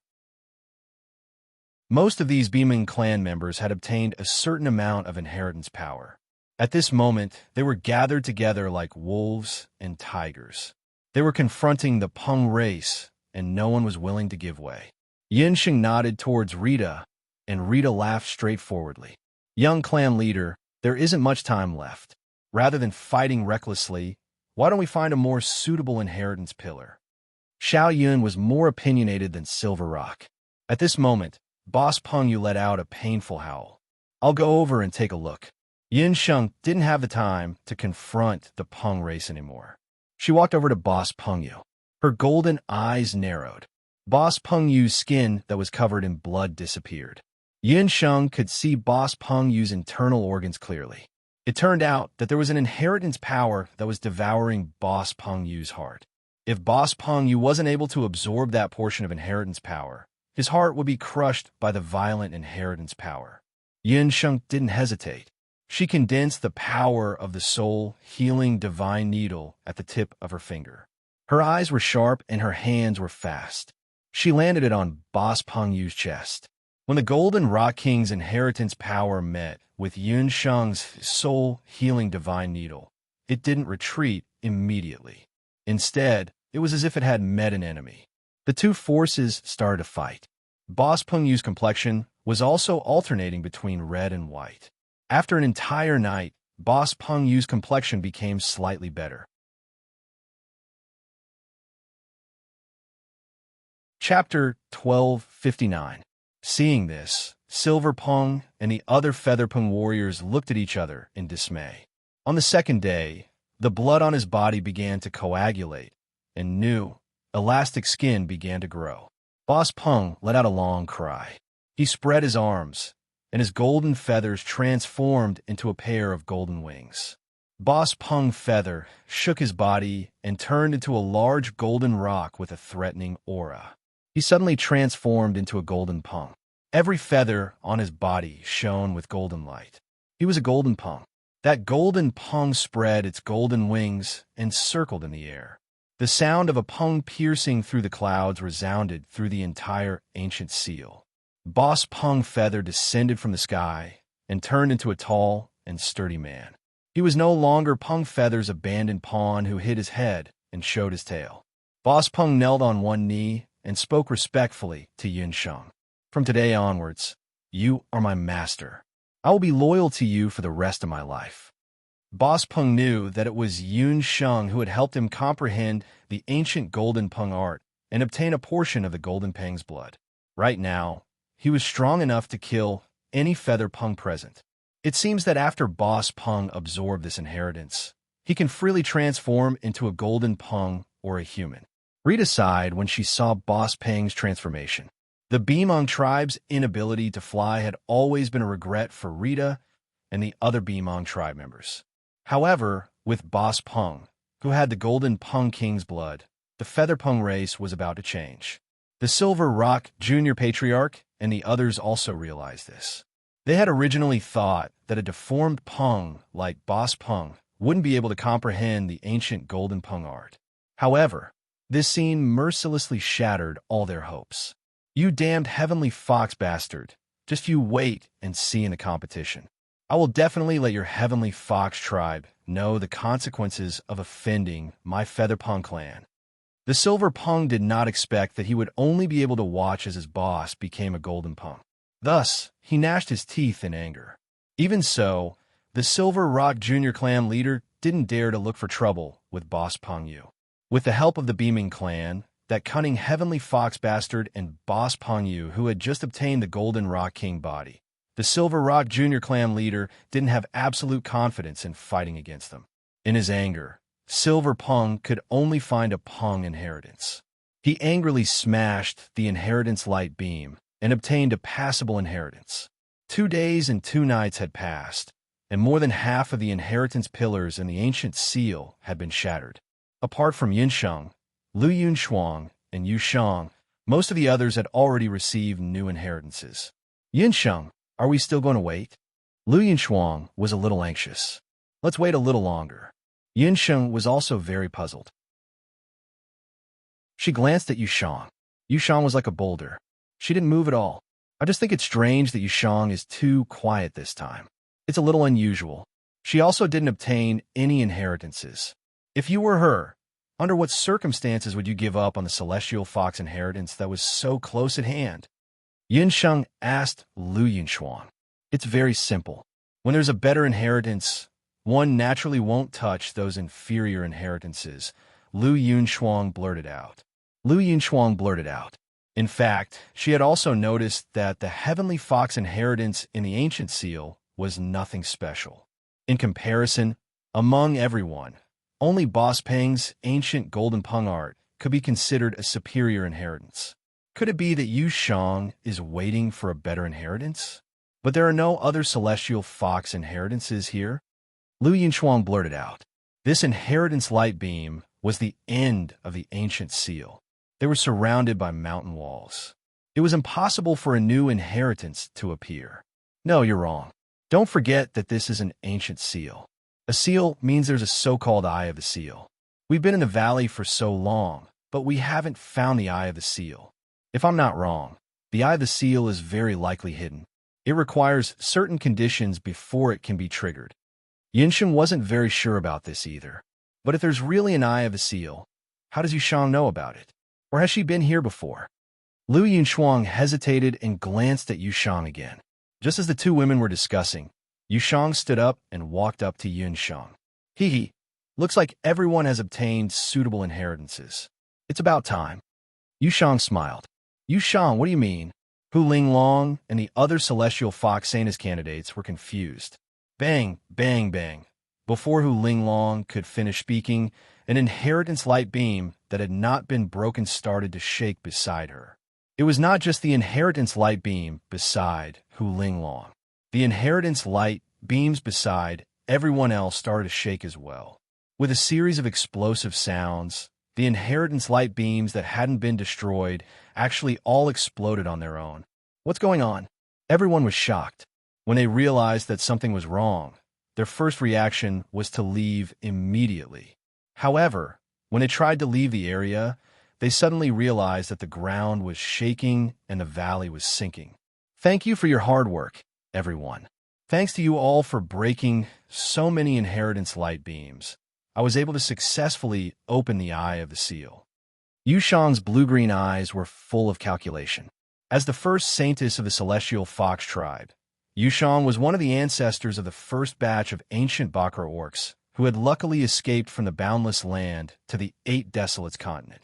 Most of these beaming clan members had obtained a certain amount of inheritance power. At this moment, they were gathered together like wolves and tigers. They were confronting the Peng race, and no one was willing to give way. Yunsheng nodded towards Rita, and Rita laughed straightforwardly. Young clan leader, there isn't much time left. Rather than fighting recklessly, why don't we find a more suitable inheritance pillar? Xiao Yun was more opinionated than Silver Rock. At this moment, Boss Pengyu let out a painful howl. I'll go over and take a look. Yunsheng didn't have the time to confront the Peng race anymore. She walked over to Boss Pengyu. Her golden eyes narrowed. Boss Pengyu's skin that was covered in blood disappeared. Yunsheng could see Boss Pengyu's internal organs clearly. It turned out that there was an inheritance power that was devouring Boss Pengyu's heart. If Boss Pengyu wasn't able to absorb that portion of inheritance power, his heart would be crushed by the violent inheritance power. Yunsheng didn't hesitate. She condensed the power of the soul-healing divine needle at the tip of her finger. Her eyes were sharp and her hands were fast. She landed it on Boss Pengyu's chest. When the Golden Rock King's inheritance power met with Yunsheng's soul-healing divine needle, it didn't retreat immediately. Instead, it was as if it had met an enemy. The two forces started to fight. Boss Pengyu's complexion was also alternating between red and white. After an entire night, Boss Pengyu's complexion became slightly better. Chapter 1259. Seeing this, Silver Peng and the other Feather Peng warriors looked at each other in dismay. On the second day, the blood on his body began to coagulate, and new, elastic skin began to grow. Boss Peng let out a long cry. He spread his arms, and his golden feathers transformed into a pair of golden wings. Boss Peng Feather shook his body and turned into a large golden rock with a threatening aura. He suddenly transformed into a golden Peng. Every feather on his body shone with golden light. He was a golden Peng. That golden Peng spread its golden wings and circled in the air. The sound of a Peng piercing through the clouds resounded through the entire ancient seal. Boss Peng Feather descended from the sky and turned into a tall and sturdy man. He was no longer Peng Feather's abandoned pawn who hid his head and showed his tail. Boss Peng knelt on one knee and spoke respectfully to Yun Sheng. From today onwards, you are my master. I will be loyal to you for the rest of my life. Boss Peng knew that it was Yun Sheng who had helped him comprehend the ancient golden Peng art and obtain a portion of the golden Peng's blood. Right now, he was strong enough to kill any feather Peng present. It seems that after Boss Peng absorbed this inheritance, he can freely transform into a golden Peng or a human. Rita sighed when she saw Boss Peng's transformation. The Bimong tribe's inability to fly had always been a regret for Rita and the other Bimong tribe members. However, with Boss Peng, who had the golden Peng King's blood, the feather Peng race was about to change. The Silver Rock Junior Patriarch and the others also realized this. They had originally thought that a deformed Peng like Boss Peng wouldn't be able to comprehend the ancient golden Peng art. However, this scene mercilessly shattered all their hopes. You damned heavenly fox bastard, just you wait and see in the competition. I will definitely let your heavenly fox tribe know the consequences of offending my feather Peng clan. The Silver Peng did not expect that he would only be able to watch as his boss became a golden Peng. Thus, he gnashed his teeth in anger. Even so, the Silver Rock Junior clan leader didn't dare to look for trouble with Boss Peng Yu. With the help of the Beaming clan, that cunning heavenly fox bastard and Boss Peng Yu who had just obtained the Golden Rock King body, the Silver Rock Junior clan leader didn't have absolute confidence in fighting against them. In his anger, Silver Peng could only find a Peng inheritance. He angrily smashed the inheritance light beam and obtained a passable inheritance. 2 days and 2 nights had passed, and more than half of the inheritance pillars in the ancient seal had been shattered. Apart from Yin Sheng, Lu Yunshuang, and Yu Shang, most of the others had already received new inheritances. Yin Sheng, are we still going to wait? Lu Yunshuang was a little anxious. Let's wait a little longer. Yin Sheng was also very puzzled. She glanced at Yu Shang. Yu Shang was like a boulder. She didn't move at all. I just think it's strange that Yu Shang is too quiet this time. It's a little unusual. She also didn't obtain any inheritances. If you were her, under what circumstances would you give up on the celestial fox inheritance that was so close at hand? Yin Sheng asked Lu Yunshuang. It's very simple. When there's a better inheritance, one naturally won't touch those inferior inheritances, Lu Yunshuang blurted out. Lu Yunshuang blurted out. In fact, she had also noticed that the heavenly fox inheritance in the ancient seal was nothing special. In comparison, among everyone, only Boss Peng's ancient golden Peng art could be considered a superior inheritance. Could it be that Yu Shang is waiting for a better inheritance? But there are no other celestial fox inheritances here? Lu Yunshuang blurted out. This inheritance light beam was the end of the ancient seal. They were surrounded by mountain walls. It was impossible for a new inheritance to appear. No, you're wrong. Don't forget that this is an ancient seal. A seal means there's a so-called eye of the seal. We've been in the valley for so long, but we haven't found the eye of the seal. If I'm not wrong, the eye of the seal is very likely hidden. It requires certain conditions before it can be triggered. Yinsheng wasn't very sure about this either. But if there's really an eye of the seal, how does Yu Shang know about it? Or has she been here before? Lu Yunshuang hesitated and glanced at Yu Shang again. Just as the two women were discussing, Yu Shang stood up and walked up to Yun Shang. Hee. Looks like everyone has obtained suitable inheritances. It's about time. Yu Shang smiled. Yu Shang, what do you mean? Hu Linglong and the other celestial fox Sanus candidates were confused. Bang, bang, bang. Before Hu Linglong could finish speaking, an inheritance light beam that had not been broken started to shake beside her. It was not just the inheritance light beam beside Hu Linglong. The inheritance light beams beside everyone else started to shake as well. With a series of explosive sounds, the inheritance light beams that hadn't been destroyed actually all exploded on their own. What's going on? Everyone was shocked. When they realized that something was wrong, their first reaction was to leave immediately. However, when they tried to leave the area, they suddenly realized that the ground was shaking and the valley was sinking. Thank you for your hard work, everyone. Thanks to you all for breaking so many inheritance light beams, I was able to successfully open the eye of the seal. Yushang's blue-green eyes were full of calculation. As the first saintess of the celestial fox tribe, Yushang was one of the ancestors of the first batch of ancient Bakar orcs who had luckily escaped from the boundless land to the 8 Desolates continent.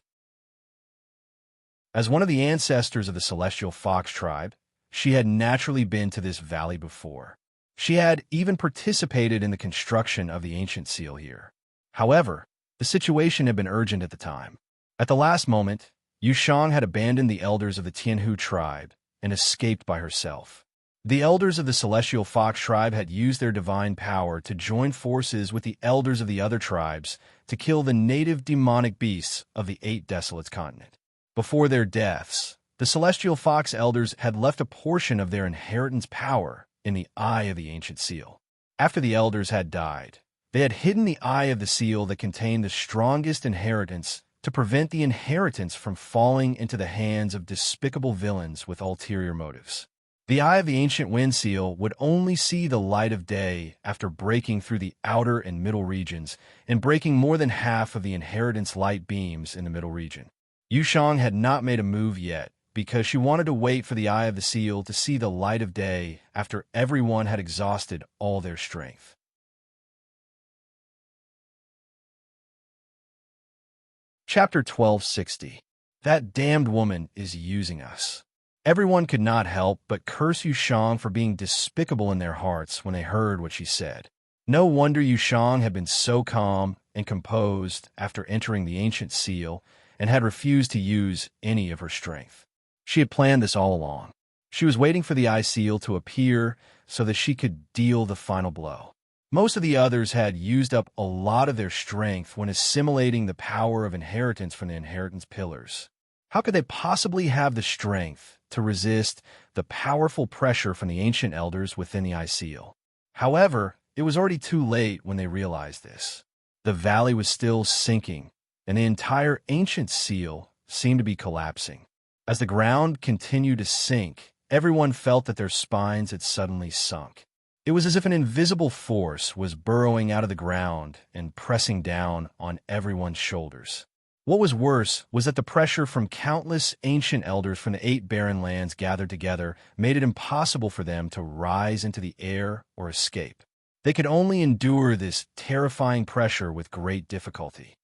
As one of the ancestors of the celestial fox tribe, she had naturally been to this valley before. She had even participated in the construction of the ancient seal here. However, the situation had been urgent at the time. At the last moment, Yushang had abandoned the elders of the Tianhu tribe and escaped by herself. The elders of the celestial fox tribe had used their divine power to join forces with the elders of the other tribes to kill the native demonic beasts of the 8 Desolates continent. Before their deaths, the celestial fox elders had left a portion of their inheritance power in the eye of the ancient seal. After the elders had died, they had hidden the eye of the seal that contained the strongest inheritance to prevent the inheritance from falling into the hands of despicable villains with ulterior motives. The eye of the ancient wind seal would only see the light of day after breaking through the outer and middle regions and breaking more than half of the inheritance light beams in the middle region. Yushang had not made a move yet because she wanted to wait for the eye of the seal to see the light of day after everyone had exhausted all their strength. Chapter 1260. That damned woman is using us. Everyone could not help but curse Yushang for being despicable in their hearts when they heard what she said. No wonder Yushang had been so calm and composed after entering the ancient seal and had refused to use any of her strength. She had planned this all along. She was waiting for the eye seal to appear so that she could deal the final blow. Most of the others had used up a lot of their strength when assimilating the power of inheritance from the inheritance pillars. How could they possibly have the strength to resist the powerful pressure from the ancient elders within the eye seal? However, it was already too late when they realized this. The valley was still sinking, and the entire ancient seal seemed to be collapsing. As the ground continued to sink, everyone felt that their spines had suddenly sunk. It was as if an invisible force was burrowing out of the ground and pressing down on everyone's shoulders. What was worse was that the pressure from countless ancient elders from the 8 barren lands gathered together made it impossible for them to rise into the air or escape. They could only endure this terrifying pressure with great difficulty.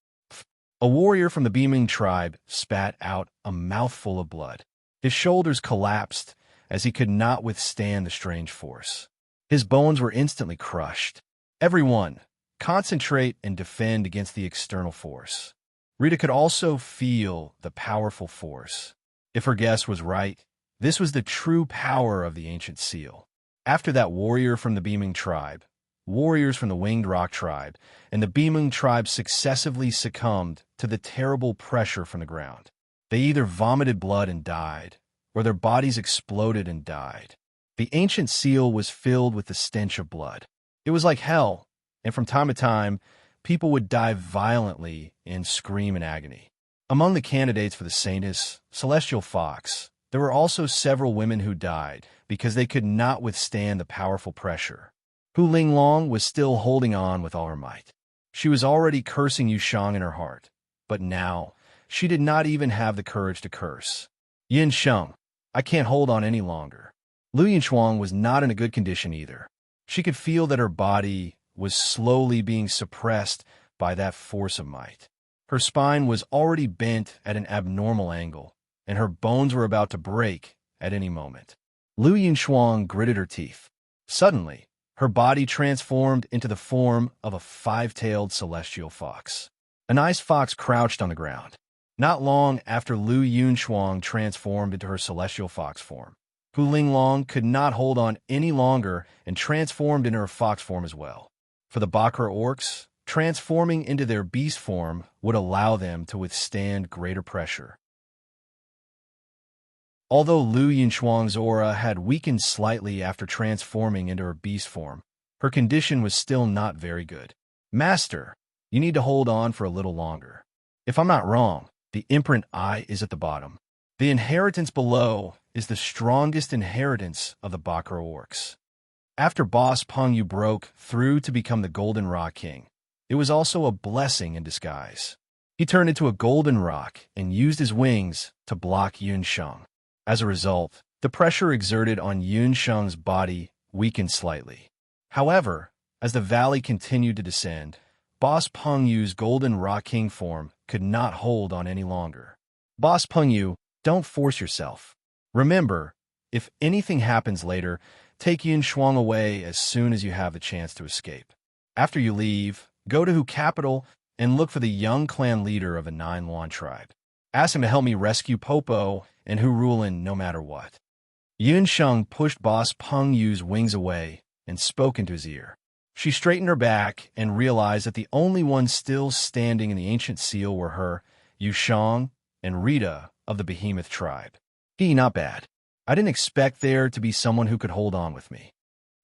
A warrior from the Beaming tribe spat out a mouthful of blood. His shoulders collapsed as he could not withstand the strange force. His bones were instantly crushed. Everyone, concentrate and defend against the external force. Rita could also feel the powerful force. If her guess was right, this was the true power of the ancient seal. After that warrior from the Beaming tribe, warriors from the Winged Rock tribe, and the Beaming tribe successively succumbed to the terrible pressure from the ground. They either vomited blood and died, or their bodies exploded and died. The ancient seal was filled with the stench of blood. It was like hell, and from time to time, people would die violently and scream in agony. Among the candidates for the saintess, Celestial Fox, there were also several women who died because they could not withstand the powerful pressure. Hu Linglong was still holding on with all her might. She was already cursing Yushang in her heart, but now she did not even have the courage to curse. Yin Sheng, I can't hold on any longer. Lu Yinshuang was not in a good condition either. She could feel that her body was slowly being suppressed by that force of might. Her spine was already bent at an abnormal angle, and her bones were about to break at any moment. Lu Yinshuang gritted her teeth. Suddenly, her body transformed into the form of a 5-tailed celestial fox. An ice fox crouched on the ground. Not long after Lu Yunxuang transformed into her celestial fox form, Hu Linglong could not hold on any longer and transformed into her fox form as well. For the Bakra orcs, transforming into their beast form would allow them to withstand greater pressure. Although Lu Yunxuang's aura had weakened slightly after transforming into her beast form, her condition was still not very good. Master, you need to hold on for a little longer. If I'm not wrong, the imprint eye is at the bottom. The inheritance below is the strongest inheritance of the Bakra orcs. After Boss Pengyu broke through to become the Golden Rock King, it was also a blessing in disguise. He turned into a golden rock and used his wings to block Yun Sheng. As a result, the pressure exerted on Yun Sheng's body weakened slightly. However, as the valley continued to descend, Boss Pengyu's Golden Rock King form could not hold on any longer. Boss Pengyu, don't force yourself. Remember, if anything happens later, take Yun Shuang away as soon as you have the chance to escape. After you leave, go to Hu Capital and look for the young clan leader of a Nine Luan tribe. Ask him to help me rescue Popo and Hu Rulin no matter what. Yun Sheng pushed Boss Pengyu's wings away and spoke into his ear. She straightened her back and realized that the only ones still standing in the ancient seal were her, Yu Shang, and Rita of the Behemoth tribe. Not bad. I didn't expect there to be someone who could hold on with me.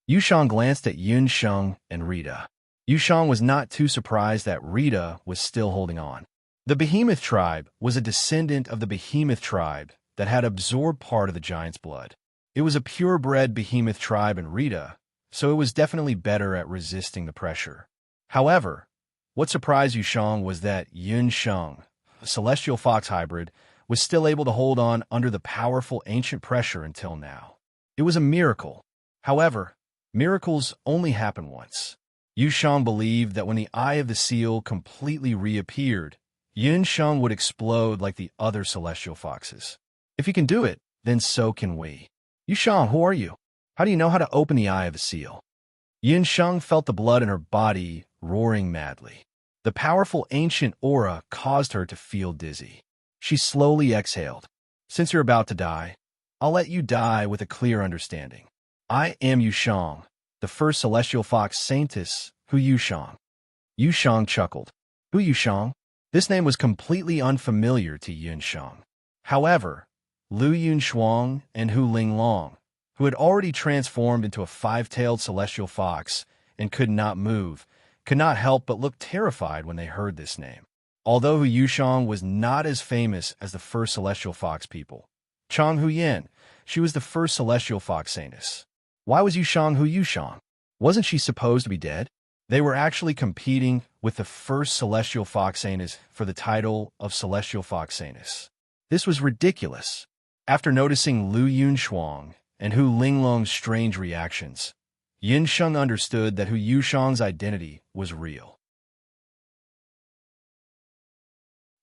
Yu Shang glanced at Yun Sheng and Rita. Yu Shang was not too surprised that Rita was still holding on. The Behemoth tribe was a descendant of the Behemoth tribe that had absorbed part of the giant's blood. It was a purebred Behemoth tribe in Rita, so it was definitely better at resisting the pressure. However, what surprised Yu Shang was that Yun Sheng, a celestial fox hybrid, was still able to hold on under the powerful ancient pressure until now. It was a miracle. However, miracles only happen once. Yu Shang believed that when the eye of the seal completely reappeared, Yun Sheng would explode like the other celestial foxes. If he can do it, then so can we. Yu Shang, who are you? How do you know how to open the eye of a seal? Yun Sheng felt the blood in her body roaring madly. The powerful ancient aura caused her to feel dizzy. She slowly exhaled. Since you're about to die, I'll let you die with a clear understanding. I am Yu Shang, the first celestial fox saintess, Hu Yushang. Yu Shang chuckled. Hu Yushang? This name was completely unfamiliar to Yun Sheng. However, Lu Yunxuang and Hu Linglong, who had already transformed into a five-tailed celestial fox and could not move, could not help but look terrified when they heard this name. Although Hu Yushang was not as famous as the first celestial fox people, Chang Huyen, she was the first celestial fox saintess. Why was Yushang Hu Yushang? Wasn't she supposed to be dead? They were actually competing with the first celestial fox saintess for the title of celestial fox saintess. This was ridiculous. After noticing Lu Yunxuang and Hu Linglong's strange reactions, Yin Sheng understood that Hu Yushang's identity was real.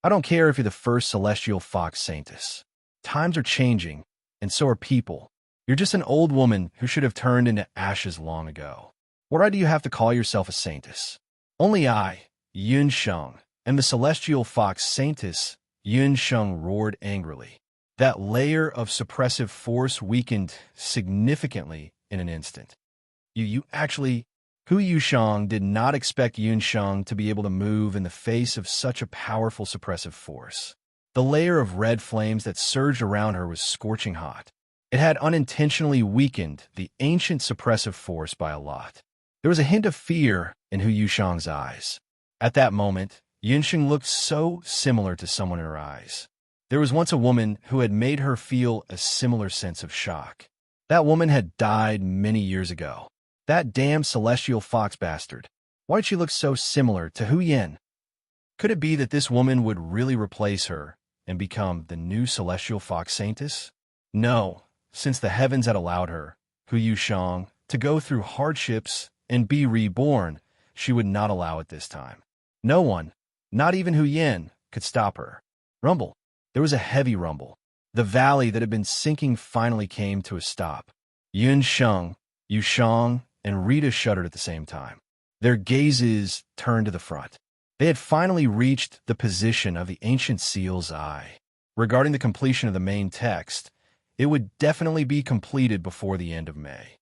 I don't care if you're the first celestial fox saintess. Times are changing, and so are people. You're just an old woman who should have turned into ashes long ago. What right do you have to call yourself a saintess? Only I, Yun Sheng, am the celestial fox saintess, Yun Sheng roared angrily. That layer of suppressive force weakened significantly in an instant. You actually... Hu Yushang did not expect Yun Sheng to be able to move in the face of such a powerful suppressive force. The layer of red flames that surged around her was scorching hot. It had unintentionally weakened the ancient suppressive force by a lot. There was a hint of fear in Hu Yushang's eyes. At that moment, Yunxing looked so similar to someone in her eyes. There was once a woman who had made her feel a similar sense of shock. That woman had died many years ago. That damn celestial fox bastard. Why'd she look so similar to Hu Yen? Could it be that this woman would really replace her and become the new celestial fox saintess? No, since the heavens had allowed her, Hu Yushang, to go through hardships and be reborn, she would not allow it this time. No one, not even Hu Yen, could stop her. Rumble. There was a heavy rumble. The valley that had been sinking finally came to a stop. Yun Sheng, Yu Shang, and Rita shuddered at the same time. Their gazes turned to the front. They had finally reached the position of the ancient seal's eye. Regarding the completion of the main text, it would definitely be completed before the end of May.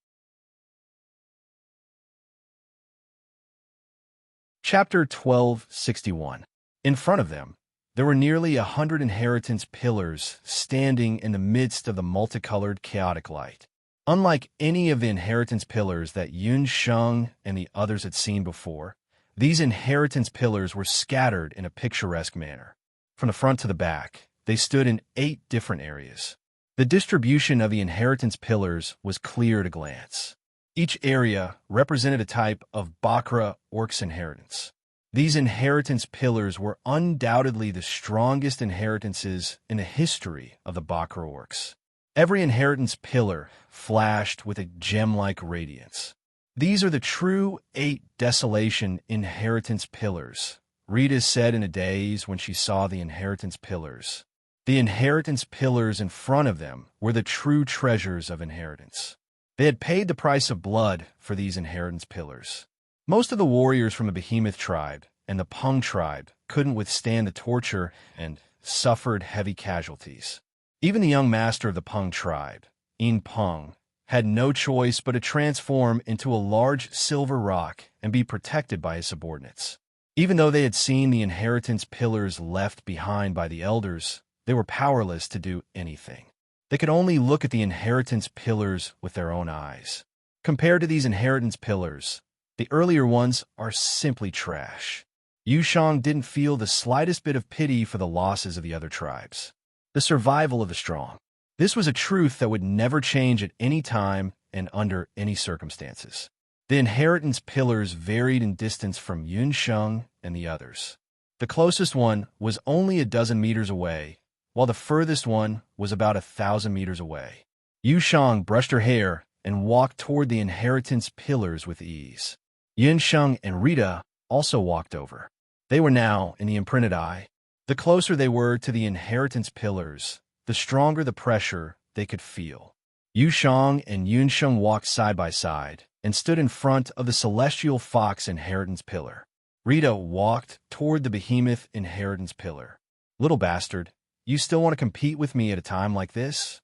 Chapter 1261. In front of them, there were nearly 100 inheritance pillars standing in the midst of the multicolored chaotic light. Unlike any of the inheritance pillars that Yun Sheng and the others had seen before, these inheritance pillars were scattered in a picturesque manner. From the front to the back, they stood in 8 different areas. The distribution of the inheritance pillars was clear at a glance. Each area represented a type of Bakra Orcs inheritance. These inheritance pillars were undoubtedly the strongest inheritances in the history of the Bakra Orcs. Every inheritance pillar flashed with a gem-like radiance. These are the true 8 desolation inheritance pillars, Rita said in a daze when she saw the inheritance pillars. The inheritance pillars in front of them were the true treasures of inheritance. They had paid the price of blood for these inheritance pillars. Most of the warriors from the Behemoth tribe and the Pung tribe couldn't withstand the torture and suffered heavy casualties. Even the young master of the Pung tribe, In Pung, had no choice but to transform into a large silver rock and be protected by his subordinates. Even though they had seen the inheritance pillars left behind by the elders, they were powerless to do anything. They could only look at the inheritance pillars with their own eyes. Compared to these inheritance pillars, the earlier ones are simply trash. Yu Shang didn't feel the slightest bit of pity for the losses of the other tribes. The survival of the strong. This was a truth that would never change at any time and under any circumstances. The inheritance pillars varied in distance from Yun Sheng and the others. The closest one was only a dozen meters away, while the furthest one was about 1,000 meters away. Yu Shang brushed her hair and walked toward the inheritance pillars with ease. Yun Sheng and Rita also walked over. They were now in the imprinted eye. The closer they were to the inheritance pillars, the stronger the pressure they could feel. Yu Shang and Yun Sheng walked side by side and stood in front of the celestial fox inheritance pillar. Rita walked toward the behemoth inheritance pillar. Little bastard, you still want to compete with me at a time like this?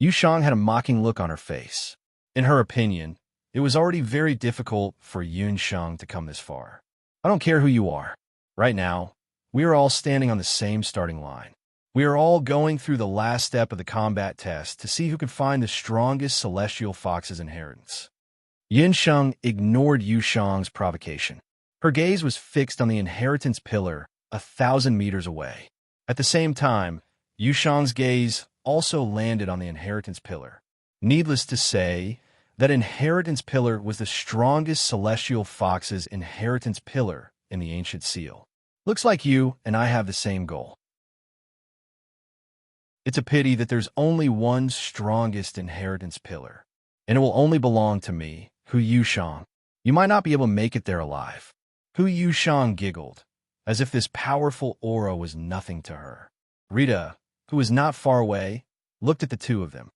Yu Shang had a mocking look on her face. In her opinion, it was already very difficult for Yun Sheng to come this far. I don't care who you are. Right now, we are all standing on the same starting line. We are all going through the last step of the combat test to see who can find the strongest celestial fox's inheritance. Yin Sheng ignored Yu Shang's provocation. Her gaze was fixed on the inheritance pillar 1,000 meters away. At the same time, Yu Shang's gaze also landed on the inheritance pillar. Needless to say, that inheritance pillar was the strongest celestial fox's inheritance pillar in the ancient seal. Looks like you and I have the same goal. It's a pity that there's only one strongest inheritance pillar, and it will only belong to me, Hu Yushang. You might not be able to make it there alive. Hu Yushang giggled, as if this powerful aura was nothing to her. Rita, who was not far away, looked at the two of them.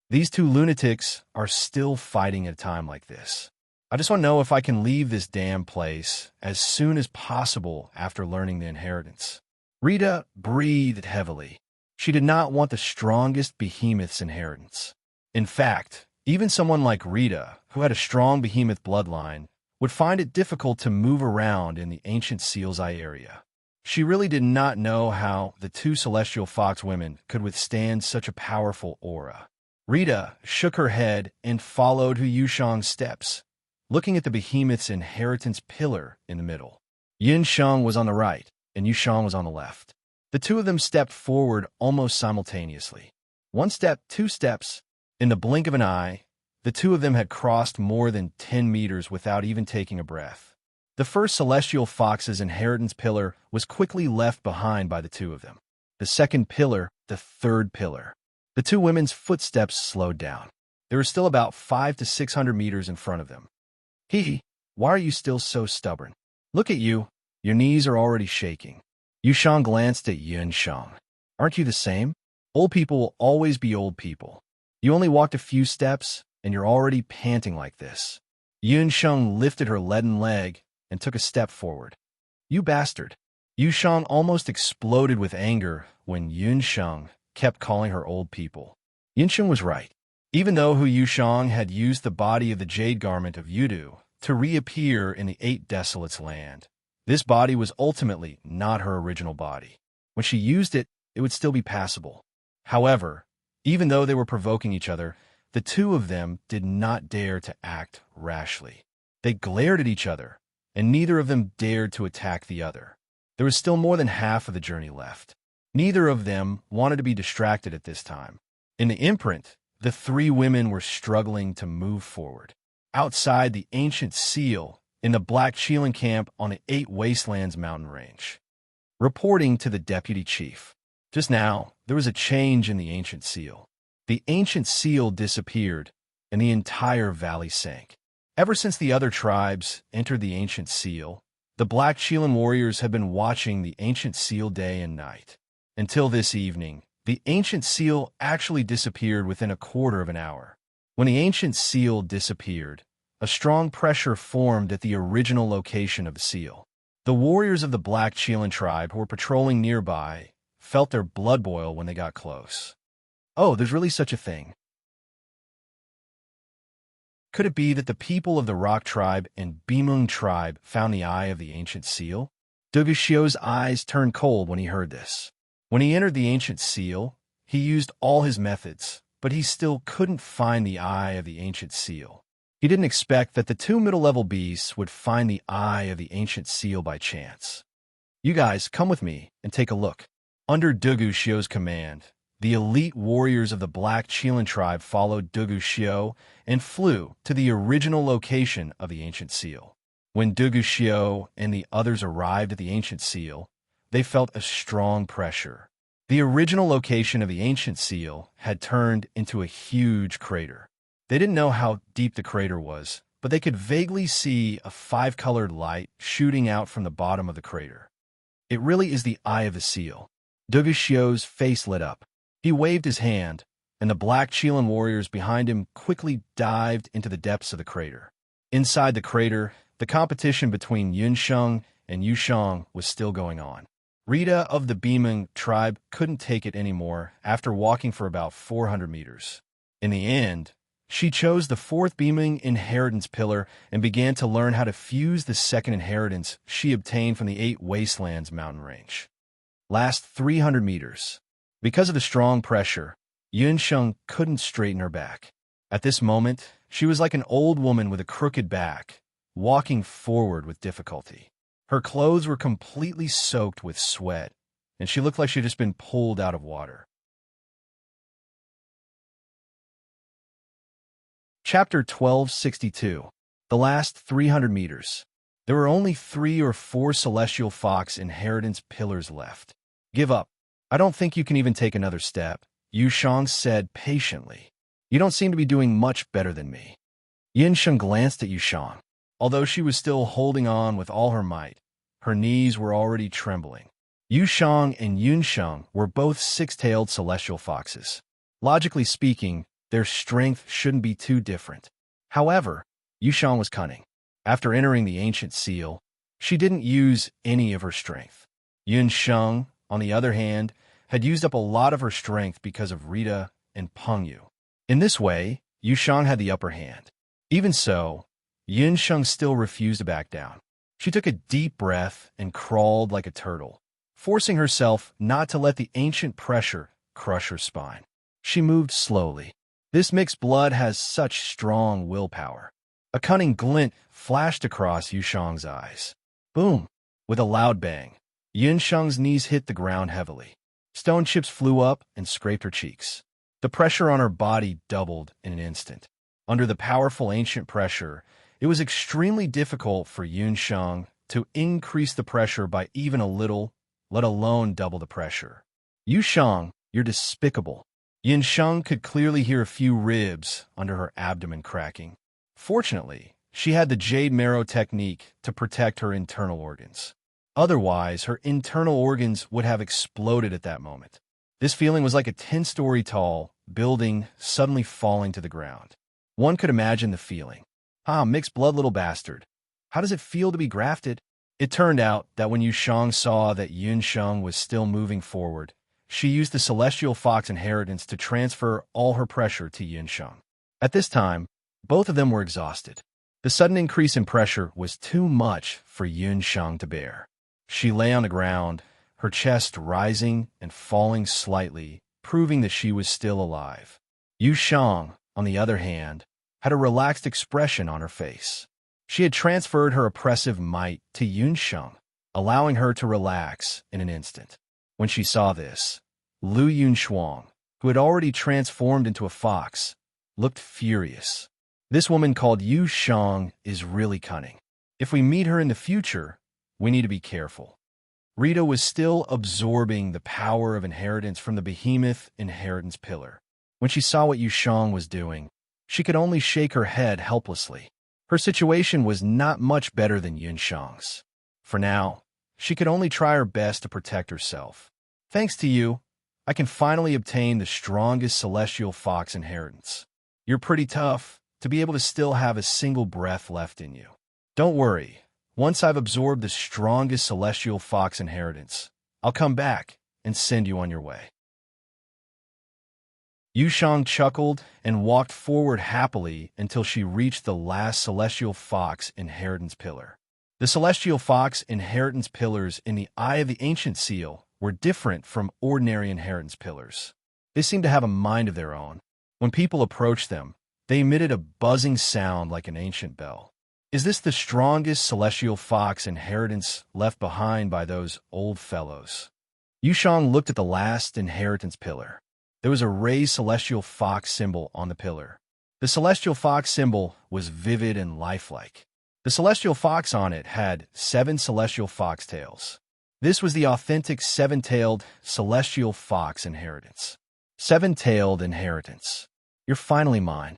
These two lunatics are still fighting at a time like this. I just want to know if I can leave this damn place as soon as possible after learning the inheritance. Rita breathed heavily. She did not want the strongest behemoth's inheritance. In fact, even someone like Rita, who had a strong behemoth bloodline, would find it difficult to move around in the ancient Seal's Eye area. She really did not know how the two celestial fox women could withstand such a powerful aura. Rita shook her head and followed Hu Yushang's steps, looking at the behemoth's inheritance pillar in the middle. Yin Sheng was on the right, and Yushang was on the left. The two of them stepped forward almost simultaneously. 1 step, 2 steps. In the blink of an eye, the two of them had crossed more than 10 meters without even taking a breath. The first celestial fox's inheritance pillar was quickly left behind by the two of them. The second pillar, the third pillar. The two women's footsteps slowed down. They were still about 500 to 600 meters in front of them. Why are you still so stubborn? Look at you. Your knees are already shaking. Yushang glanced at Yun Shang. Aren't you the same? Old people will always be old people. You only walked a few steps, and you're already panting like this. Yun Shang lifted her leaden leg and took a step forward. You bastard. Yu Shang almost exploded with anger when Yun Sheng kept calling her old people. Yun Sheng was right. Even though Hu Yushang had used the body of the jade garment of Yudu to reappear in the Eight Desolates land, this body was ultimately not her original body. When she used it, it would still be passable. However, even though they were provoking each other, the two of them did not dare to act rashly. They glared at each other, and neither of them dared to attack the other. There was still more than half of the journey left. Neither of them wanted to be distracted at this time. In the imprint, the three women were struggling to move forward. Outside the ancient seal, in the Black Cheelan camp on the Eight Wastelands mountain range. Reporting to the deputy chief. Just now, there was a change in the ancient seal. The ancient seal disappeared, and the entire valley sank. Ever since the other tribes entered the ancient seal, the Black Cheelan warriors had been watching the ancient seal day and night. Until this evening, the ancient seal actually disappeared within a quarter of an hour. When the ancient seal disappeared, a strong pressure formed at the original location of the seal. The warriors of the Black Cheelan tribe who were patrolling nearby felt their blood boil when they got close. Oh, there's really such a thing. Could it be that the people of the Rock tribe and Bimung tribe found the eye of the ancient seal? Duguxiu's eyes turned cold when he heard this. When he entered the ancient seal, he used all his methods, but he still couldn't find the eye of the ancient seal. He didn't expect that the two middle-level beasts would find the eye of the ancient seal by chance. You guys, come with me and take a look. Under Duguxiu's command, the elite warriors of the Black Cheelan tribe followed Duguxiu and flew to the original location of the ancient seal. When Duguxiu and the others arrived at the ancient seal, they felt a strong pressure. The original location of the ancient seal had turned into a huge crater. They didn't know how deep the crater was, but they could vaguely see a five-colored light shooting out from the bottom of the crater. It really is the eye of the seal. Duguxiu's face lit up. He waved his hand, and the Black Cheelan warriors behind him quickly dived into the depths of the crater. Inside the crater, the competition between Yun Sheng and Yu Shang was still going on. Rita of the Bimung tribe couldn't take it anymore after walking for about 400 meters. In the end, she chose the fourth Bimung inheritance pillar and began to learn how to fuse the second inheritance she obtained from the Eight Wastelands mountain range. Last 300 meters. Because of the strong pressure, Yun Sheng couldn't straighten her back. At this moment, she was like an old woman with a crooked back, walking forward with difficulty. Her clothes were completely soaked with sweat, and she looked like she'd just been pulled out of water. Chapter 1262. The last 300 meters. There were only 3 or 4 celestial fox inheritance pillars left. Give up. I don't think you can even take another step, Yu Shang said patiently. You don't seem to be doing much better than me. Yin Sheng glanced at Yu Shang. Although she was still holding on with all her might, her knees were already trembling. Yu Shang and Yun Sheng were both six-tailed celestial foxes. Logically speaking, their strength shouldn't be too different. However, Yu Shang was cunning. After entering the ancient seal, she didn't use any of her strength. Yun Sheng, on the other hand, had used up a lot of her strength because of Rita and Pengyu. In this way, Yu Shang had the upper hand. Even so, Yun Sheng still refused to back down. She took a deep breath and crawled like a turtle, forcing herself not to let the ancient pressure crush her spine. She moved slowly. This mixed blood has such strong willpower. A cunning glint flashed across Yu Shang's eyes. Boom! With a loud bang, Yun Sheng's knees hit the ground heavily. Stone chips flew up and scraped her cheeks. The pressure on her body doubled in an instant. Under the powerful ancient pressure, it was extremely difficult for Yun Sheng to increase the pressure by even a little, let alone double the pressure. Yu Shang, you're despicable. Yun Sheng could clearly hear a few ribs under her abdomen cracking. Fortunately, she had the jade marrow technique to protect her internal organs. Otherwise, her internal organs would have exploded at that moment. This feeling was like a 10-story tall building suddenly falling to the ground. One could imagine the feeling. Ah, mixed blood little bastard. How does it feel to be grafted? It turned out that when Yu Shang saw that Yun Sheng was still moving forward, she used the Celestial Fox inheritance to transfer all her pressure to Yun Sheng. At this time, both of them were exhausted. The sudden increase in pressure was too much for Yun Sheng to bear. She lay on the ground, her chest rising and falling slightly, proving that she was still alive. Yu Sheng, on the other hand, had a relaxed expression on her face. She had transferred her oppressive might to Yun Sheng, allowing her to relax in an instant. When she saw this, Lu Yunshuang, who had already transformed into a fox, looked furious. This woman called Yu Sheng is really cunning. If we meet her in the future, we need to be careful. Rita was still absorbing the power of inheritance from the behemoth inheritance pillar. When she saw what Yu Sheng was doing, she could only shake her head helplessly. Her situation was not much better than Yun Sheng's. For now, she could only try her best to protect herself. Thanks to you, I can finally obtain the strongest celestial fox inheritance. You're pretty tough to be able to still have a single breath left in you. Don't worry, once I've absorbed the strongest celestial fox inheritance, I'll come back and send you on your way. Yu Sheng chuckled and walked forward happily until she reached the last Celestial Fox inheritance pillar. The Celestial Fox inheritance pillars in the Eye of the Ancient Seal were different from ordinary inheritance pillars. They seemed to have a mind of their own. When people approached them, they emitted a buzzing sound like an ancient bell. Is this the strongest Celestial Fox inheritance left behind by those old fellows? Yu Sheng looked at the last inheritance pillar. There was a raised celestial fox symbol on the pillar. The celestial fox symbol was vivid and lifelike. The celestial fox on it had 7 celestial fox tails. This was the authentic 7-tailed celestial fox inheritance. 7-tailed inheritance. You're finally mine.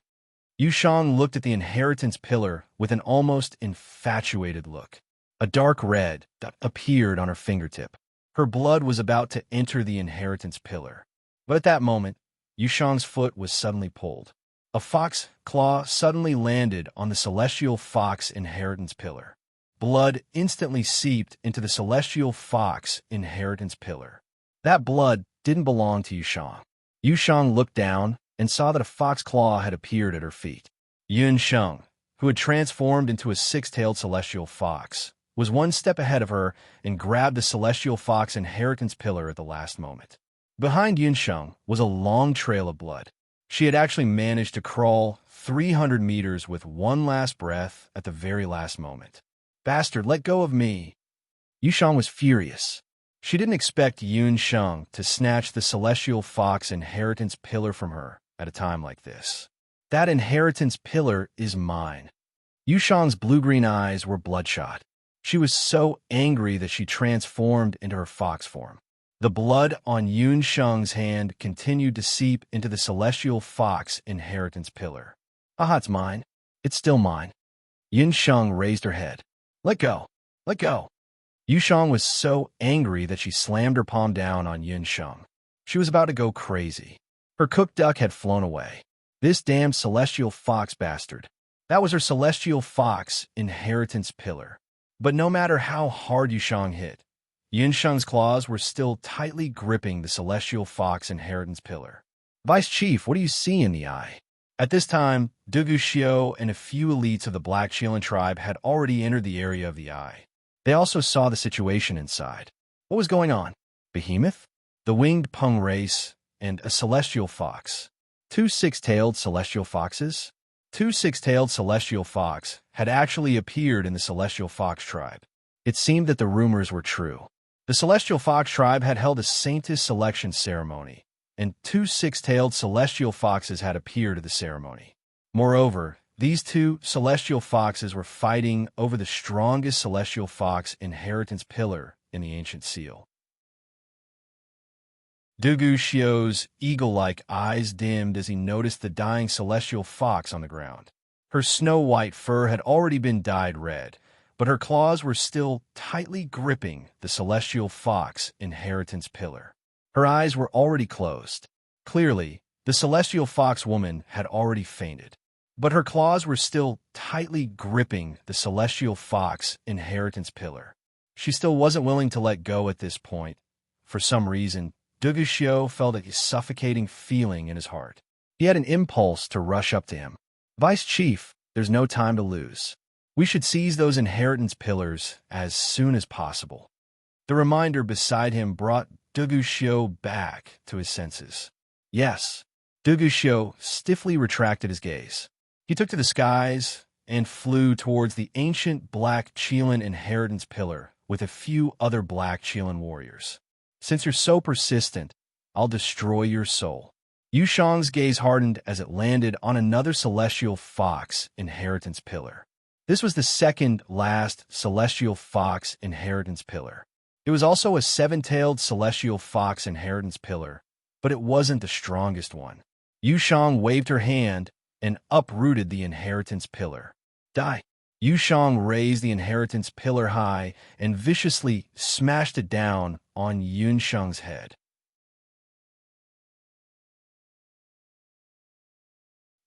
Yu Sheng looked at the inheritance pillar with an almost infatuated look. A dark red appeared on her fingertip. Her blood was about to enter the inheritance pillar. But at that moment, Yu Sheng's foot was suddenly pulled. A fox claw suddenly landed on the celestial fox inheritance pillar. Blood instantly seeped into the celestial fox inheritance pillar. That blood didn't belong to Yu Sheng. Yu Sheng looked down and saw that a fox claw had appeared at her feet. Yun Sheng, who had transformed into a 6-tailed celestial fox, was one step ahead of her and grabbed the celestial fox inheritance pillar at the last moment. Behind Yun Sheng was a long trail of blood. She had actually managed to crawl 300 meters with one last breath at the very last moment. Bastard, let go of me. Yu Sheng was furious. She didn't expect Yun Sheng to snatch the celestial fox inheritance pillar from her at a time like this. That inheritance pillar is mine. Yu Sheng's blue-green eyes were bloodshot. She was so angry that she transformed into her fox form. The blood on Yun Sheng's hand continued to seep into the celestial fox inheritance pillar. Aha, it's mine. It's still mine. Yun Sheng raised her head. Let go. Let go. Yu Sheng was so angry that she slammed her palm down on Yun Sheng. She was about to go crazy. Her cooked duck had flown away. This damned celestial fox bastard. That was her celestial fox inheritance pillar. But no matter how hard Yu Sheng hit, Yun Sheng's claws were still tightly gripping the celestial fox inheritance pillar. Vice Chief, what do you see in the eye? At this time, Dugu Xiao and a few elites of the Black Qilin tribe had already entered the area of the eye. They also saw the situation inside. What was going on? Behemoth? The winged Peng race? And a celestial fox? 2 6-tailed celestial foxes? 2 6-tailed celestial fox had actually appeared in the celestial fox tribe. It seemed that the rumors were true. The Celestial Fox tribe had held a Saintess selection ceremony, and 2 6-tailed celestial foxes had appeared at the ceremony. Moreover, these 2 celestial foxes were fighting over the strongest celestial fox inheritance pillar in the ancient seal. Dugu Xiao's eagle-like eyes dimmed as he noticed the dying celestial fox on the ground. Her snow-white fur had already been dyed red, but her claws were still tightly gripping the celestial fox inheritance pillar. Her eyes were already closed. Clearly, the celestial fox woman had already fainted, but her claws were still tightly gripping the celestial fox inheritance pillar. She still wasn't willing to let go at this point. For some reason, Dugashio felt a suffocating feeling in his heart. He had an impulse to rush up to him. Vice Chief, there's no time to lose. We should seize those inheritance pillars as soon as possible. The reminder beside him brought Dugashio back to his senses. Yes, Dugashio stiffly retracted his gaze. He took to the skies and flew towards the ancient black Qilin inheritance pillar with a few other black Qilin warriors. Since you're so persistent, I'll destroy your soul. Yu Shang's gaze hardened as it landed on another celestial fox inheritance pillar. This was the second last celestial fox inheritance pillar. It was also a seven-tailed celestial fox inheritance pillar, but it wasn't the strongest one. Yu Shang waved her hand and uprooted the inheritance pillar. Die! Yu Shang raised the inheritance pillar high and viciously smashed it down on Yun Shang's head.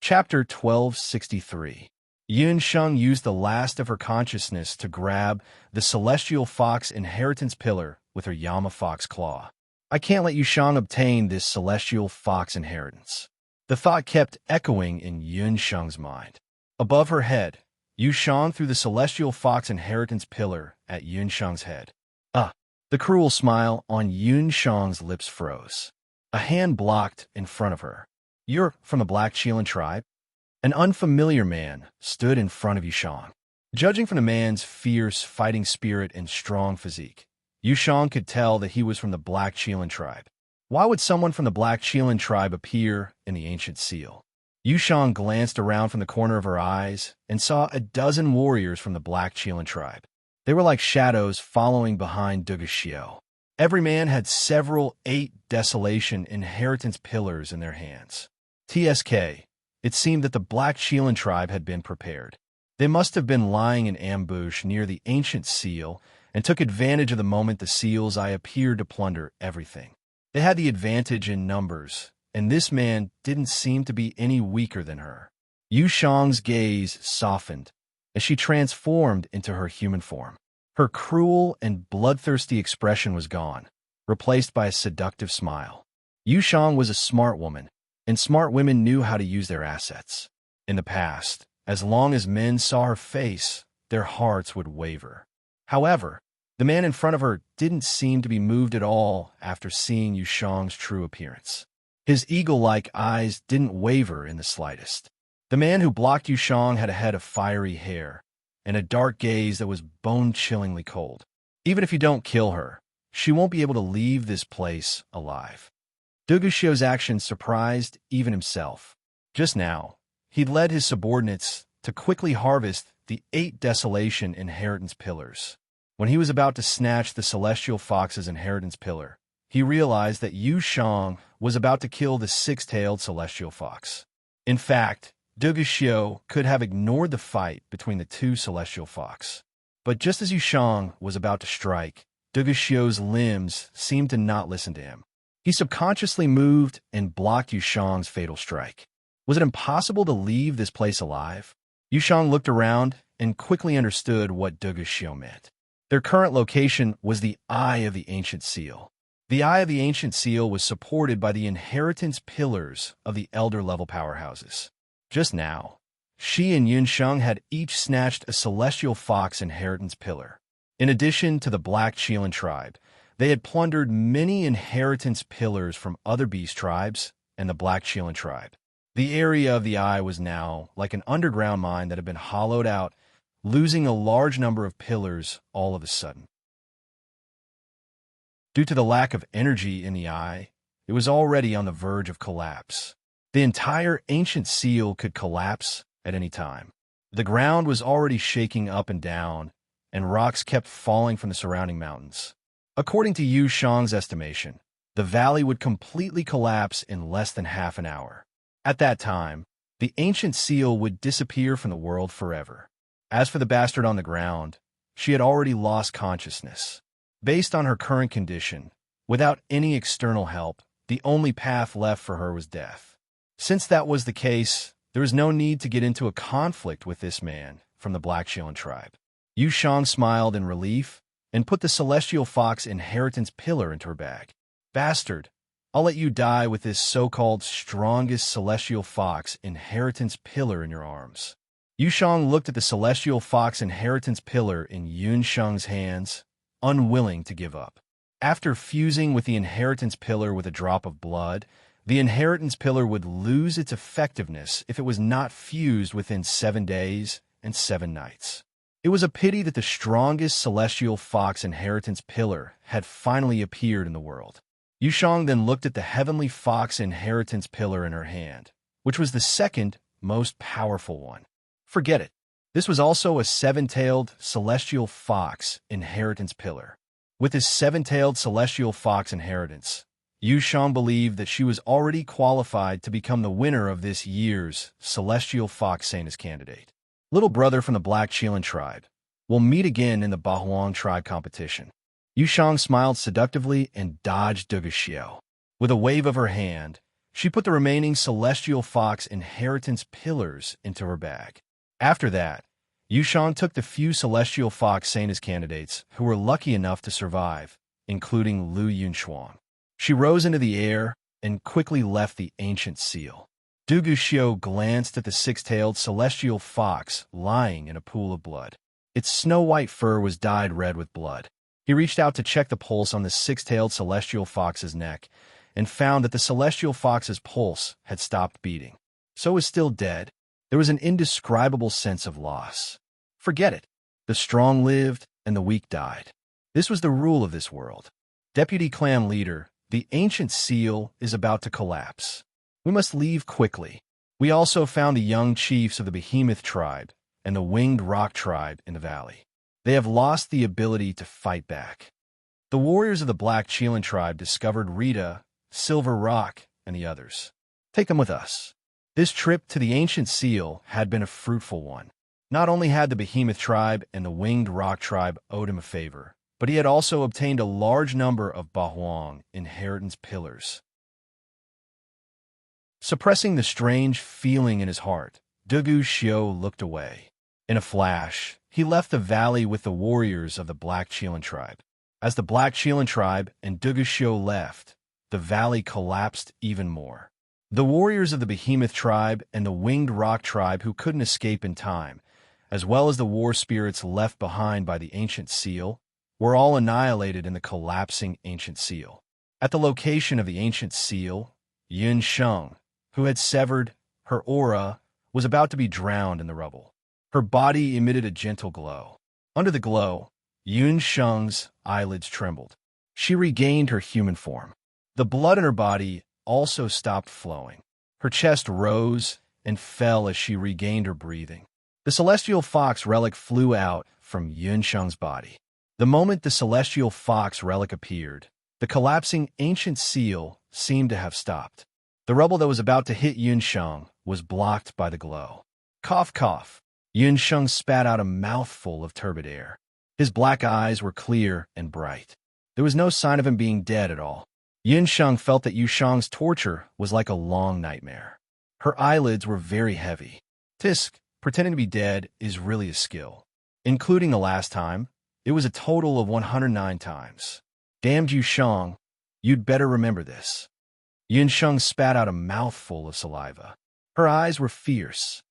Chapter 1263. Yun Shang used the last of her consciousness to grab the celestial fox inheritance pillar with her Yama fox claw. I can't let Yu Shang obtain this celestial fox inheritance. The thought kept echoing in Yun Shang's mind. Above her head, Yu Shang threw the celestial fox inheritance pillar at Yun Shang's head. The cruel smile on Yun Shang's lips froze. A hand blocked in front of her. You're from the Black Qilin tribe? An unfamiliar man stood in front of Yu Shang. Judging from the man's fierce fighting spirit and strong physique, Yu Shang could tell that he was from the Black Qilin tribe. Why would someone from the Black Qilin tribe appear in the ancient seal? Yu Shang glanced around from the corner of her eyes and saw a dozen warriors from the Black Qilin tribe. They were like shadows following behind Dugashio. Every man had several 8 desolation inheritance pillars in their hands. TSK, it seemed that the Black Qilin tribe had been prepared. They must have been lying in ambush near the ancient seal and took advantage of the moment the seal's eye appeared to plunder everything. They had the advantage in numbers, and this man didn't seem to be any weaker than her. Yu Shang's gaze softened as she transformed into her human form. Her cruel and bloodthirsty expression was gone, replaced by a seductive smile. Yu Shang was a smart woman, and smart women knew how to use their assets. In the past, as long as men saw her face, their hearts would waver. However, the man in front of her didn't seem to be moved at all after seeing Yu Shang's true appearance. His eagle-like eyes didn't waver in the slightest. The man who blocked Yu Shang had a head of fiery hair and a dark gaze that was bone-chillingly cold. Even if you don't kill her, she won't be able to leave this place alive. Dugashio's actions surprised even himself. Just now, he'd led his subordinates to quickly harvest the 8 desolation inheritance pillars. When he was about to snatch the celestial fox's inheritance pillar, he realized that Yu Shang was about to kill the 6-tailed celestial fox. In fact, Dugashio could have ignored the fight between the 2 celestial fox. But just as Yu Shang was about to strike, Dugashio's limbs seemed to not listen to him. He subconsciously moved and blocked Yu Shang's fatal strike. Was it impossible to leave this place alive? Yu Shang looked around and quickly understood what Dugashio meant. Their current location was the Eye of the Ancient Seal. The Eye of the Ancient Seal was supported by the inheritance pillars of the elder-level powerhouses. Just now, she and Yun Shang had each snatched a celestial fox inheritance pillar. In addition to the Black Qilin tribe, they had plundered many inheritance pillars from other beast tribes and the Black Qilin tribe. The area of the Eye was now like an underground mine that had been hollowed out, losing a large number of pillars all of a sudden. Due to the lack of energy in the Eye, it was already on the verge of collapse. The entire ancient seal could collapse at any time. The ground was already shaking up and down, and rocks kept falling from the surrounding mountains. According to Yu Shang's estimation, the valley would completely collapse in less than half an hour. At that time, the ancient seal would disappear from the world forever. As for the bastard on the ground, she had already lost consciousness. Based on her current condition, without any external help, the only path left for her was death. Since that was the case, there was no need to get into a conflict with this man from the Black Qilin tribe. Yu Shang smiled in relief and put the celestial fox inheritance pillar into her bag. Bastard, I'll let you die with this so-called strongest celestial fox inheritance pillar in your arms. Yushang looked at the celestial fox inheritance pillar in Yunsheng's hands, unwilling to give up. After fusing with the inheritance pillar with a drop of blood, the inheritance pillar would lose its effectiveness if it was not fused within 7 days and 7 nights. It was a pity that the strongest celestial fox inheritance pillar had finally appeared in the world. Yushang then looked at the heavenly fox inheritance pillar in her hand, which was the second most powerful one. Forget it. This was also a 7-tailed celestial fox inheritance pillar. With his 7-tailed celestial fox inheritance, Yushang believed that she was already qualified to become the winner of this year's celestial fox Sanus candidate. Little brother from the Black Qilin tribe. We'll meet again in the Bahuang tribe competition. Yushang smiled seductively and dodged Duguxiao. With a wave of her hand, she put the remaining celestial fox inheritance pillars into her bag. After that, Yushang took the few celestial fox Sanus candidates who were lucky enough to survive, including Lu Yunxuan. She rose into the air and quickly left the ancient seal. Duguxiao glanced at the 6-tailed celestial fox lying in a pool of blood. Its snow-white fur was dyed red with blood. He reached out to check the pulse on the 6-tailed celestial fox's neck and found that the celestial fox's pulse had stopped beating. So it was still dead. There was an indescribable sense of loss. Forget it. The strong lived and the weak died. This was the rule of this world. Deputy clan leader, the ancient seal is about to collapse. We must leave quickly. We also found the young chiefs of the Behemoth tribe and the Winged Rock tribe in the valley. They have lost the ability to fight back. The warriors of the Black Qilin tribe discovered Rita, Silver Rock, and the others. Take them with us. This trip to the ancient seal had been a fruitful one. Not only had the Behemoth tribe and the Winged Rock tribe owed him a favor, but he had also obtained a large number of Bahuang inheritance pillars. Suppressing the strange feeling in his heart, Duguxiao looked away. In a flash, he left the valley with the warriors of the Black Qilin tribe. As the Black Qilin tribe and Duguxiao left, the valley collapsed even more. The warriors of the Behemoth tribe and the Winged Rock tribe who couldn't escape in time, as well as the war spirits left behind by the ancient seal, were all annihilated in the collapsing ancient seal. At the location of the ancient seal, Yun Sheng, who had severed her aura, was about to be drowned in the rubble. Her body emitted a gentle glow. Under the glow, Yun Sheng's eyelids trembled. She regained her human form. The blood in her body also stopped flowing. Her chest rose and fell as she regained her breathing. The celestial fox relic flew out from Yun Sheng's body. The moment the celestial fox relic appeared, the collapsing ancient seal seemed to have stopped. The rubble that was about to hit Yun Sheng was blocked by the glow. Cough, cough. Yun Sheng spat out a mouthful of turbid air. His black eyes were clear and bright. There was no sign of him being dead at all. Yun Sheng felt that Yu Shang's torture was like a long nightmare. Her eyelids were very heavy. Tisk, pretending to be dead is really a skill. Including the last time, it was a total of 109 times. Damned Yu Shang, you'd better remember this. Yun Sheng spat out a mouthful of saliva. Her eyes were fierce.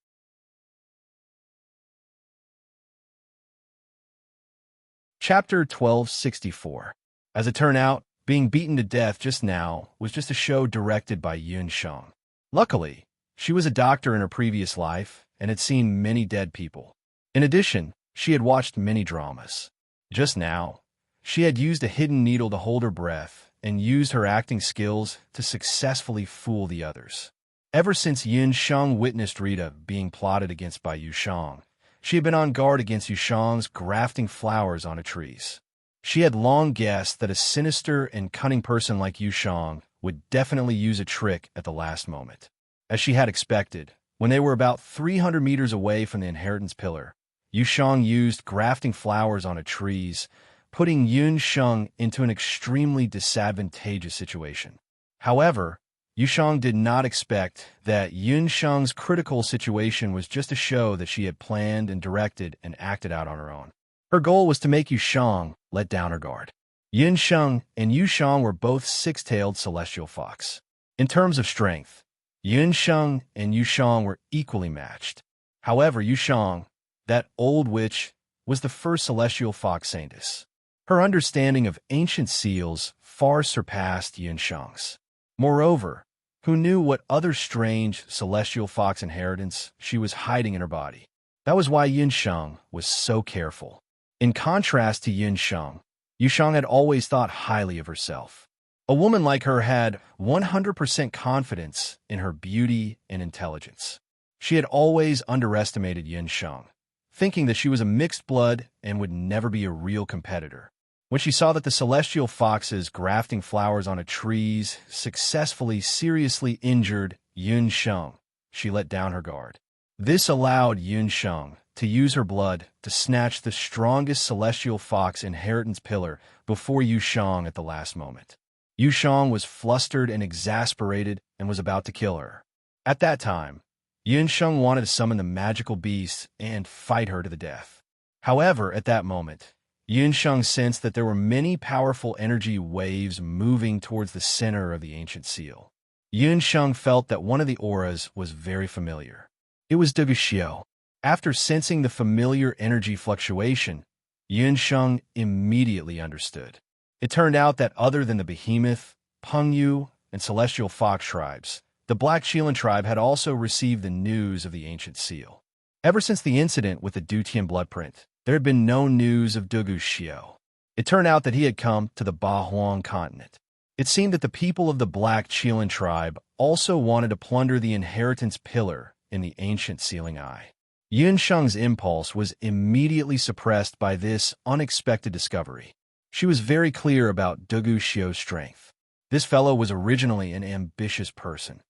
Chapter 1264. As it turned out, being beaten to death just now was just a show directed by Yun Sheng. Luckily, she was a doctor in her previous life and had seen many dead people. In addition, she had watched many dramas. Just now, she had used a hidden needle to hold her breath and used her acting skills to successfully fool the others. Ever since Yun Sheng witnessed Rita being plotted against by Yu Shang, she had been on guard against Yu Shang's grafting flowers onto trees. She had long guessed that a sinister and cunning person like Yu Shang would definitely use a trick at the last moment. As she had expected, when they were about 300 meters away from the inheritance pillar, Yu Shang used grafting flowers onto trees, putting Yun Sheng into an extremely disadvantageous situation. However, Yu Shang did not expect that Yun Sheng's critical situation was just a show that she had planned and directed and acted out on her own. Her goal was to make Yushang let down her guard. Yunsheng and Yushang were both six-tailed celestial fox. In terms of strength, Yunsheng and Yushang were equally matched. However, Yushang, that old witch, was the first celestial fox saintess. Her understanding of ancient seals far surpassed Yunsheng's. Moreover, who knew what other strange celestial fox inheritance she was hiding in her body? That was why Yunsheng was so careful. In contrast to Yunsheng, Yushang had always thought highly of herself. A woman like her had 100% confidence in her beauty and intelligence. She had always underestimated Yunsheng, thinking that she was a mixed blood and would never be a real competitor. When she saw that the celestial foxes grafting flowers onto trees successfully seriously injured Yunsheng, she let down her guard. This allowed Yunsheng to use her blood to snatch the strongest celestial fox inheritance pillar before Yushang at the last moment. Yushang was flustered and exasperated and was about to kill her. At that time, Yunsheng wanted to summon the magical beast and fight her to the death. However, at that moment, Yunsheng sensed that there were many powerful energy waves moving towards the center of the ancient seal. Yunsheng felt that one of the auras was very familiar. It was Duguxiu. After sensing the familiar energy fluctuation, Yunsheng immediately understood. It turned out that other than the Behemoth, Pengyu, and Celestial Fox tribes, the Black Qilin tribe had also received the news of the ancient seal. Ever since the incident with the Dutian bloodprint, there had been no news of Duguxiu. It turned out that he had come to the Bahuang continent. It seemed that the people of the Black Qilin tribe also wanted to plunder the inheritance pillar in the ancient sealing eye. Yunsheng's impulse was immediately suppressed by this unexpected discovery. She was very clear about Duguxiu's strength. This fellow was originally an ambitious person.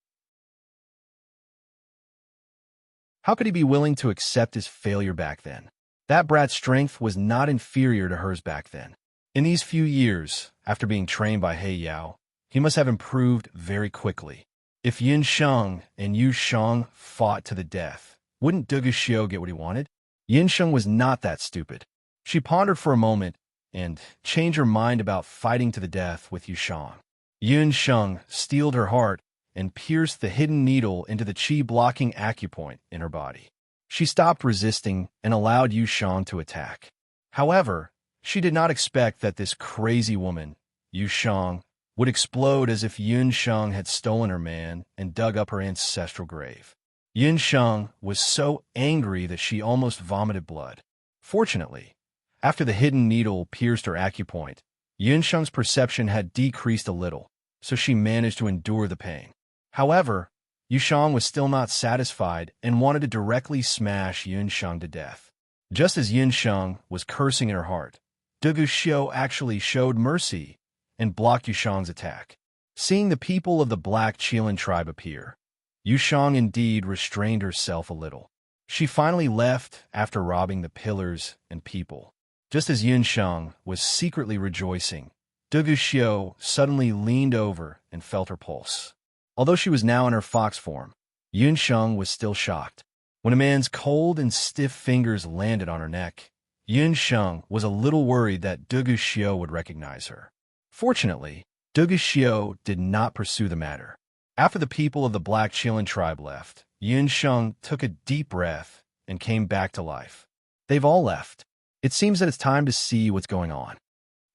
How could he be willing to accept his failure back then? That brat's strength was not inferior to hers back then. In these few years, after being trained by He Yao, he must have improved very quickly. If Yunsheng and Yushang fought to the death, wouldn't Duguxiu get what he wanted? Yunsheng was not that stupid. She pondered for a moment and changed her mind about fighting to the death with Yushang. Yunsheng steeled her heart and pierced the hidden needle into the qi-blocking acupoint in her body. She stopped resisting and allowed Yushang to attack. However, she did not expect that this crazy woman, Yushang, would explode as if Yunsheng had stolen her man and dug up her ancestral grave. Yunsheng was so angry that she almost vomited blood. Fortunately, after the hidden needle pierced her acupoint, Yunsheng's perception had decreased a little, so she managed to endure the pain. However, Yushang was still not satisfied and wanted to directly smash Yunsheng to death. Just as Yunsheng was cursing in her heart, Duguxiu actually showed mercy and blocked Yushang's attack. Seeing the people of the Black Qilin tribe appear, Yushang indeed restrained herself a little. She finally left after robbing the pillars and people. Just as Yunsheng was secretly rejoicing, Duguxiu suddenly leaned over and felt her pulse. Although she was now in her fox form, Yunsheng was still shocked. When a man's cold and stiff fingers landed on her neck, Yunsheng was a little worried that Duguxiu would recognize her. Fortunately, Duguxiu did not pursue the matter. After the people of the Black Qilin tribe left, Yunsheng took a deep breath and came back to life. They've all left. It seems that it's time to see what's going on.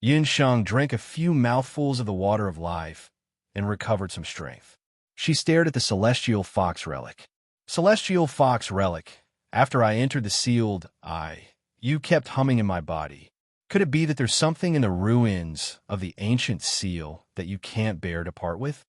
Yunsheng drank a few mouthfuls of the water of life and recovered some strength. She stared at the Celestial Fox relic. Celestial Fox relic, after I entered the sealed eye, you kept humming in my body. Could it be that there's something in the ruins of the ancient seal that you can't bear to part with?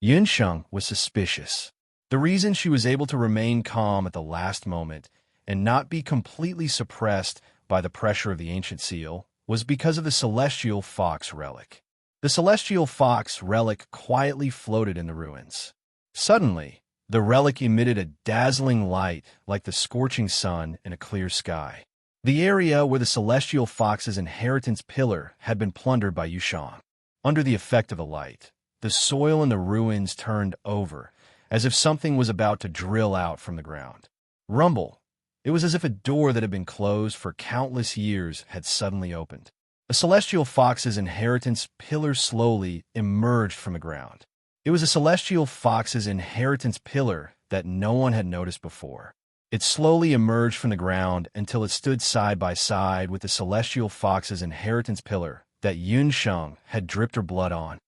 Yunsheng was suspicious. The reason she was able to remain calm at the last moment and not be completely suppressed by the pressure of the ancient seal was because of the Celestial Fox relic. The Celestial Fox relic quietly floated in the ruins. Suddenly, the relic emitted a dazzling light like the scorching sun in a clear sky. The area where the Celestial Fox's inheritance pillar had been plundered by Yushang. Under the effect of the light, the soil in the ruins turned over, as if something was about to drill out from the ground. Rumble, It was as if a door that had been closed for countless years had suddenly opened. A celestial fox's inheritance pillar slowly emerged from the ground. It was a celestial fox's inheritance pillar that no one had noticed before. It slowly emerged from the ground until it stood side by side with the celestial fox's inheritance pillar that Yunsheng had dripped her blood on.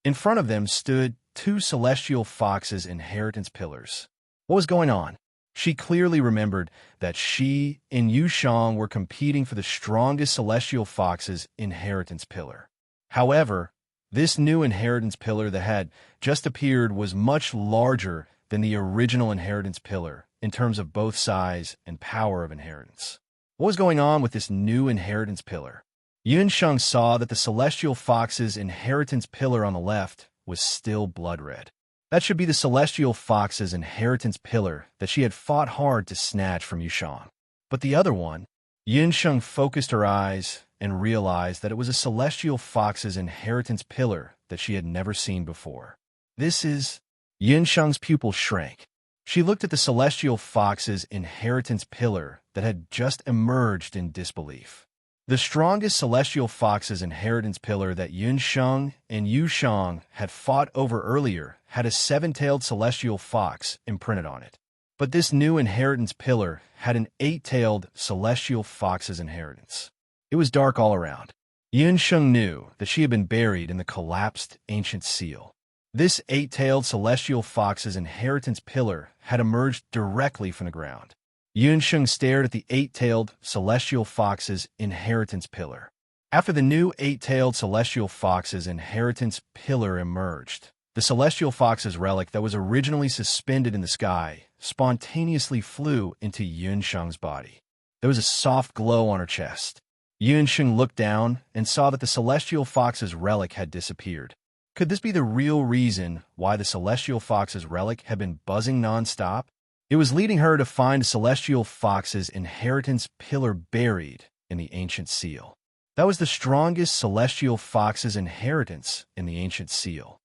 In front of them stood two celestial fox's inheritance pillars. What was going on? She clearly remembered that she and Yushang were competing for the strongest celestial fox's inheritance pillar. However, this new inheritance pillar that had just appeared was much larger than the original inheritance pillar in terms of both size and power of inheritance. What was going on with this new inheritance pillar? Yunsheng saw that the celestial fox's inheritance pillar on the left was still blood red. That should be the celestial fox's inheritance pillar that she had fought hard to snatch from Yushang. But the other one, Yunsheng focused her eyes and realized that it was a celestial fox's inheritance pillar that she had never seen before. This is... Yunsheng's pupil shrank. She looked at the celestial fox's inheritance pillar that had just emerged in disbelief. The strongest celestial fox's inheritance pillar that Yunsheng and Yushang had fought over earlier had a seven-tailed celestial fox imprinted on it. But this new inheritance pillar had an eight-tailed celestial fox's inheritance. It was dark all around. Yunsheng knew that she had been buried in the collapsed ancient seal. This eight-tailed celestial fox's inheritance pillar had emerged directly from the ground. Yunsheng stared at the eight-tailed celestial fox's inheritance pillar. After the new eight-tailed celestial fox's inheritance pillar emerged, the celestial fox's relic that was originally suspended in the sky spontaneously flew into Yunsheng's body. There was a soft glow on her chest. Yunsheng looked down and saw that the celestial fox's relic had disappeared. Could this be the real reason why the celestial fox's relic had been buzzing non-stop? It was leading her to find a celestial fox's inheritance pillar buried in the ancient seal. That was the strongest celestial fox's inheritance in the ancient seal.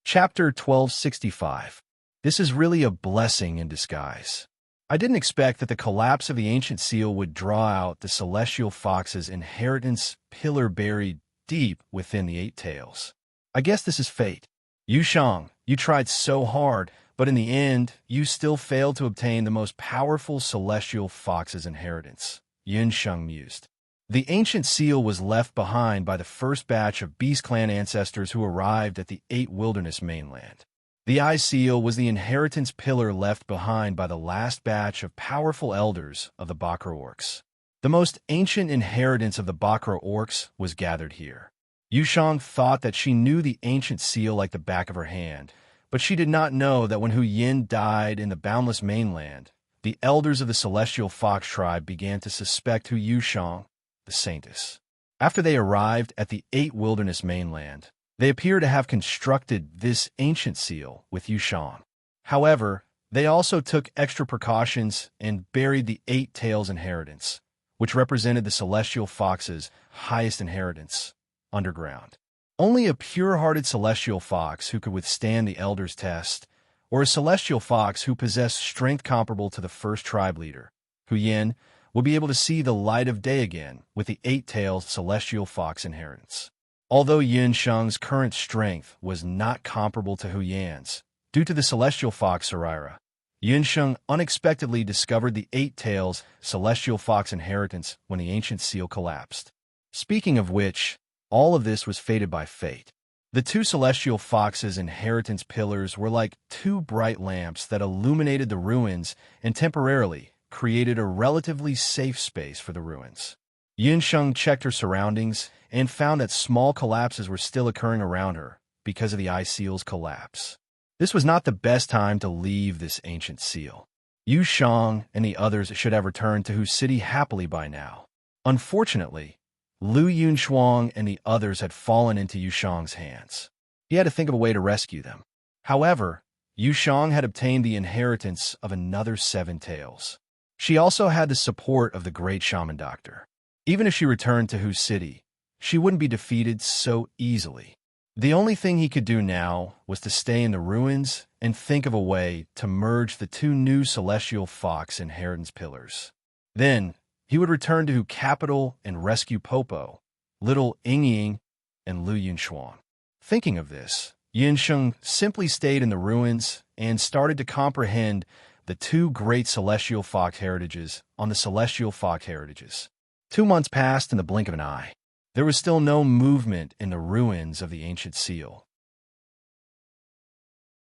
Chapter 1265. This is really a blessing in disguise. I didn't expect that the collapse of the ancient seal would draw out the celestial fox's inheritance pillar buried deep within the eight tails. I guess this is fate. Yushang, you tried so hard, but in the end, you still failed to obtain the most powerful celestial fox's inheritance, Yunsheng mused. The ancient seal was left behind by the first batch of Beast Clan ancestors who arrived at the Eight Wilderness mainland. The Eye Seal was the inheritance pillar left behind by the last batch of powerful elders of the Bakra Orcs. The most ancient inheritance of the Bakra Orcs was gathered here. Yushang thought that she knew the ancient seal like the back of her hand, but she did not know that when Hu Yin died in the Boundless Mainland, the elders of the Celestial Fox tribe began to suspect Hu Yushang, the Saintess. After they arrived at the Eight Wilderness mainland, they appear to have constructed this ancient seal with Yushang. However, they also took extra precautions and buried the Eight Tails inheritance, which represented the Celestial Fox's highest inheritance, underground. Only a pure-hearted Celestial Fox who could withstand the Elder's test, or a Celestial Fox who possessed strength comparable to the first tribe leader, Hu Yin, will be able to see the light of day again with the Eight-Tailed Celestial Fox inheritance. Although Yunsheng's current strength was not comparable to Hu Yan's, due to the Celestial Fox Saraira, Yunsheng unexpectedly discovered the Eight Tails Celestial Fox inheritance when the ancient seal collapsed. Speaking of which, all of this was fated by fate. The two Celestial Fox's inheritance pillars were like two bright lamps that illuminated the ruins and temporarily created a relatively safe space for the ruins. Yunsheng checked her surroundings and found that small collapses were still occurring around her because of the Eye Seal's collapse. This was not the best time to leave this ancient seal. Yushang and the others should have returned to Hu City happily by now. Unfortunately, Lu Yunshuang and the others had fallen into Yushang's hands. He had to think of a way to rescue them. However, Yushang had obtained the inheritance of another seven tails. She also had the support of the great shaman doctor. Even if she returned to Hu City, she wouldn't be defeated so easily. The only thing he could do now was to stay in the ruins and think of a way to merge the two new celestial fox inheritance pillars. Then, he would return to capital and rescue Popo, little Ying and Lu Yunshuang. Thinking of this, Yunsheng simply stayed in the ruins and started to comprehend the two great celestial fox heritages on the celestial fox heritages. 2 months passed in the blink of an eye. There was still no movement in the ruins of the ancient seal.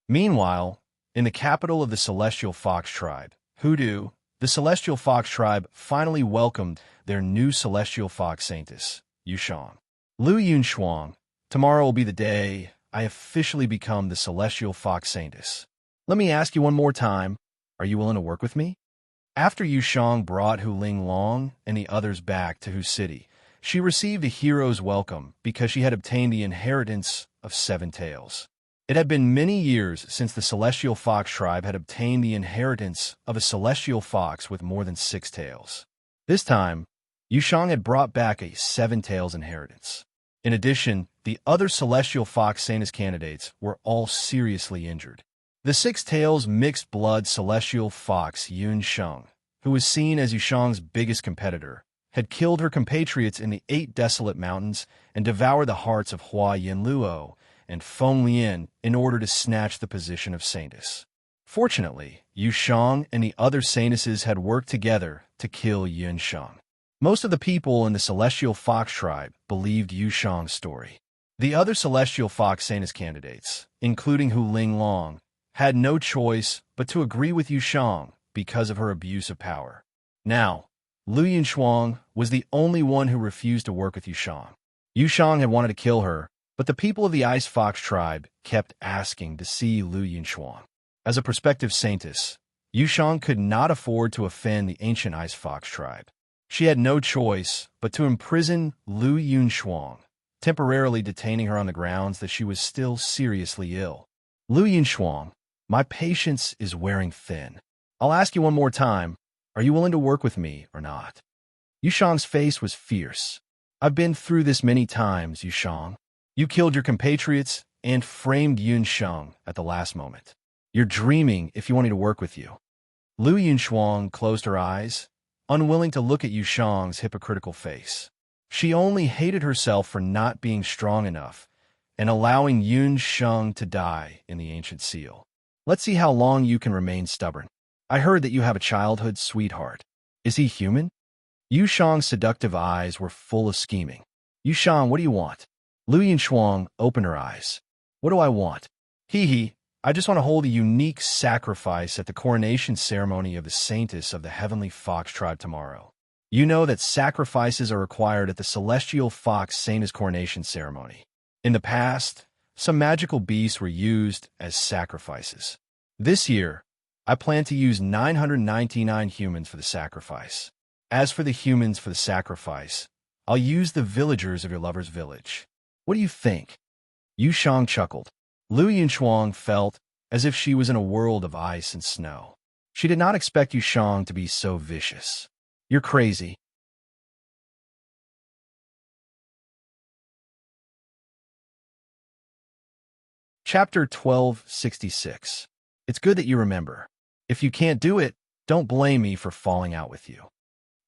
Meanwhile, in the capital of the celestial fox tribe, Hoodoo, the celestial fox tribe finally welcomed their new celestial fox saintess, Yushang. Lu Yunshuang, tomorrow will be the day I officially become the celestial fox saintess. Let me ask you one more time, are you willing to work with me? After Yushang brought Hu Linglong and the others back to Hu City, she received a hero's welcome because she had obtained the inheritance of 7 tails. It had been many years since the celestial fox tribe had obtained the inheritance of a celestial fox with more than 6 tails. This time, Yushang had brought back a 7 tails inheritance. In addition, the other celestial fox saintess candidates were all seriously injured. The 6 tails mixed blood celestial fox Yun Sheng, who was seen as Yushang's biggest competitor, had killed her compatriots in the 8 desolate mountains and devoured the hearts of Hua Yinluo and Feng Lian in order to snatch the position of saintess. Fortunately, Yushang and the other saintesses had worked together to kill Yun Sheng. Most of the people in the celestial fox tribe believed Yushang's story. The other celestial fox saintess candidates, including Hu Linglong, had no choice but to agree with Yushang because of her abuse of power. Now, Lu Yunshuang was the only one who refused to work with Yushang. Yushang had wanted to kill her, but the people of the Ice Fox tribe kept asking to see Lu Yunshuang. As a prospective saintess, Yushang could not afford to offend the ancient Ice Fox tribe. She had no choice but to imprison Lu Yunshuang, temporarily detaining her on the grounds that she was still seriously ill. Lu Yunshuang, my patience is wearing thin. I'll ask you one more time, are you willing to work with me or not? Yushang's face was fierce. I've been through this many times, Yushang. You killed your compatriots and framed Yun Sheng at the last moment. You're dreaming if you want me to work with you. Lu Yunshuang closed her eyes, unwilling to look at Yushang's hypocritical face. She only hated herself for not being strong enough and allowing Yun Sheng to die in the ancient seal. Let's see how long you can remain stubborn. I heard that you have a childhood sweetheart. Is he human? Yushang's seductive eyes were full of scheming. Yushang, what do you want? Lu Yunshuang opened her eyes. What do I want? Hee, I just want to hold a unique sacrifice at the coronation ceremony of the saintess of the heavenly fox tribe tomorrow. You know that sacrifices are required at the celestial fox saintess coronation ceremony. In the past, some magical beasts were used as sacrifices. This year, I plan to use 999 humans for the sacrifice. As for the humans for the sacrifice, I'll use the villagers of your lover's village. What do you think? Yushang chuckled. Lu Yunshuang felt as if she was in a world of ice and snow. She did not expect Yushang to be so vicious. You're crazy. Chapter 1266. It's good that you remember. If you can't do it, don't blame me for falling out with you.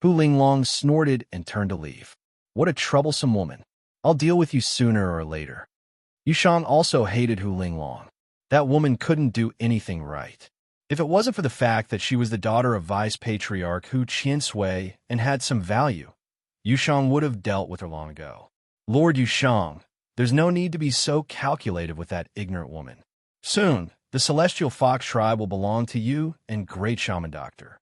Hu Linglong snorted and turned to leave. What a troublesome woman. I'll deal with you sooner or later. Yushang also hated Hu Linglong. That woman couldn't do anything right. If it wasn't for the fact that she was the daughter of Vice Patriarch Hu Qiansui and had some value, Yushang would have dealt with her long ago. Lord Yushang, there's no need to be so calculative with that ignorant woman. Soon, the Celestial Fox tribe will belong to you and Great Shaman Doctor.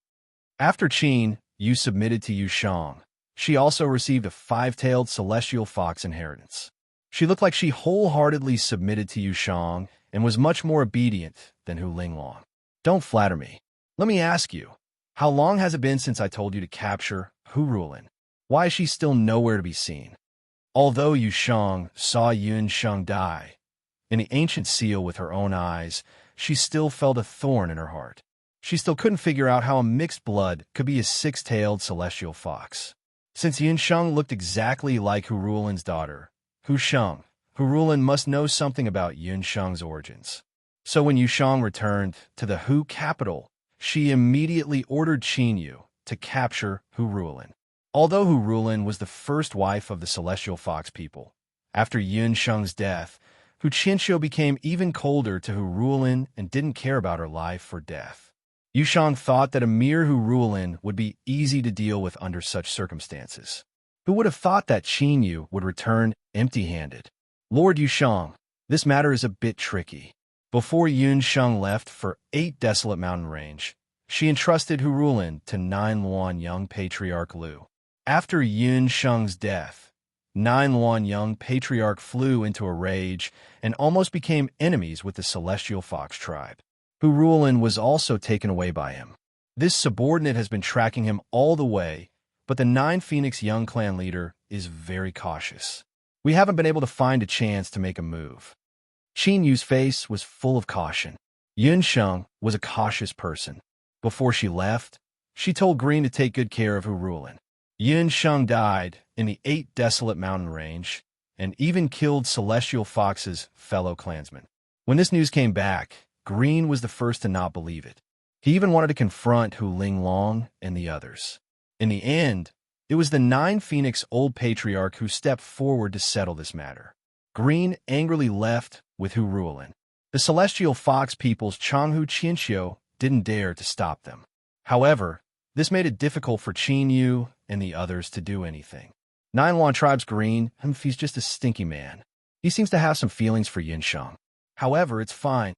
After Qin, you submitted to Yushang. She also received a 5-tailed Celestial Fox inheritance. She looked like she wholeheartedly submitted to Yushang and was much more obedient than Hu Linglong. Don't flatter me. Let me ask you, how long has it been since I told you to capture Hu Rulin? Why is she still nowhere to be seen? Although Yushang saw Yun Sheng die in the ancient seal with her own eyes, she still felt a thorn in her heart. She still couldn't figure out how a mixed blood could be a 6-tailed celestial fox. Since Yun Sheng looked exactly like Hu Rulin's daughter, Hu Sheng, Hu Rulin must know something about Yun Sheng's origins. So when Yu Sheng returned to the Hu capital, she immediately ordered Qin Yu to capture Hu Rulin. Although Hu Rulin was the first wife of the Celestial Fox people, after Yun Sheng's death, Hu Qianxiu became even colder to Hu Rulin and didn't care about her life or death. Yu Sheng thought that a mere Hu Rulin would be easy to deal with under such circumstances. Who would have thought that Qin Yu would return empty-handed? Lord Yu Sheng, this matter is a bit tricky. Before Yun Sheng left for 8 desolate mountain range, she entrusted Hu Rulin to 9 Luan young patriarch Lu. After Yun Sheng's death, 9 Luan young patriarch flew into a rage and almost became enemies with the Celestial Fox tribe. Hu Rulin was also taken away by him. This subordinate has been tracking him all the way, but the 9 Phoenix young clan leader is very cautious. We haven't been able to find a chance to make a move. Qin Yu's face was full of caution. Yun Sheng was a cautious person. Before she left, she told Green to take good care of Hu Rulin. Yun Sheng died in the 8 desolate mountain range and even killed Celestial Fox's fellow clansmen. When this news came back, Green was the first to not believe it. He even wanted to confront Hu Linglong and the others. In the end, it was the 9 Phoenix old patriarch who stepped forward to settle this matter. Green angrily left with Hu Rulin. The Celestial Fox people's Changhu Qianxiu didn't dare to stop them. However, this made it difficult for Qin Yu and the others to do anything. 9 Luan tribe's Green, he's just a stinky man. He seems to have some feelings for Yun Sheng. However, it's fine.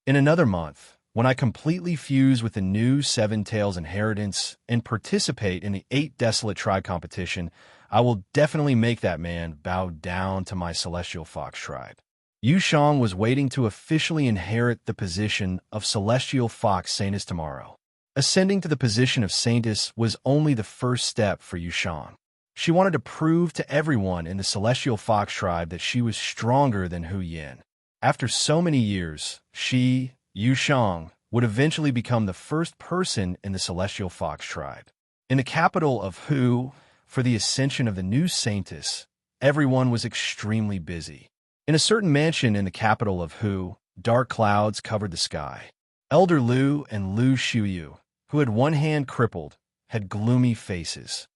In another month, when I completely fuse with the new 7 Tails inheritance and participate in the 8 Desolate Tribe competition, I will definitely make that man bow down to my Celestial Fox tribe. Yu Sheng was waiting to officially inherit the position of Celestial Fox Saintess tomorrow. Ascending to the position of Saintess was only the first step for Yu Sheng. She wanted to prove to everyone in the Celestial Fox tribe that she was stronger than Hu Yin. After so many years, she, Yu Sheng, would eventually become the first person in the Celestial Fox tribe. In the capital of Hu, for the ascension of the new Saintess, everyone was extremely busy. In a certain mansion in the capital of Hu, dark clouds covered the sky. Elder Lu and Lu Xiuyu, who had one hand crippled, had gloomy faces.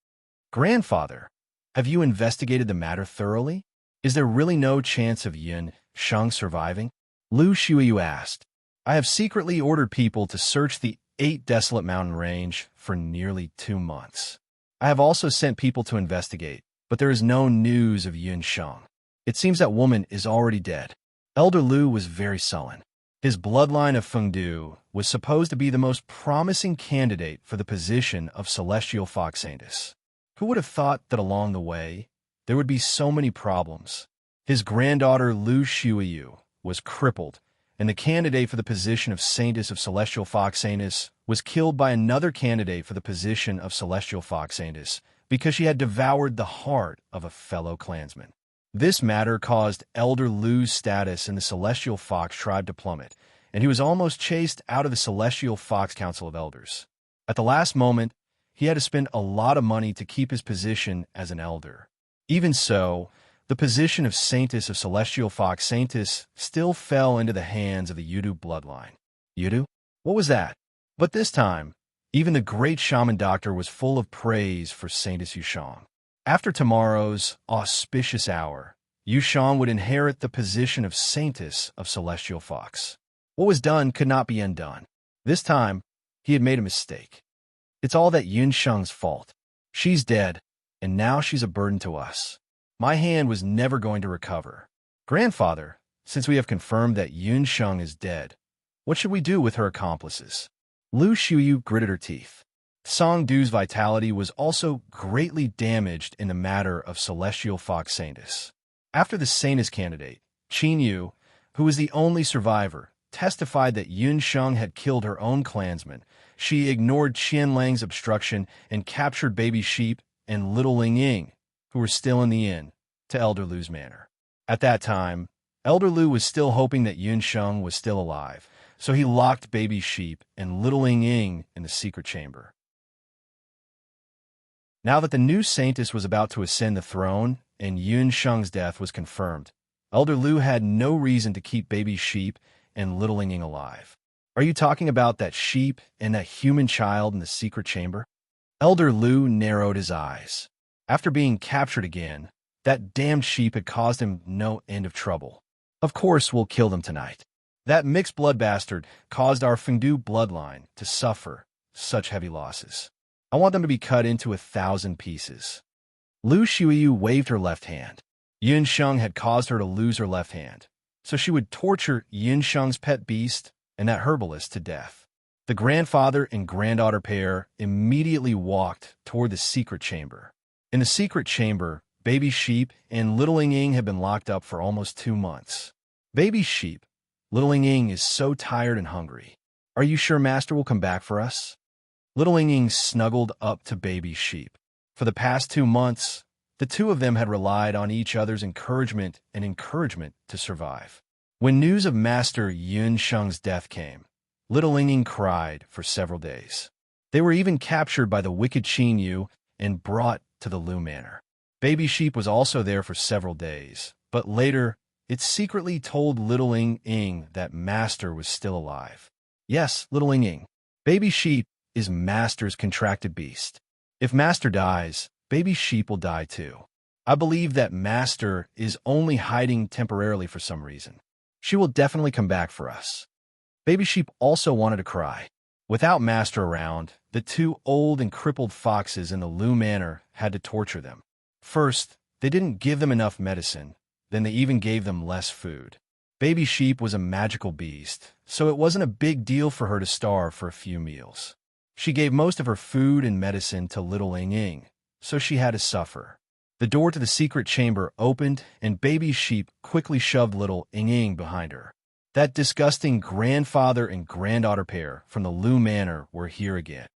Grandfather, have you investigated the matter thoroughly? Is there really no chance of Yun Sheng surviving? Lu Xiuyu asked. I have secretly ordered people to search the 8 desolate mountain range for nearly 2 months. I have also sent people to investigate, but there is no news of Yun Sheng. It seems that woman is already dead. Elder Lu was very sullen. His bloodline of Fengdu was supposed to be the most promising candidate for the position of Celestial Fox Saintess. Who would have thought that along the way, there would be so many problems? His granddaughter Lu Xiuyu was crippled, and the candidate for the position of Saintess of Celestial Fox Saintess was killed by another candidate for the position of Celestial Fox Saintess because she had devoured the heart of a fellow clansman. This matter caused Elder Lu's status in the Celestial Fox tribe to plummet, and he was almost chased out of the Celestial Fox Council of Elders. At the last moment, he had to spend a lot of money to keep his position as an elder. Even so, the position of Saintess of Celestial Fox Saintess still fell into the hands of the Yudu bloodline. Yudu? What was that? But this time, even the great shaman doctor was full of praise for Saintess Yu Sheng. After tomorrow's auspicious hour, Yu Sheng would inherit the position of Saintess of Celestial Fox. What was done could not be undone. This time, he had made a mistake. It's all that Yun Sheng's fault. She's dead, and now she's a burden to us. My hand was never going to recover. Grandfather, since we have confirmed that Yun Sheng is dead, what should we do with her accomplices? Lu Xiuyu gritted her teeth. Song Du's vitality was also greatly damaged in the matter of Celestial Fox Saintess. After the Saintess candidate, Qin Yu, who was the only survivor, testified that Yun Sheng had killed her own clansmen. She ignored Qian Lang's obstruction and captured baby sheep and little Ling Ying, who were still in the inn, to Elder Lu's manor. At that time, Elder Lu was still hoping that Yun Sheng was still alive, so he locked baby sheep and little Ling Ying in the secret chamber. Now that the new Saintess was about to ascend the throne, and Yun Sheng's death was confirmed, Elder Lu had no reason to keep baby sheep and little Ying alive. Are you talking about that sheep and that human child in the secret chamber? Elder Lu narrowed his eyes. After being captured again, that damned sheep had caused him no end of trouble. Of course we'll kill them tonight. That mixed blood bastard caused our Fengdu bloodline to suffer such heavy losses. I want them to be cut into 1,000 pieces. Lu Xiuyu waved her left hand. Yun Sheng had caused her to lose her left hand, so she would torture Yun Sheng's pet beast and that herbalist to death. The grandfather and granddaughter pair immediately walked toward the secret chamber. In the secret chamber, baby sheep and little Ying had been locked up for almost 2 months. Baby sheep, little Ying is so tired and hungry. Are you sure Master will come back for us? Little Ying snuggled up to baby sheep. For the past 2 months, the two of them had relied on each other's encouragement to survive. When news of Master Yun Sheng's death came, little Ying cried for several days. They were even captured by the wicked Qin Yu and brought to the Lu Manor. Baby sheep was also there for several days, but later it secretly told little Ying that Master was still alive. Yes, little Ying. Baby sheep is Master's contracted beast. If Master dies, baby sheep will die too. I believe that Master is only hiding temporarily for some reason. She will definitely come back for us. Baby sheep also wanted to cry. Without Master around, the 2 old and crippled foxes in the Lu Manor had to torture them. First, they didn't give them enough medicine, then they even gave them less food. Baby sheep was a magical beast, so it wasn't a big deal for her to starve for a few meals. She gave most of her food and medicine to little Ying, so she had to suffer. The door to the secret chamber opened, and baby sheep quickly shoved little Ying behind her. That disgusting grandfather and granddaughter pair from the Lu Manor were here again.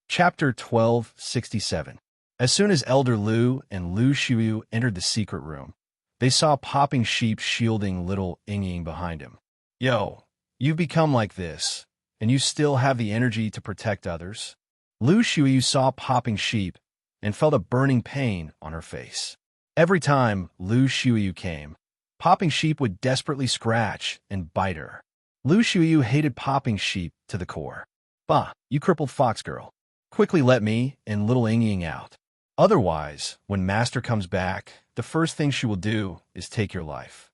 Chapter 1267. As soon as Elder Lu and Lu Xiuyu entered the secret room, they saw popping sheep shielding little Ying behind him. Yo, you've become like this, and you still have the energy to protect others? Lu Xiuyu saw popping sheep and felt a burning pain on her face. Every time Lu Xiuyu came, popping sheep would desperately scratch and bite her. Lu Xiuyu hated popping sheep to the core. Bah, you crippled fox girl. Quickly let me and little Ying out. Otherwise, when Master comes back, the first thing she will do is take your life.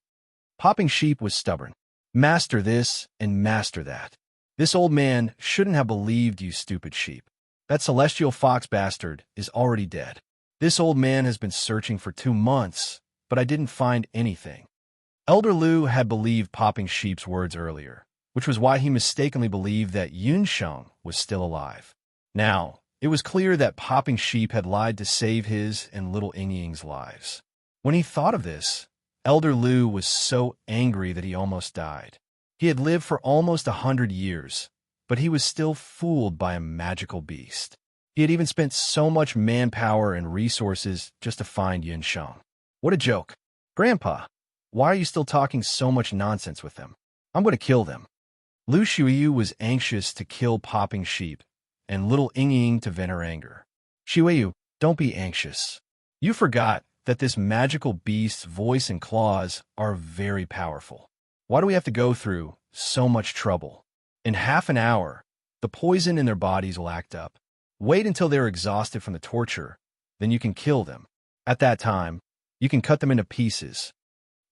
Popping sheep was stubborn. Master this and master that. This old man shouldn't have believed you, stupid sheep. That celestial fox bastard is already dead. This old man has been searching for 2 months, but I didn't find anything. Elder Lu had believed popping sheep's words earlier, which was why he mistakenly believed that Yun Sheng was still alive. Now, it was clear that popping sheep had lied to save his and little Ying's lives. When he thought of this, Elder Lu was so angry that he almost died. He had lived for almost 100 years, but he was still fooled by a magical beast. He had even spent so much manpower and resources just to find Yun Sheng. What a joke. Grandpa, why are you still talking so much nonsense with them? I'm going to kill them. Lu Xiuyu was anxious to kill popping sheep, and little Ying to vent her anger. Xiuyu, don't be anxious. You forgot that this magical beast's voice and claws are very powerful. Why do we have to go through so much trouble? In half an hour, the poison in their bodies will act up. Wait until they're exhausted from the torture, then you can kill them. At that time, you can cut them into pieces.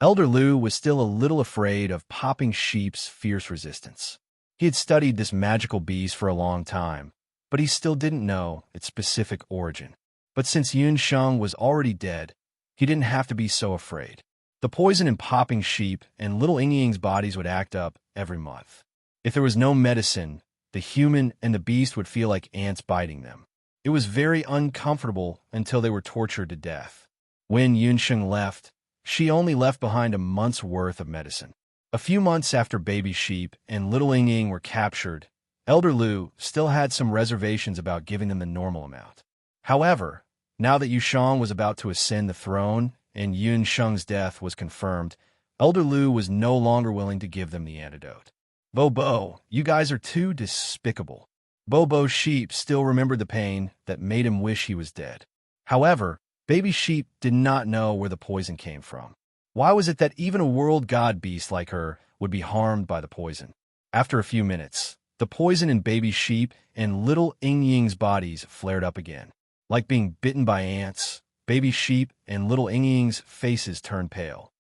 Elder Lu was still a little afraid of popping sheep's fierce resistance. He had studied this magical beast for a long time, but he still didn't know its specific origin. But since Yun Sheng was already dead, he didn't have to be so afraid. The poison in popping sheep and little Ying's bodies would act up every month. If there was no medicine, the human and the beast would feel like ants biting them. It was very uncomfortable until they were tortured to death. When Yun Sheng left, she only left behind a month's worth of medicine. A few months after baby sheep and little Ying were captured, Elder Lu still had some reservations about giving them the normal amount. However, now that Yu Sheng was about to ascend the throne and Yun Sheng's death was confirmed, Elder Lu was no longer willing to give them the antidote. Bo, you guys are too despicable. Bobo's sheep still remembered the pain that made him wish he was dead. However, baby sheep did not know where the poison came from. Why was it that even a world god beast like her would be harmed by the poison? After a few minutes, the poison in baby sheep and little Ing Ying's bodies flared up again. Like being bitten by ants, baby sheep and little Ing Ying's faces turned pale.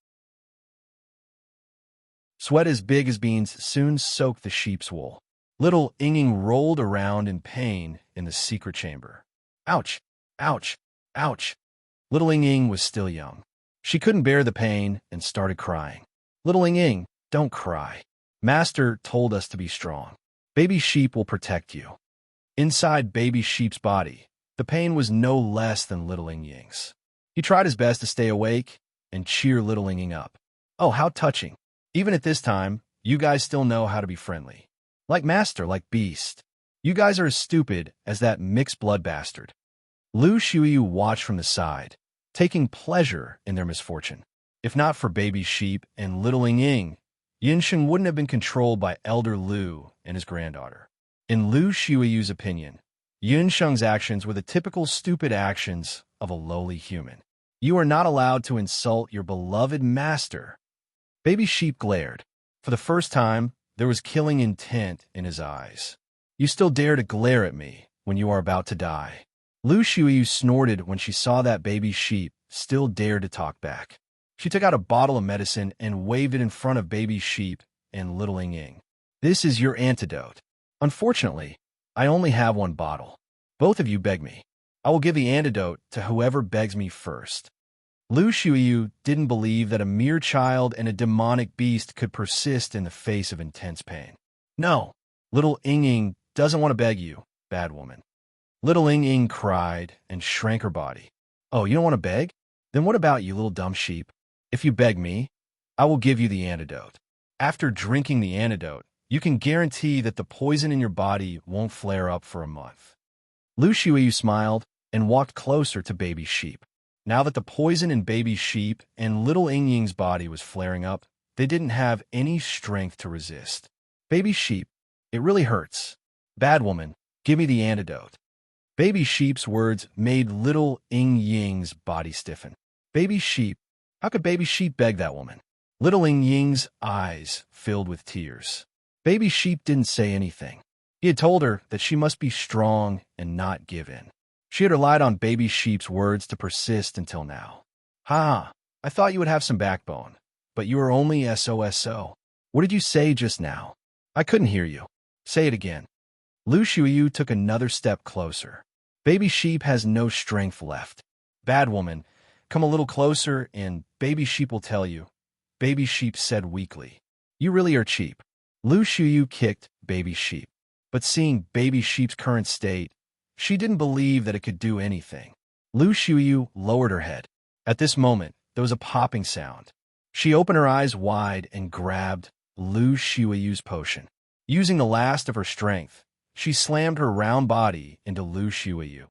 Sweat as big as beans soon soaked the sheep's wool. Little Ing Ying rolled around in pain in the secret chamber. Ouch! Ouch! Ouch! Little Ing Ying was still young. She couldn't bear the pain and started crying. Little Ing Ying, don't cry. Master told us to be strong. Baby sheep will protect you. Inside baby sheep's body, the pain was no less than little Ing Ying's. He tried his best to stay awake and cheer little Ing Ying up. Oh, how touching. Even at this time, you guys still know how to be friendly. Like Master, like Beast. You guys are as stupid as that mixed blood bastard. Lu Xiuyu watched from the side, taking pleasure in their misfortune. If not for baby sheep and little Ing Ying, Yinsheng wouldn't have been controlled by Elder Lu and his granddaughter. In Lu Xiuyu's opinion, Yinsheng's actions were the typical stupid actions of a lowly human. You are not allowed to insult your beloved master. Baby sheep glared. For the first time, there was killing intent in his eyes. You still dare to glare at me when you are about to die. Lu Xiuyu snorted when she saw that baby sheep still dared to talk back. She took out a bottle of medicine and waved it in front of baby sheep and little Ing Ying. This is your antidote. Unfortunately, I only have one bottle. Both of you beg me. I will give the antidote to whoever begs me first. Lu Xiuyu didn't believe that a mere child and a demonic beast could persist in the face of intense pain. No, little Ing Ying doesn't want to beg you, bad woman. Little Ing Ying cried and shrank her body. Oh, you don't want to beg? Then what about you, little dumb sheep? If you beg me, I will give you the antidote. After drinking the antidote, you can guarantee that the poison in your body won't flare up for a month. Lu Xiuyu smiled and walked closer to baby sheep. Now that the poison in baby sheep and little Ing Ying's body was flaring up, they didn't have any strength to resist. Baby sheep, it really hurts. Bad woman, give me the antidote. Baby sheep's words made little Ing Ying's body stiffen. Baby sheep, how could baby sheep beg that woman? Little Ing Ying's eyes filled with tears. Baby sheep didn't say anything. He had told her that she must be strong and not give in. She had relied on baby sheep's words to persist until now. Ha! I thought you would have some backbone, but you are only SOSO. What did you say just now? I couldn't hear you. Say it again. Lu Xiuyu took another step closer. Baby sheep has no strength left. Bad woman, come a little closer and baby sheep will tell you. Baby sheep said weakly. You really are cheap. Lu Xiuyu kicked baby sheep. But seeing baby sheep's current state, she didn't believe that it could do anything. Lu Xiuyu lowered her head. At this moment, there was a popping sound. She opened her eyes wide and grabbed Lu Xiuyu's potion. Using the last of her strength, she slammed her round body into Lu Xiuyu.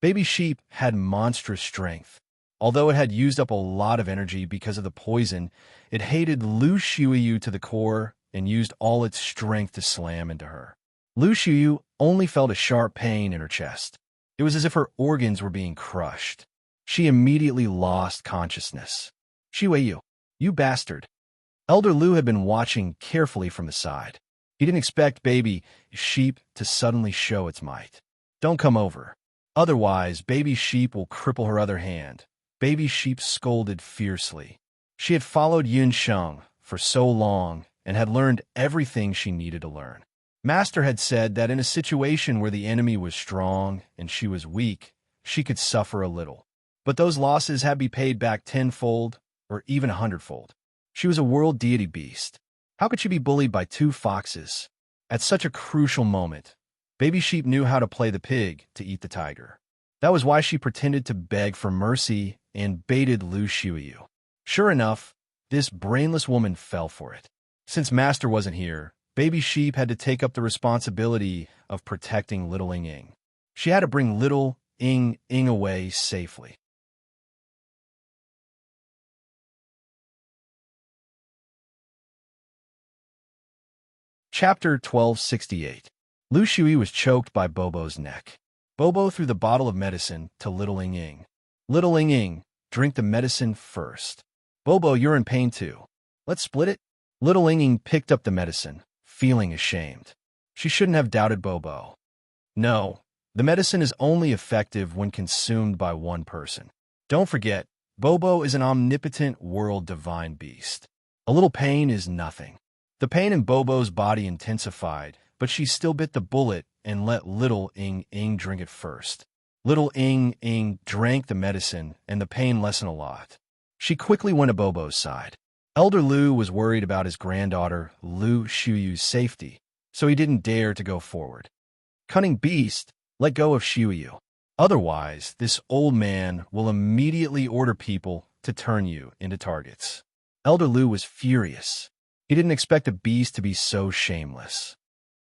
Baby sheep had monstrous strength. Although it had used up a lot of energy because of the poison, it hated Lu Xiuyu to the core and used all its strength to slam into her. Lu Xiuyu only felt a sharp pain in her chest. It was as if her organs were being crushed. She immediately lost consciousness. Xiuyu, you bastard. Elder Lu had been watching carefully from the side. He didn't expect baby sheep to suddenly show its might. Don't come over. Otherwise, baby sheep will cripple her other hand. Baby sheep scolded fiercely. She had followed Yinsheng for so long and had learned everything she needed to learn. Master had said that in a situation where the enemy was strong and she was weak, she could suffer a little. But those losses had to be paid back tenfold or even 100-fold. She was a world deity beast. How could she be bullied by two foxes? At such a crucial moment, baby sheep knew how to play the pig to eat the tiger. That was why she pretended to beg for mercy and baited Lu Xiuyu. Sure enough, this brainless woman fell for it. Since Master wasn't here, baby sheep had to take up the responsibility of protecting little Ing Ying. She had to bring little Ing Ying away safely. Chapter 1268. Lu Shui was choked by Bobo's neck. Bobo threw the bottle of medicine to Little Ing Ing. Little Ing Ing, drink the medicine first. Bobo, you're in pain too. Let's split it. Little Ing Ing picked up the medicine, feeling ashamed. She shouldn't have doubted Bobo. No, the medicine is only effective when consumed by one person. Don't forget, Bobo is an omnipotent world divine beast. A little pain is nothing. The pain in Bobo's body intensified, but she still bit the bullet and let Little Ing Ing drink it first. Little Ing Ing drank the medicine, and the pain lessened a lot. She quickly went to Bobo's side. Elder Lu was worried about his granddaughter Lu Shuyu's safety, so he didn't dare to go forward. Cunning beast, let go of Shuyu. Otherwise, this old man will immediately order people to turn you into targets. Elder Lu was furious. He didn't expect a beast to be so shameless.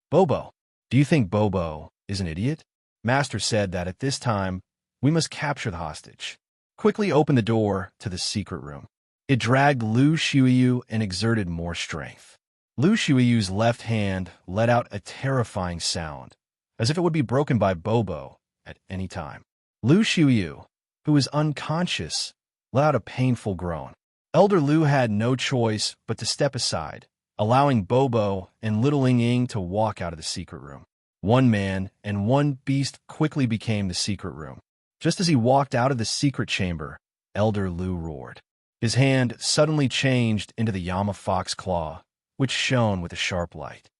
Bobo, do you think Bobo is an idiot? Master said that at this time, we must capture the hostage. Quickly open the door to the secret room. It dragged Lu Shuyu and exerted more strength. Lu Shuyu's left hand let out a terrifying sound, as if it would be broken by Bobo at any time. Lu Shuyu, who was unconscious, let out a painful groan. Elder Lu had no choice but to step aside, allowing Bobo and Little Ing Ing to walk out of the secret room. One man and one beast quickly became the secret room. Just as he walked out of the secret chamber, Elder Lu roared. His hand suddenly changed into the Yama Fox claw, which shone with a sharp light.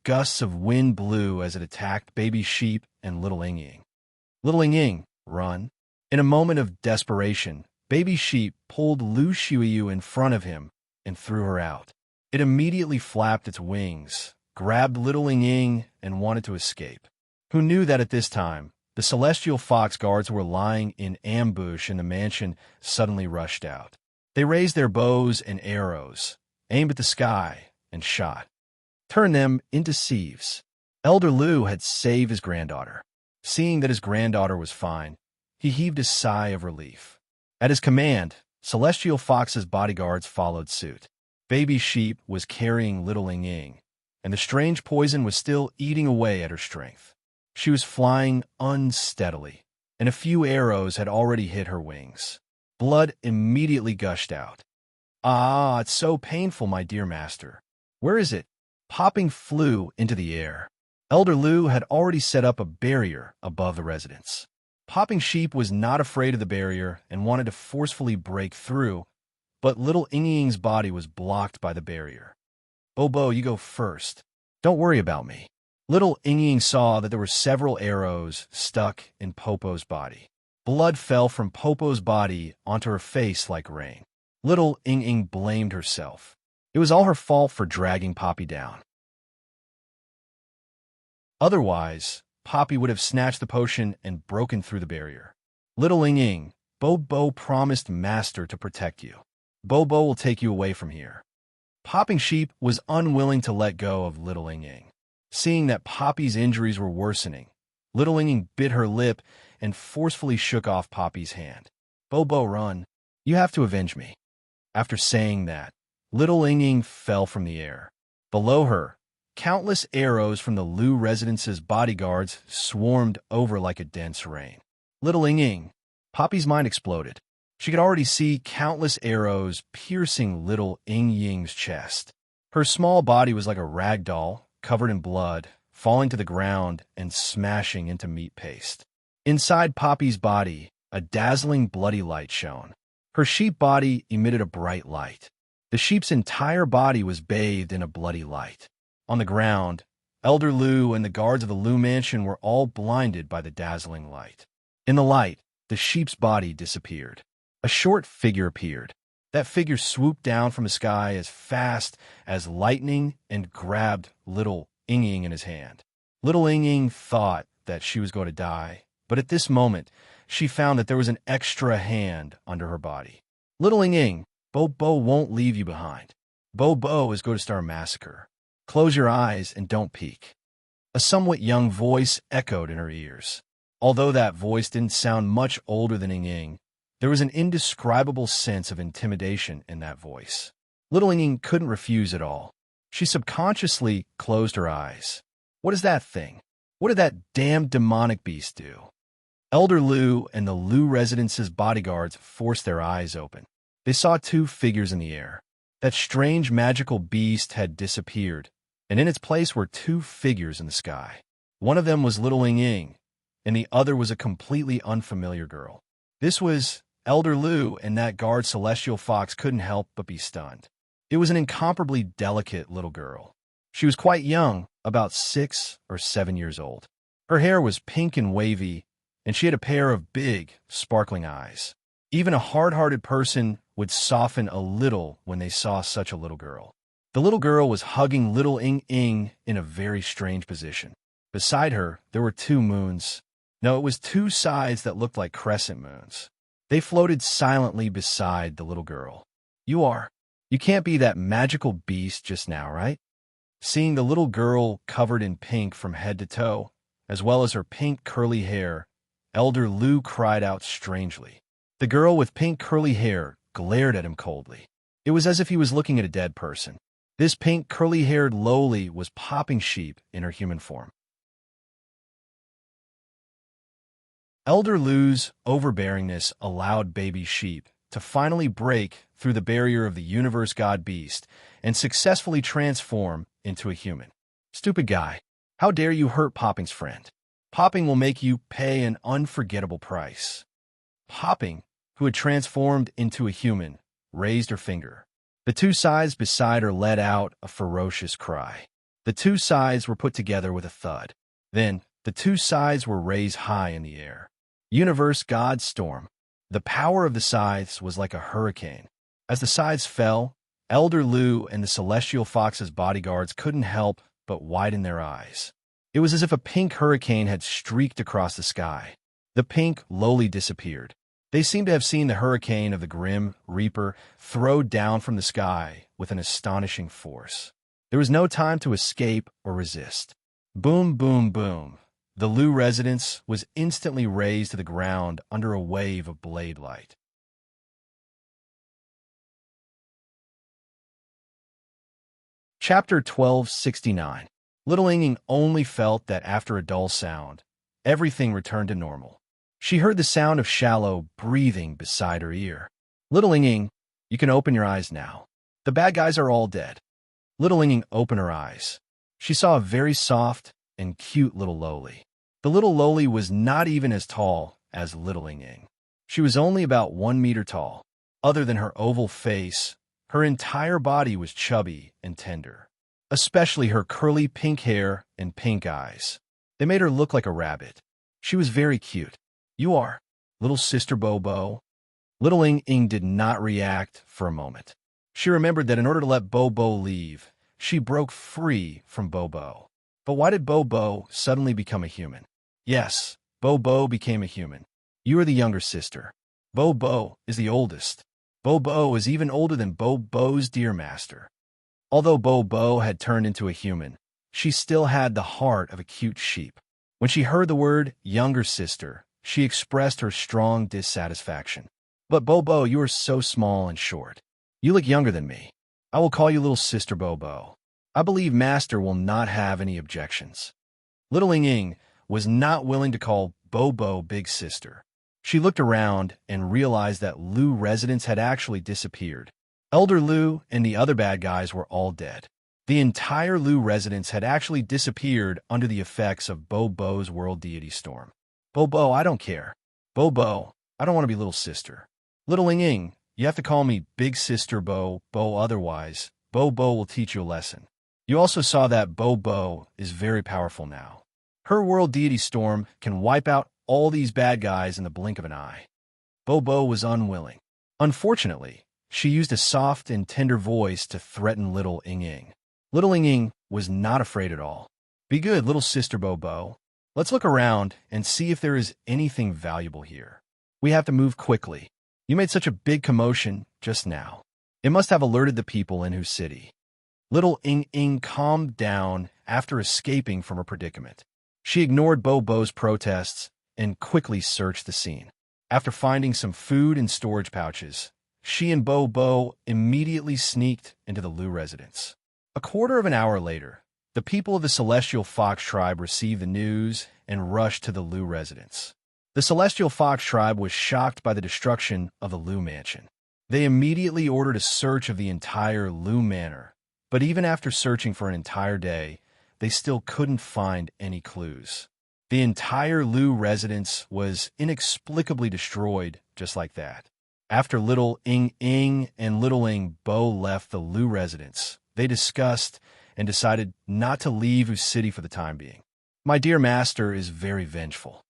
Gusts of wind blew as it attacked Baby Sheep and Little Ing Ing. Little Ing Ing, run. In a moment of desperation, Baby Sheep pulled Lu Shuyu in front of him and threw her out. It immediately flapped its wings, grabbed Little Ing Ing, and wanted to escape. Who knew that at this time, the celestial fox guards were lying in ambush and the mansion suddenly rushed out. They raised their bows and arrows, aimed at the sky, and shot. Turned them into sieves. Elder Lu had saved his granddaughter. Seeing that his granddaughter was fine, he heaved a sigh of relief. At his command, Celestial Fox's bodyguards followed suit. Baby Sheep was carrying Little Ing Ing, and the strange poison was still eating away at her strength. She was flying unsteadily, and a few arrows had already hit her wings. Blood immediately gushed out. Ah, it's so painful, my dear master. Where is it? Popping flew into the air. Elder Lu had already set up a barrier above the residence. Popping Sheep was not afraid of the barrier and wanted to forcefully break through, but Little Ing Ing's body was blocked by the barrier. Bobo, you go first. Don't worry about me. Little Ing Ing saw that there were several arrows stuck in Popo's body. Blood fell from Popo's body onto her face like rain. Little Ing Ing blamed herself. It was all her fault for dragging Poppy down. Otherwise, Poppy would have snatched the potion and broken through the barrier. Little Ing Ing, Bobo promised Master to protect you. Bobo will take you away from here. Popping Sheep was unwilling to let go of Little Ing Ing. Seeing that Poppy's injuries were worsening, Little Ing Ing bit her lip and forcefully shook off Poppy's hand. Bobo, run. You have to avenge me. After saying that, Little Ing Ing fell from the air. Below her, countless arrows from the Lu residence's bodyguards swarmed over like a dense rain. Little Ing Ing, Poppy's mind exploded. She could already see countless arrows piercing Little Ing Ying's chest. Her small body was like a rag doll, covered in blood, falling to the ground and smashing into meat paste. Inside Poppy's body, a dazzling bloody light shone. Her sheep body emitted a bright light. The sheep's entire body was bathed in a bloody light. On the ground, Elder Lu and the guards of the Lu mansion were all blinded by the dazzling light. In the light, the sheep's body disappeared. A short figure appeared. That figure swooped down from the sky as fast as lightning and grabbed Little Ing Ing in his hand. Little Ing Ing thought that she was going to die, but at this moment, she found that there was an extra hand under her body. Little Ing Ing, Bobo won't leave you behind. Bobo is going to start a massacre. Close your eyes and don't peek. A somewhat young voice echoed in her ears. Although that voice didn't sound much older than Ing Ing, there was an indescribable sense of intimidation in that voice. Little Ing Ing couldn't refuse at all. She subconsciously closed her eyes. What is that thing? What did that damn demonic beast do? Elder Lu and the Lu residence's bodyguards forced their eyes open. They saw two figures in the air. That strange magical beast had disappeared, and in its place were two figures in the sky. One of them was little Ying, and the other was a completely unfamiliar girl. This was Elder Lu, and that guard celestial fox couldn't help but be stunned. It was an incomparably delicate little girl. She was quite young, about 6 or 7 years old. Her hair was pink and wavy, and she had a pair of big, sparkling eyes. Even a hard-hearted person would soften a little when they saw such a little girl. The little girl was hugging little Ying in a very strange position. Beside her, there were two moons. No, it was two sides that looked like crescent moons. They floated silently beside the little girl. You can't be that magical beast just now, right? Seeing the little girl covered in pink from head to toe, as well as her pink curly hair, Elder Lu cried out strangely. The girl with pink curly hair glared at him coldly. It was as if he was looking at a dead person. This pink curly-haired lowly was popping sheep in her human form. Elder Lu's overbearingness allowed baby sheep to finally break through the barrier of the universe god beast and successfully transform into a human. Stupid guy, how dare you hurt Popping's friend? Popping will make you pay an unforgettable price. Popping, who had transformed into a human, raised her finger. The two sides beside her let out a ferocious cry. The two sides were put together with a thud. Then, the two sides were raised high in the air. Universe God Storm. The power of the sides was like a hurricane. As the sides fell, Elder Lu and the Celestial Fox's bodyguards couldn't help but widen their eyes. It was as if a pink hurricane had streaked across the sky. The pink lowly disappeared. They seemed to have seen the hurricane of the Grim Reaper throw down from the sky with an astonishing force. There was no time to escape or resist. Boom, boom, boom. The Lu residence was instantly razed to the ground under a wave of blade light. Chapter 1269. Little Ying only felt that after a dull sound, everything returned to normal. She heard the sound of shallow breathing beside her ear. Little Ying, you can open your eyes now. The bad guys are all dead. Little Ying opened her eyes. She saw a very soft and cute little lowly. The little lowly was not even as tall as little Ying. She was only about 1 meter tall. Other than her oval face, her entire body was chubby and tender, especially her curly pink hair and pink eyes. They made her look like a rabbit. She was very cute. You are, little sister Bobo. Little Ying did not react for a moment. She remembered that in order to let Bobo leave, she broke free from Bobo. But why did Bobo suddenly become a human? Yes, Bobo became a human. You are the younger sister. Bobo is the oldest. Bobo is even older than Bobo's dear master. Although Bobo had turned into a human, she still had the heart of a cute sheep. When she heard the word younger sister, she expressed her strong dissatisfaction. But Bobo, you are so small and short. You look younger than me. I will call you little sister Bobo. I believe master will not have any objections. Little Ying was not willing to call Bobo big sister. She looked around and realized that Lu residents had actually disappeared. Elder Lu and the other bad guys were all dead. The entire Lu residence had actually disappeared under the effects of Bobo's world deity storm. Bobo, I don't care. Bobo, I don't want to be little sister. Little Ying, you have to call me big sister Bo, otherwise, Bobo will teach you a lesson. You also saw that Bobo is very powerful now. Her world deity storm can wipe out all these bad guys in the blink of an eye. Bobo was unwilling. Unfortunately, she used a soft and tender voice to threaten little Ying. Little Ying was not afraid at all. Be good, little sister Bobo. Let's look around and see if there is anything valuable here. We have to move quickly. You made such a big commotion just now. It must have alerted the people in whose city. Little Ying calmed down after escaping from her predicament. She ignored Bobo's protests and quickly searched the scene. After finding some food in storage pouches, she and Bobo immediately sneaked into the Lu residence. A quarter of an hour later, the people of the Celestial Fox tribe received the news and rushed to the Lu residence. The Celestial Fox tribe was shocked by the destruction of the Lu mansion. They immediately ordered a search of the entire Lu manor, but even after searching for an entire day, they still couldn't find any clues. The entire Lu residence was inexplicably destroyed just like that. After Little Ing Ing and Little Ing Bo left the Lu residence, they discussed and decided not to leave Wu City for the time being. My dear master is very vengeful.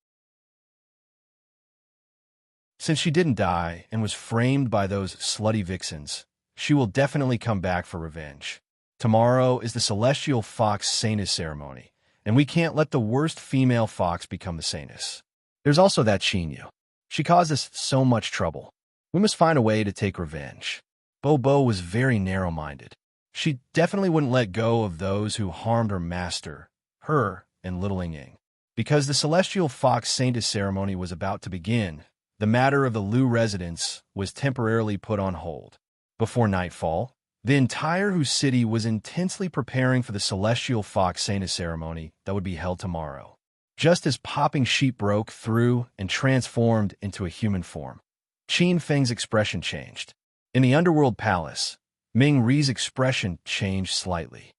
Since she didn't die and was framed by those slutty vixens, she will definitely come back for revenge. Tomorrow is the Celestial Fox Sanus ceremony, and we can't let the worst female fox become the Sanus. There's also that Chinyu. She caused us so much trouble. We must find a way to take revenge. Bo was very narrow-minded. She definitely wouldn't let go of those who harmed her master, her and Little Ing Ing. Because the Celestial Fox Sanus ceremony was about to begin, the matter of the Lu residence was temporarily put on hold. Before nightfall, the entire Hu city was intensely preparing for the Celestial Fox Sanus ceremony that would be held tomorrow. Just as Popping Sheep broke through and transformed into a human form, Qin Feng's expression changed. In the Underworld Palace, Ming Ri's expression changed slightly.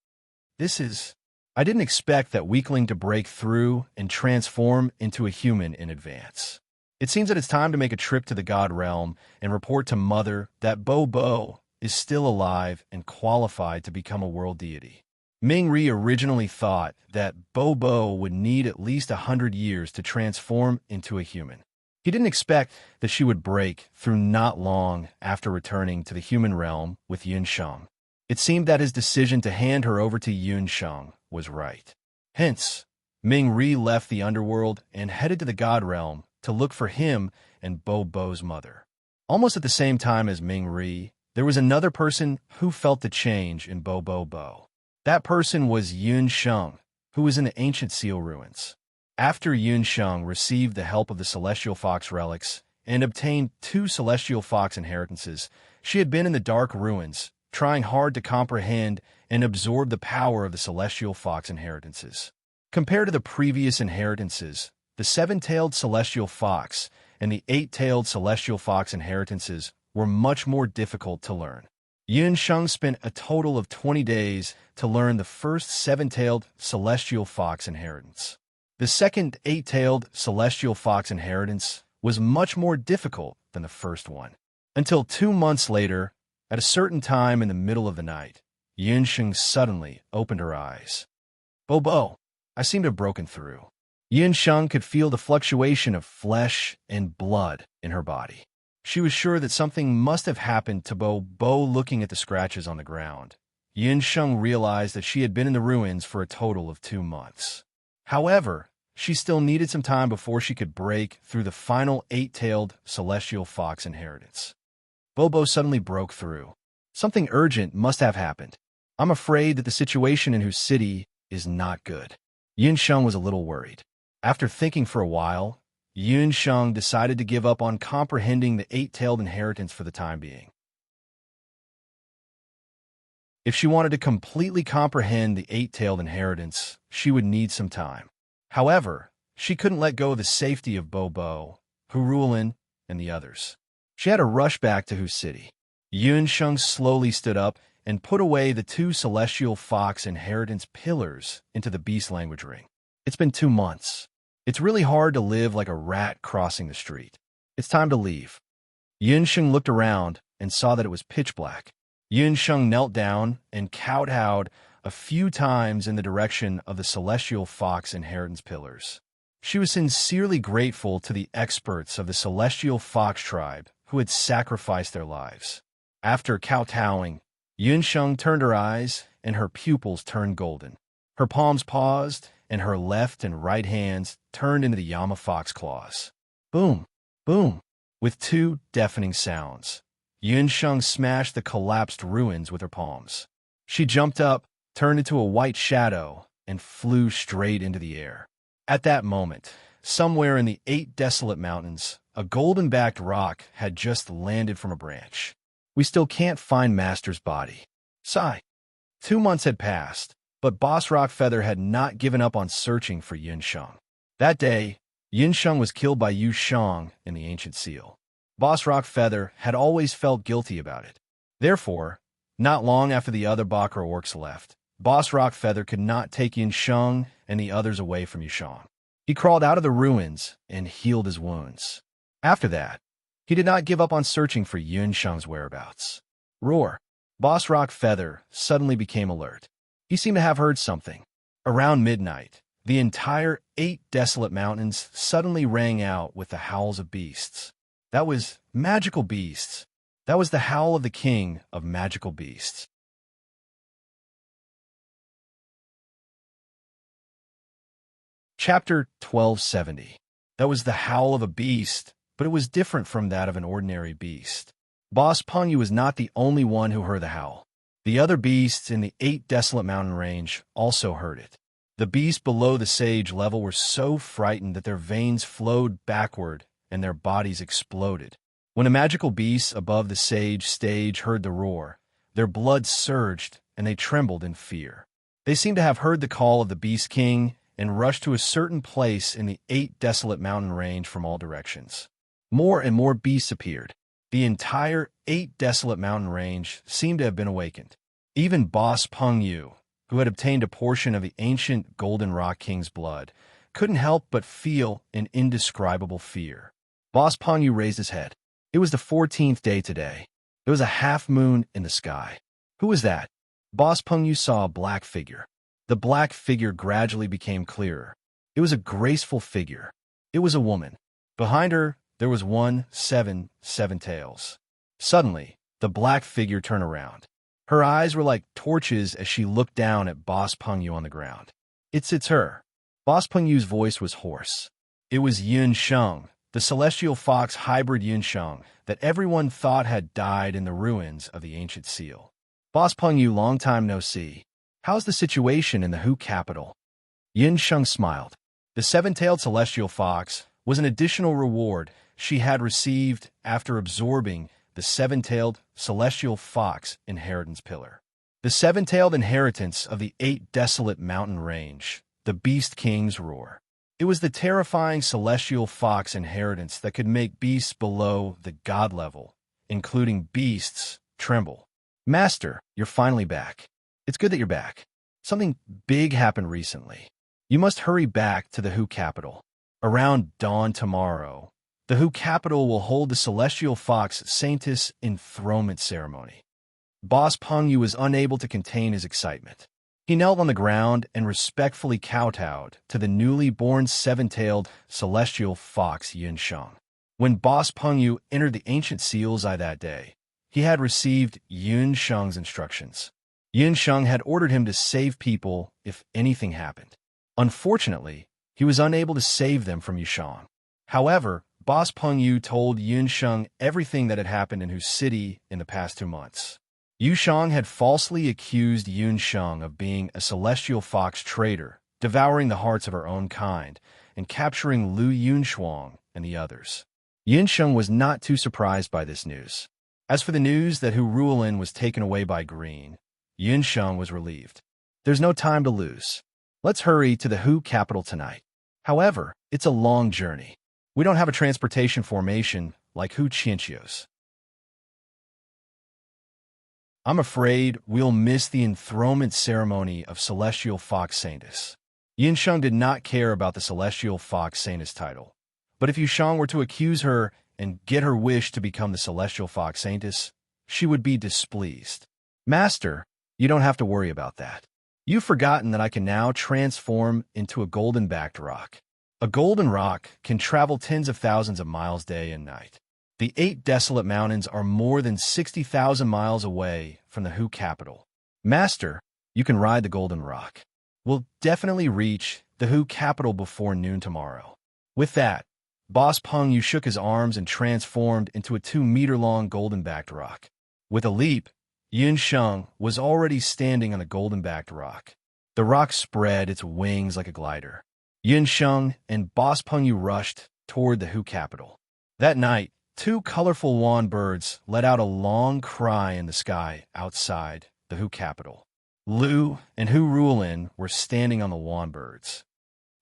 I didn't expect that weakling to break through and transform into a human in advance. It seems that it's time to make a trip to the God Realm and report to Mother that Bo is still alive and qualified to become a world deity. Ming Ri originally thought that Bo would need at least 100 years to transform into a human. He didn't expect that she would break through not long after returning to the human realm with Yun Sheng. It seemed that his decision to hand her over to Yun Sheng was right. Hence, Ming Ri left the underworld and headed to the God Realm to look for him and Bo's mother. Almost at the same time as Ming Ri, there was another person who felt the change in Bo. That person was Yun Sheng, who was in the ancient seal ruins. After Yun Sheng received the help of the Celestial Fox relics and obtained 2 Celestial Fox inheritances, she had been in the dark ruins, trying hard to comprehend and absorb the power of the Celestial Fox inheritances. Compared to the previous inheritances, the 7-tailed Celestial Fox and the 8-tailed Celestial Fox inheritances were much more difficult to learn. Yun Sheng spent a total of 20 days to learn the first 7-tailed Celestial Fox inheritance. The second 8-tailed Celestial Fox inheritance was much more difficult than the first one. Until 2 months later, at a certain time in the middle of the night, Yun Sheng suddenly opened her eyes. Bo, I seem to have broken through. Yun Sheng could feel the fluctuation of flesh and blood in her body. She was sure that something must have happened to Bo. Looking at the scratches on the ground, Yun Sheng realized that she had been in the ruins for a total of 2 months. However, she still needed some time before she could break through the final 8-tailed Celestial Fox inheritance. Bo suddenly broke through. Something urgent must have happened. I'm afraid that the situation in Hu City is not good. Yun Sheng was a little worried. After thinking for a while, Yun Sheng decided to give up on comprehending the 8-tailed inheritance for the time being. If she wanted to completely comprehend the 8-tailed inheritance, she would need some time. However, she couldn't let go of the safety of Bo, Hurulin, and the others. She had to rush back to Hu City. Yun Sheng slowly stood up and put away the 2 Celestial Fox inheritance pillars into the beast language ring. It's been 2 months. It's really hard to live like a rat crossing the street. It's time to leave. Yun Sheng looked around and saw that it was pitch black. Yun Sheng knelt down and kowtowed a few times in the direction of the Celestial Fox inheritance pillars. She was sincerely grateful to the experts of the Celestial Fox tribe who had sacrificed their lives. After kowtowing, Yun Sheng turned her eyes and her pupils turned golden. Her palms paused and her left and right hands turned into the Yama Fox claws. Boom, boom, with 2 deafening sounds. Yun Sheng smashed the collapsed ruins with her palms. She jumped up, turned into a white shadow, and flew straight into the air. At that moment, somewhere in the 8 desolate mountains, a golden-backed rock had just landed from a branch. We still can't find Master's body. Sigh. 2 months had passed, but Boss Rockfeather had not given up on searching for Yun Sheng. That day, Yun Sheng was killed by Yu Shang in the ancient seal. Boss Rockfeather had always felt guilty about it. Therefore, not long after the other Bakra orcs left, Boss Rockfeather could not take Yun Sheng and the others away from Yu Shang. He crawled out of the ruins and healed his wounds. After that, he did not give up on searching for Yun Sheng's whereabouts. Roar! Boss Rockfeather suddenly became alert. He seemed to have heard something. Around midnight, the entire 8 desolate mountains suddenly rang out with the howls of beasts. That was magical beasts. That was the howl of the king of magical beasts. Chapter 1270. That was the howl of a beast, but it was different from that of an ordinary beast. Boss Pengyu was not the only one who heard the howl. The other beasts in the 8 desolate mountain range also heard it. The beasts below the sage level were so frightened that their veins flowed backward and their bodies exploded. When the magical beasts above the sage stage heard the roar, their blood surged and they trembled in fear. They seemed to have heard the call of the Beast King and rushed to a certain place in the 8 desolate mountain range from all directions. More and more beasts appeared. The entire 8 desolate mountain range seemed to have been awakened. Even Boss Pengyu, who had obtained a portion of the ancient Golden Rock King's blood, couldn't help but feel an indescribable fear. Boss Pengyu raised his head. It was the 14th day today. There was a half moon in the sky. Who was that? Boss Pengyu saw a black figure. The black figure gradually became clearer. It was a graceful figure. It was a woman. Behind her, there was 7 tails. Suddenly, the black figure turned around. Her eyes were like torches as she looked down at Boss Pengyu on the ground. It's her. Boss Pengyu's voice was hoarse. It was Yun Sheng, the celestial fox hybrid Yun Sheng that everyone thought had died in the ruins of the ancient seal. Boss Pengyu, long time no see. How's the situation in the Hu capital? Yun Sheng smiled. The 7-tailed celestial fox was an additional reward she had received after absorbing the 7-tailed celestial fox inheritance pillar. The 7-tailed inheritance of the 8 desolate mountain range, the Beast King's roar. It was the terrifying celestial fox inheritance that could make beasts below the god level, including beasts, tremble. Master, you're finally back. It's good that you're back. Something big happened recently. You must hurry back to the Hu capital. Around dawn tomorrow, the Hu capital will hold the celestial fox saintess enthronement ceremony. Boss Pengyu was unable to contain his excitement. He knelt on the ground and respectfully kowtowed to the newly born 7-tailed celestial fox Yun Sheng. When Boss Pengyu entered the ancient seal's eye that day, he had received Yun Sheng's instructions. Yun Sheng had ordered him to save people if anything happened. Unfortunately, he was unable to save them from Yu Shang. However, Boss Pengyu told Yun Sheng everything that had happened in Hu City in the past 2 months. Yu Shang had falsely accused Yun Sheng of being a celestial fox traitor, devouring the hearts of her own kind, and capturing Lu Yunshuang and the others. Yun Sheng was not too surprised by this news. As for the news that Hu Ruolin was taken away by Green, Yun Sheng was relieved. There's no time to lose. Let's hurry to the Hu capital tonight. However, it's a long journey. We don't have a transportation formation like Hu Qianqiu's. I'm afraid we'll miss the enthronement ceremony of Celestial Fox Saintess. Yun Sheng did not care about the Celestial Fox Saintess title. But if Yu Shang were to accuse her and get her wish to become the Celestial Fox Saintess, she would be displeased. Master, you don't have to worry about that. You've forgotten that I can now transform into a golden-backed rock. A golden rock can travel tens of thousands of miles day and night. The 8 desolate mountains are more than 60,000 miles away from the Hu capital. Master, you can ride the golden rock. We'll definitely reach the Hu capital before noon tomorrow. With that, Boss Pengyu shook his arms and transformed into a 2-meter-long golden-backed rock. With a leap, Yun Sheng was already standing on the golden-backed rock. The rock spread its wings like a glider. Yun Sheng and Boss Pengyu rushed toward the Hu capital. That night, 2 colorful wan birds let out a long cry in the sky outside the Hu capital. Lu and Hu Ruolin were standing on the lawnbirds.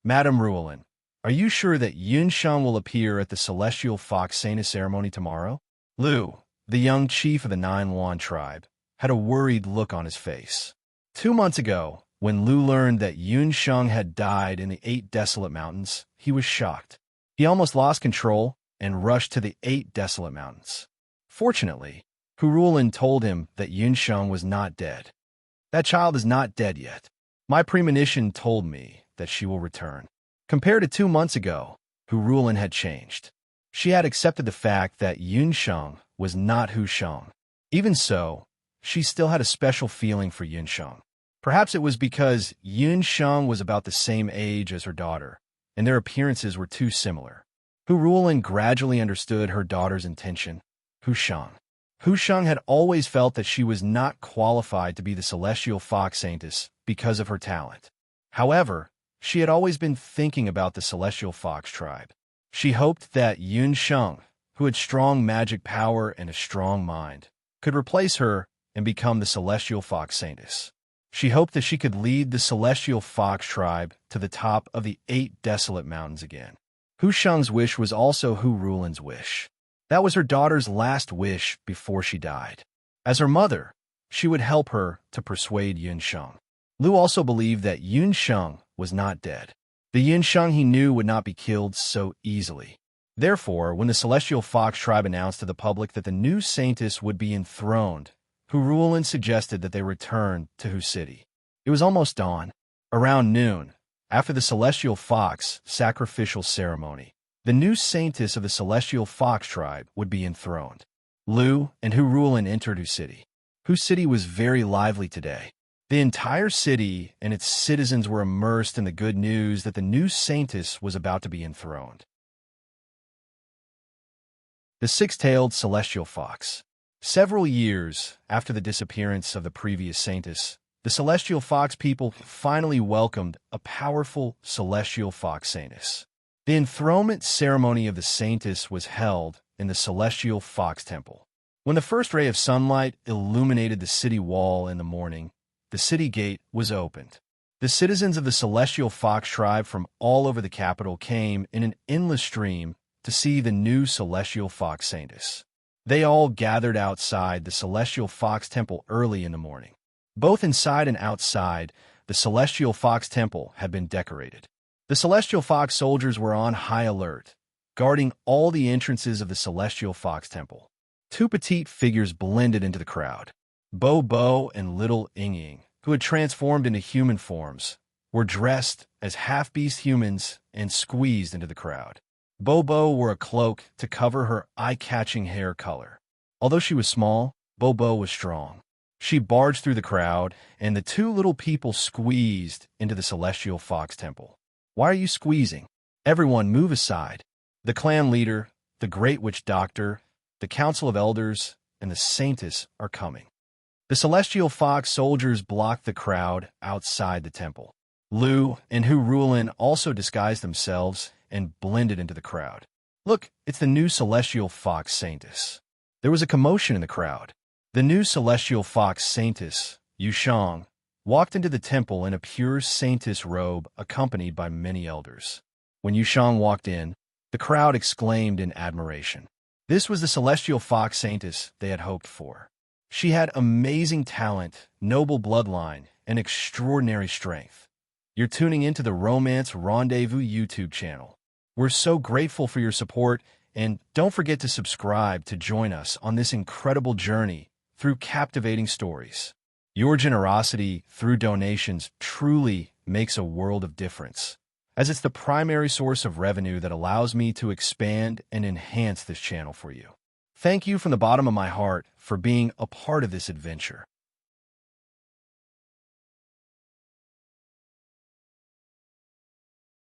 Madame Ruolin, are you sure that Yunsheng will appear at the Celestial Fox Saint ceremony tomorrow? Lu, the young chief of the Nine Yuan tribe, had a worried look on his face. 2 months ago, when Lu learned that Yunsheng had died in the 8 Desolate Mountains, he was shocked. He almost lost control and rushed to the 8 Desolate Mountains. Fortunately, Hu Ruolin told him that Yunsheng was not dead. That child is not dead yet. My premonition told me that she will return. Compared to 2 months ago, Hu Ruolin had changed. She had accepted the fact that Yunsheng was not Hu Sheng. Even so, she still had a special feeling for Yunsheng. Perhaps it was because Yunsheng was about the same age as her daughter, and their appearances were too similar. Hu Ruolin gradually understood her daughter's intention. Hu Sheng. Hu Sheng had always felt that she was not qualified to be the Celestial Fox Saintess because of her talent. However, she had always been thinking about the Celestial Fox tribe. She hoped that Yunsheng, who had strong magic power and a strong mind, could replace her and become the Celestial Fox Saintess. She hoped that she could lead the Celestial Fox tribe to the top of the 8 Desolate Mountains again. Hu Sheng's wish was also Hu Ruolin's wish. That was her daughter's last wish before she died. As her mother, she would help her to persuade Yunsheng. Lu also believed that Yunsheng was not dead. The Yunsheng he knew would not be killed so easily. Therefore, when the Celestial Fox tribe announced to the public that the new Saintess would be enthroned, Hu Ruolin suggested that they return to Hu City. It was almost dawn. Around noon, after the Celestial Fox sacrificial ceremony, the new Saintess of the Celestial Fox tribe would be enthroned. Lu and Hu Ruolin entered Hu City. Hu City was very lively today. The entire city and its citizens were immersed in the good news that the new Saintess was about to be enthroned. The Six-Tailed Celestial Fox. Several years after the disappearance of the previous Saintess, the Celestial Fox people finally welcomed a powerful Celestial Fox Saintess. The enthronement ceremony of the Saintess was held in the Celestial Fox Temple. When the first ray of sunlight illuminated the city wall in the morning, the city gate was opened. The citizens of the Celestial Fox tribe from all over the capital came in an endless stream to see the new Celestial Fox Saintess. They all gathered outside the Celestial Fox Temple early in the morning. Both inside and outside, the Celestial Fox Temple had been decorated. The Celestial Fox soldiers were on high alert, guarding all the entrances of the Celestial Fox Temple. 2 petite figures blended into the crowd. Bo Bo and Little Ying Ying, who had transformed into human forms, were dressed as half-beast humans and squeezed into the crowd. Bo Bo wore a cloak to cover her eye-catching hair color. Although she was small, Bo Bo was strong. She barged through the crowd, and the 2 little people squeezed into the Celestial Fox Temple. Why are you squeezing? Everyone move aside. The clan leader, the Great Witch Doctor, the Council of Elders, and the Saintess are coming. The Celestial Fox soldiers blocked the crowd outside the temple. Lu and Hu Ruolin also disguised themselves and blended into the crowd. Look, it's the new Celestial Fox Saintess. There was a commotion in the crowd. The new Celestial Fox Saintess, Yunsheng, walked into the temple in a pure Saintess robe accompanied by many elders. When Yunsheng walked in, the crowd exclaimed in admiration. This was the Celestial Fox Saintess they had hoped for. She had amazing talent, noble bloodline, and extraordinary strength. You're tuning into the Romance Rendezvous YouTube channel. We're so grateful for your support, and don't forget to subscribe to join us on this incredible journey through captivating stories. Your generosity through donations truly makes a world of difference, as it's the primary source of revenue that allows me to expand and enhance this channel for you. Thank you from the bottom of my heart for being a part of this adventure.